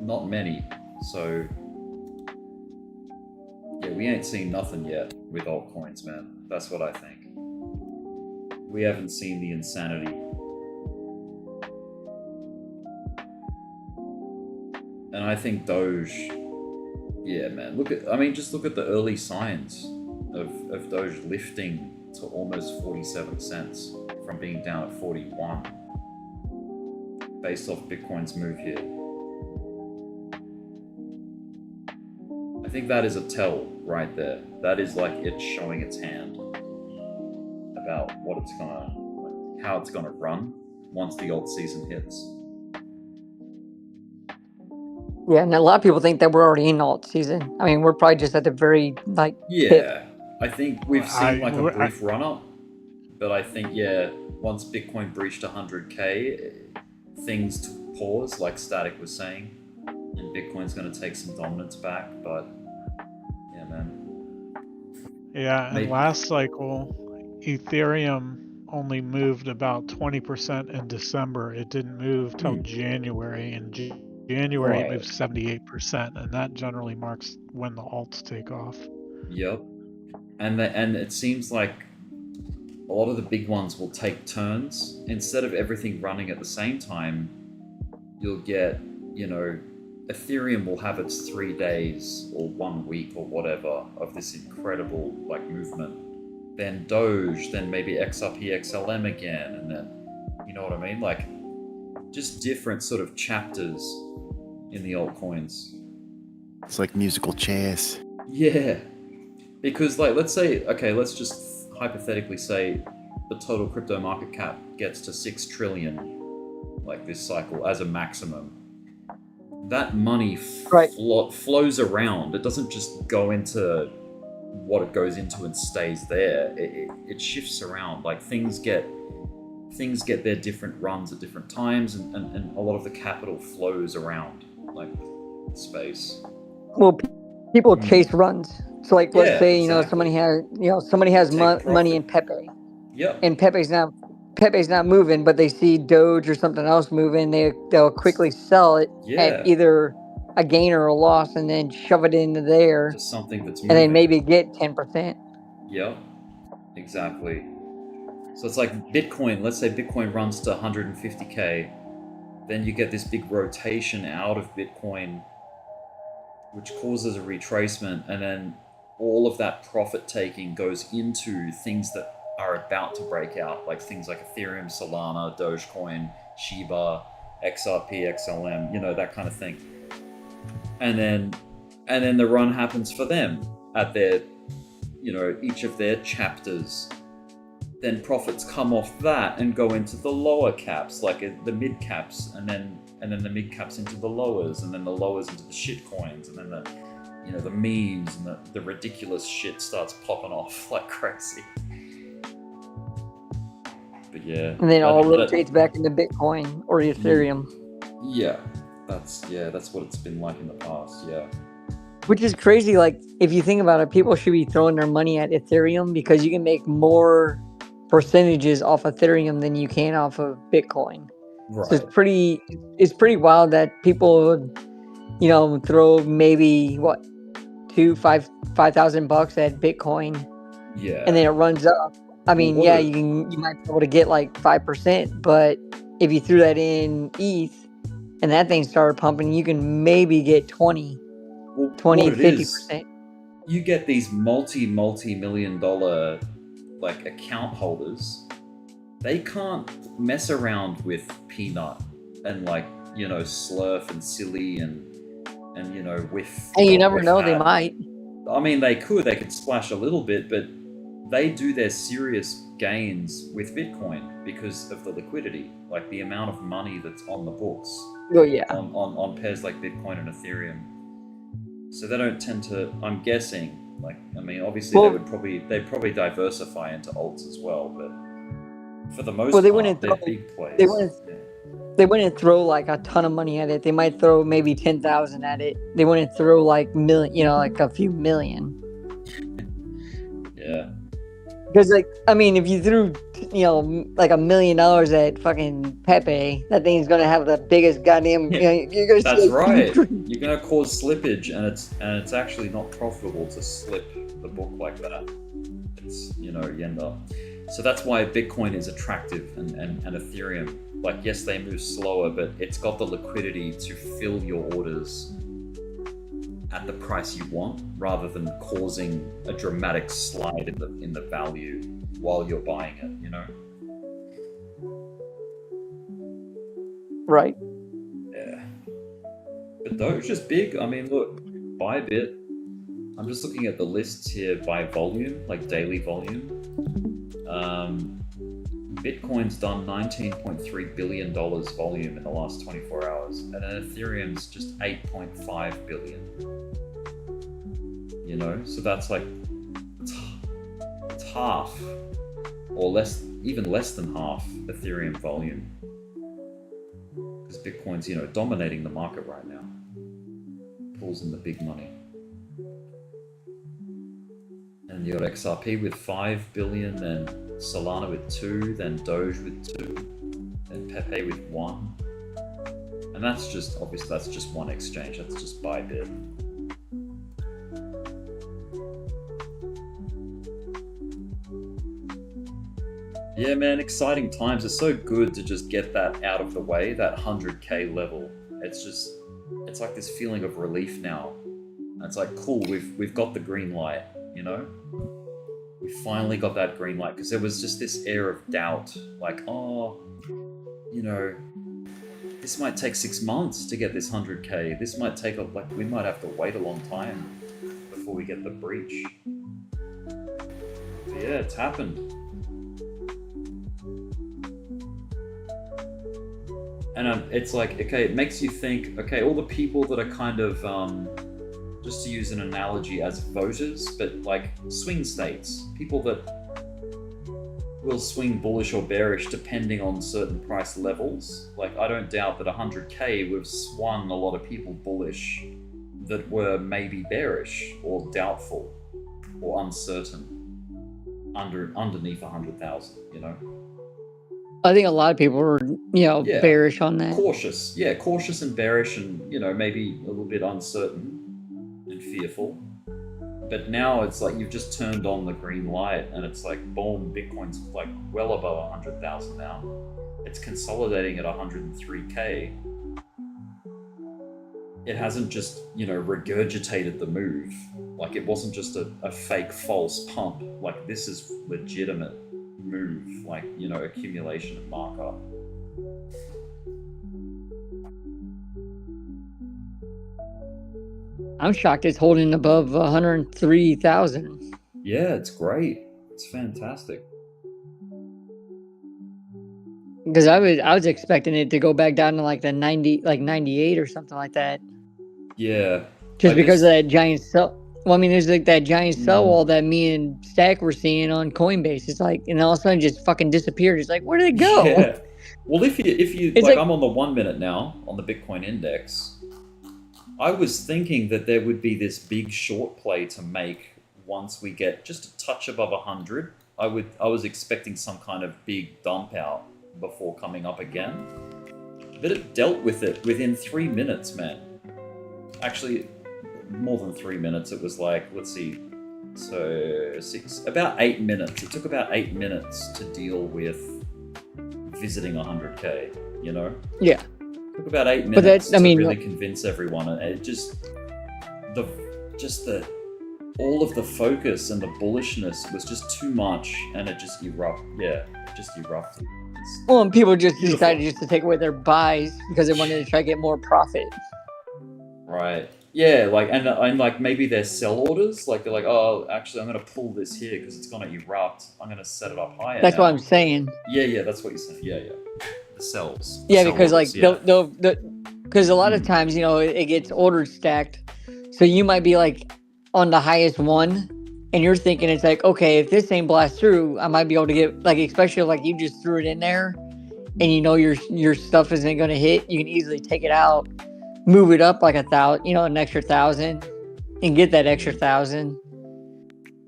Speaker 1: not many. So yeah, we ain't seen nothing yet with altcoins, man. That's what I think. We haven't seen the insanity. And I think Doge, yeah, man. Just look at the early signs of Doge lifting to almost 47 cents from being down at 41 based off Bitcoin's move here. I think that is a tell right there. That is like it showing its hand about what it's gonna, how it's gonna run once the alt season hits.
Speaker 4: Yeah, and a lot of people think that we're already in alt season. I mean, we're probably just at the very
Speaker 1: Yeah,
Speaker 4: tip.
Speaker 1: I think we've seen like a brief run up, but I think once Bitcoin breached 100K, things took pause, like Static was saying, and Bitcoin's going to take some dominance back. But yeah, man.
Speaker 11: Yeah, and last cycle, Ethereum only moved about 20% in December. It didn't move till January. In January, it moved 78%, and that generally marks when the alts take off.
Speaker 1: Yep. And it seems like a lot of the big ones will take turns. Instead of everything running at the same time, you'll get, Ethereum will have its 3 days or 1 week or whatever of this incredible movement. Then Doge, then maybe XRP, XLM again, and then, you know what I mean? Like, just different sort of chapters in the altcoins.
Speaker 14: It's like musical chairs.
Speaker 1: Yeah. Because, let's just hypothetically say the total crypto market cap gets to 6 trillion, this cycle, as a maximum. That money flows around. It doesn't just go into what it goes into and stays there. It shifts around. Things get their different runs at different times, and a lot of the capital flows around space.
Speaker 4: Well, people chase runs. So let's say somebody has money in Pepe.
Speaker 1: Yep.
Speaker 4: And Pepe's not moving, but they see Doge or something else moving. They'll quickly sell it at either a gain or a loss, and then shove it into there.
Speaker 1: Just something that's moving.
Speaker 4: And then maybe get 10%.
Speaker 1: Yep. Exactly. So it's like Bitcoin. Let's say Bitcoin runs to 150K, then you get this big rotation out of Bitcoin, which causes a retracement, and then all of that profit taking goes into things that are about to break out, like things like Ethereum, Solana, Dogecoin, Shiba, XRP, XLM, that kind of thing. And then the run happens for them at their, each of their chapters. Then profits come off that and go into the lower caps, like the mid caps, and then the mid caps into the lowers, and then the lowers into the shit coins, and then the memes and the ridiculous shit starts popping off like crazy. But yeah.
Speaker 4: And then it all rotates back into Bitcoin or Ethereum.
Speaker 1: Yeah. That's what it's been like in the past, yeah.
Speaker 4: Which is crazy. If you think about it, people should be throwing their money at Ethereum because you can make more percentages off Ethereum than you can off of Bitcoin. Right. So it's pretty wild that people would, throw maybe $5,000 at Bitcoin.
Speaker 1: Yeah.
Speaker 4: And then it runs up. I mean, you might be able to get 5%, but if you threw that in ETH and that thing started pumping, you can maybe get 20, 50%.
Speaker 1: You get these multi-million dollar account holders. They can't mess around with Peanut and Slurf and Silly and Whiff.
Speaker 4: And you never know, they might.
Speaker 1: I mean, they could splash a little bit, but they do their serious gains with Bitcoin because of the liquidity, the amount of money that's on the books.
Speaker 4: Oh yeah.
Speaker 1: On pairs like Bitcoin and Ethereum. So they don't tend to, I'm guessing, obviously they'd probably diversify into alts as well, but for the most part, they're big plays.
Speaker 4: They wouldn't throw a ton of money at it. They might throw maybe 10,000 at it. They wouldn't throw million, a few million.
Speaker 1: Yeah.
Speaker 4: Because if you threw $1 million at fucking Pepe, that thing's gonna have the biggest goddamn. You're gonna
Speaker 1: That's right. You're gonna cause slippage, and it's actually not profitable to slip the book like that. It's you end up. So that's why Bitcoin is attractive, and Ethereum. Yes, they move slower, but it's got the liquidity to fill your orders at the price you want, rather than causing a dramatic slide in the value while you're buying it,
Speaker 4: Right.
Speaker 1: Yeah. But Doge is big. I mean, look, Bybit. I'm just looking at the lists here by volume, daily volume. Bitcoin's done $19.3 billion volume in the last 24 hours, and then Ethereum's just 8.5 billion. You know, so that's like it's half, or less, even less than half Ethereum volume. Because Bitcoin's, you know, dominating the market right now. Pulls in the big money. And you got XRP with 5 billion, then Solana with 2, then Doge with 2, then Pepe with 1. And that's just, obviously that's just one exchange, that's just Bybit. Yeah, man, exciting times. It's so good to just get that out of the way, that 100K level. It's just, it's like this feeling of relief now. It's like, cool, we've got the green light, you know? We finally got that green light, because there was just this air of doubt, like, oh, you know, this might take 6 months to get this 100K. This might take, like, we might have to wait a long time before we get the breach. But yeah, it's happened. And it's like, okay, it makes you think, okay, all the people that are kind of, just to use an analogy as voters, but like swing states, people that will swing bullish or bearish depending on certain price levels. Like, I don't doubt that 100K we've swung a lot of people bullish that were maybe bearish or doubtful or uncertain underneath 100,000, you know?
Speaker 4: I think a lot of people were, you know, bearish on that.
Speaker 1: Cautious. Yeah, cautious and bearish and, you know, maybe a little bit uncertain and fearful. But now it's like you've just turned on the green light and it's like, boom, Bitcoin's like well above 100,000 now. It's consolidating at 103K. It hasn't just, you know, regurgitated the move. Like, it wasn't just a fake false pump. Like, this is legitimate move, like, you know, accumulation of markup.
Speaker 4: I'm shocked it's holding above 103,000.
Speaker 1: Yeah, it's great. It's fantastic.
Speaker 4: Because I was expecting it to go back down to like the 90, like 98 or something like that.
Speaker 1: Yeah.
Speaker 4: Just because of that giant sell. Well, I mean, there's like that giant sell wall that me and Stack were seeing on Coinbase. It's like, and all of a sudden just fucking disappeared. It's like, where did it go?
Speaker 1: Yeah. Well, if you
Speaker 4: It's
Speaker 1: like,
Speaker 4: like-
Speaker 1: I'm on the 1 minute now on the Bitcoin index. I was thinking that there would be this big short play to make once we get just a touch above 100. I was expecting some kind of big dump out before coming up again. But it dealt with it within 3 minutes, man. Actually, more than 3 minutes. It was like, let's see, so about 8 minutes. It took about 8 minutes to deal with visiting 100K, you know?
Speaker 4: Yeah.
Speaker 1: It took about 8
Speaker 4: But
Speaker 1: minutes
Speaker 4: I mean,
Speaker 1: to really convince everyone, and it all of the focus and the bullishness was just too much, and it just erupted.
Speaker 4: Well, and people just decided just to take away their buys because they wanted to try to get more profit.
Speaker 1: Right. Yeah, like, and like maybe their sell orders, like they're like, oh, actually, I'm going to pull this here because it's going to erupt. I'm going to set it up higher.
Speaker 4: That's
Speaker 1: now.
Speaker 4: what I'm saying.
Speaker 1: Yeah, that's what you're saying. Yeah. The sells.
Speaker 4: Yeah,
Speaker 1: Sell
Speaker 4: because
Speaker 1: orders,
Speaker 4: like because a lot of times, you know, it gets orders stacked, so you might be like on the highest one, and you're thinking it's like, okay, if this ain't blast through, I might be able to get, like, especially like you just threw it in there, and you know your stuff isn't going to hit, you can easily take it out, move it up like an extra 1,000, and get that extra 1,000.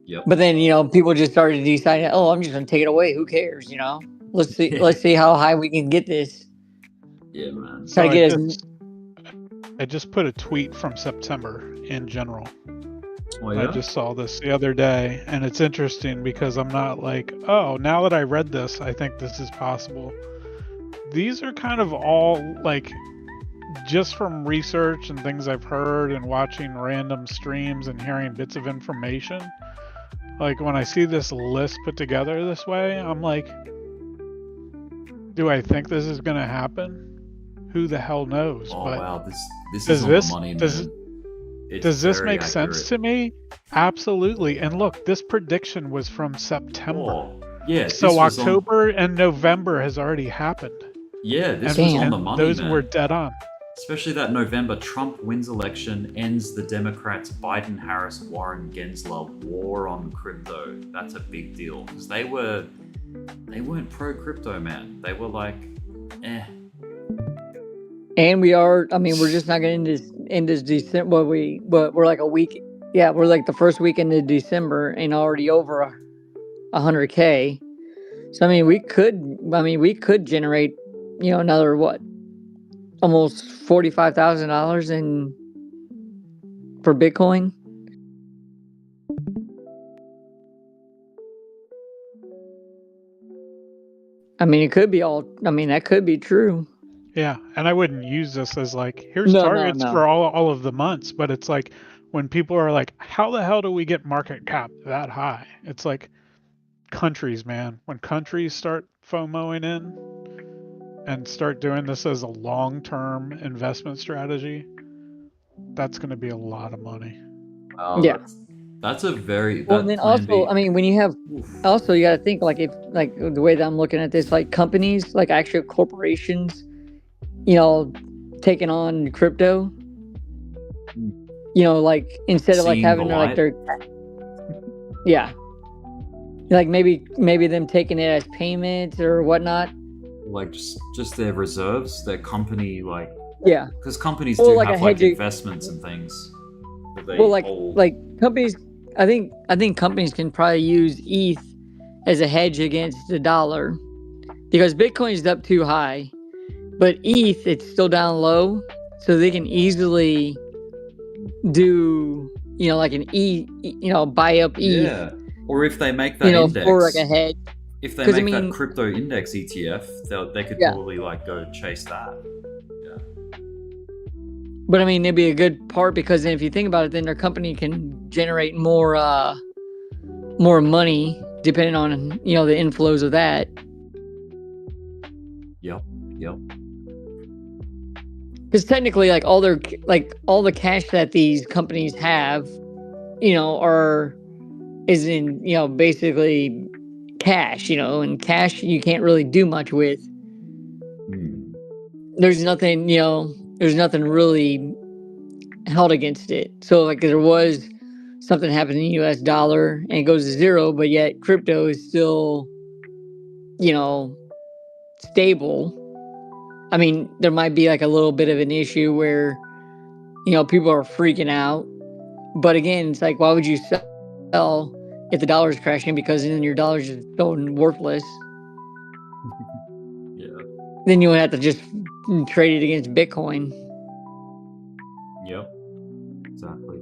Speaker 1: Yep.
Speaker 4: But then, you know, people just started deciding, oh, I'm just going to take it away. Who cares? You know, let's see how high we can get this.
Speaker 1: Yeah, man.
Speaker 4: Try to get
Speaker 11: I just put a tweet from September in general.
Speaker 1: Oh, yeah?
Speaker 11: I just saw this the other day, and it's interesting because I'm not like, oh, now that I read this, I think this is possible. These are kind of all like just from research and things I've heard and watching random streams and hearing bits of information. Like, when I see this list put together this way, I'm like, do I think this is going to happen? Who the hell knows?
Speaker 1: Oh,
Speaker 11: but
Speaker 1: wow, this is on the money, man. It's
Speaker 11: does this
Speaker 1: very
Speaker 11: make
Speaker 1: accurate.
Speaker 11: sense to me? Absolutely. And look, this prediction was from September.
Speaker 1: Oh, Yeah. this
Speaker 11: So
Speaker 1: was on-
Speaker 11: October and November has already happened.
Speaker 1: Yeah, this
Speaker 11: and,
Speaker 1: was on
Speaker 11: and
Speaker 1: the money,
Speaker 11: those
Speaker 1: man.
Speaker 11: were dead on.
Speaker 1: Especially that November, Trump wins election, ends the Democrats' Biden-Harris, Warren Gensler war on crypto. That's a big deal because they weren't pro-crypto, man. They were like, eh.
Speaker 4: And we are. I mean, we're just not going to end this December. But we're like a week. Yeah, we're like the first weekend of December and already over 100K. So I mean, we could generate, another what, almost $45,000 for Bitcoin. I mean, it could be all. I mean, that could be true.
Speaker 11: Yeah, and I wouldn't use this as like, here's
Speaker 4: No.
Speaker 11: targets for all of the months, but it's like when people are like, how the hell do we get market cap that high? It's like countries, man. When countries start FOMOing in and start doing this as a long-term investment strategy, that's going to be a lot of money.
Speaker 4: Yeah.
Speaker 1: That's a very.
Speaker 4: Well, and then also, I mean, when you have, also you got to think like if the way that I'm looking at this, like companies, like actual corporations, taking on crypto, like instead of like
Speaker 1: Seeing
Speaker 4: having
Speaker 1: the
Speaker 4: like their, yeah, like maybe them taking it as payments or whatnot.
Speaker 1: Like just their reserves, their company, like,
Speaker 4: yeah,
Speaker 1: because companies
Speaker 4: Or
Speaker 1: do
Speaker 4: like a
Speaker 1: have like
Speaker 4: hedging-
Speaker 1: investments and things that they
Speaker 4: Well, like
Speaker 1: hold.
Speaker 4: companies, I think companies can probably use ETH as a hedge against the dollar because Bitcoin is up too high, but ETH it's still down low, so they can easily do like an buy up ETH.
Speaker 1: Yeah, or if they make that index,
Speaker 4: for like a hedge.
Speaker 1: if they
Speaker 4: 'Cause,
Speaker 1: make that crypto index ETF, they could
Speaker 4: Yeah.
Speaker 1: probably like go chase that.
Speaker 4: But I mean, it'd be a good part because then if you think about it, then their company can generate more money depending on the inflows of that.
Speaker 1: Yep.
Speaker 4: Because technically, like all the cash that these companies have, is in basically cash, and cash you can't really do much with. There's nothing, there's nothing really held against it. So like there was something happened in the US dollar and it goes to zero, but yet crypto is still, stable. I mean, there might be like a little bit of an issue where, people are freaking out. But again, it's like, why would you sell if the dollar is crashing? Because then your dollar's just going worthless.
Speaker 1: Yeah.
Speaker 4: Then you would have to just trade it against Bitcoin.
Speaker 1: Yep. Exactly.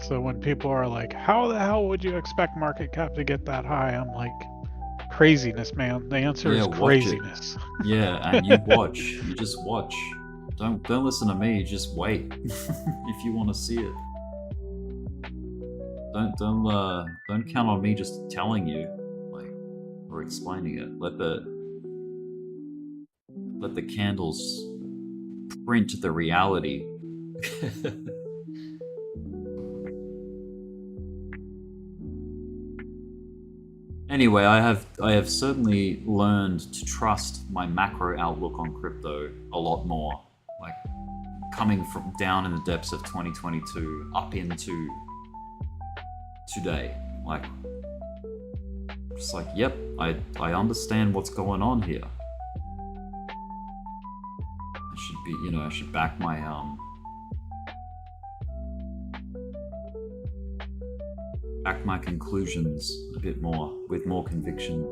Speaker 11: So when people are like, how the hell would you expect market cap to get that high? I'm like, craziness, man. The answer is
Speaker 1: watch it.
Speaker 11: craziness.
Speaker 1: Yeah, and you watch. You just watch. Don't listen to me. Just wait. If you want to see it. Don't count on me just telling you, like, or explaining it. Let the candles print the reality. Anyway, I have certainly learned to trust my macro outlook on crypto a lot more. Like coming from down in the depths of 2022 up into today. Like just like, yep, I understand what's going on here. I should be, I should back my conclusions a bit more, with more conviction.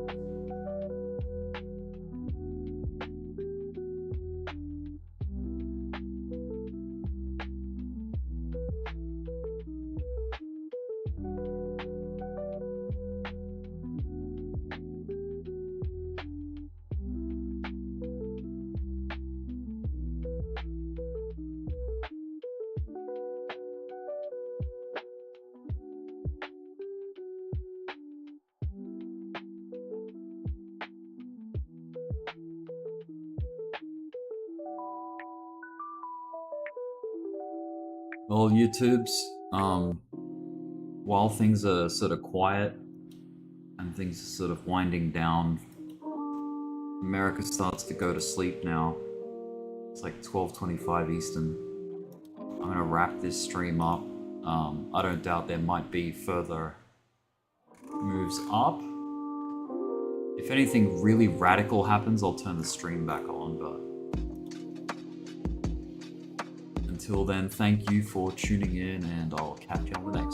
Speaker 1: Well, YouTubes, while things are sort of quiet and things are sort of winding down, America starts to go to sleep now. It's like 12:25 Eastern. I'm gonna wrap this stream up. I don't doubt there might be further moves up. If anything really radical happens, I'll turn the stream back on, but until then, thank you for tuning in, and I'll catch you on the next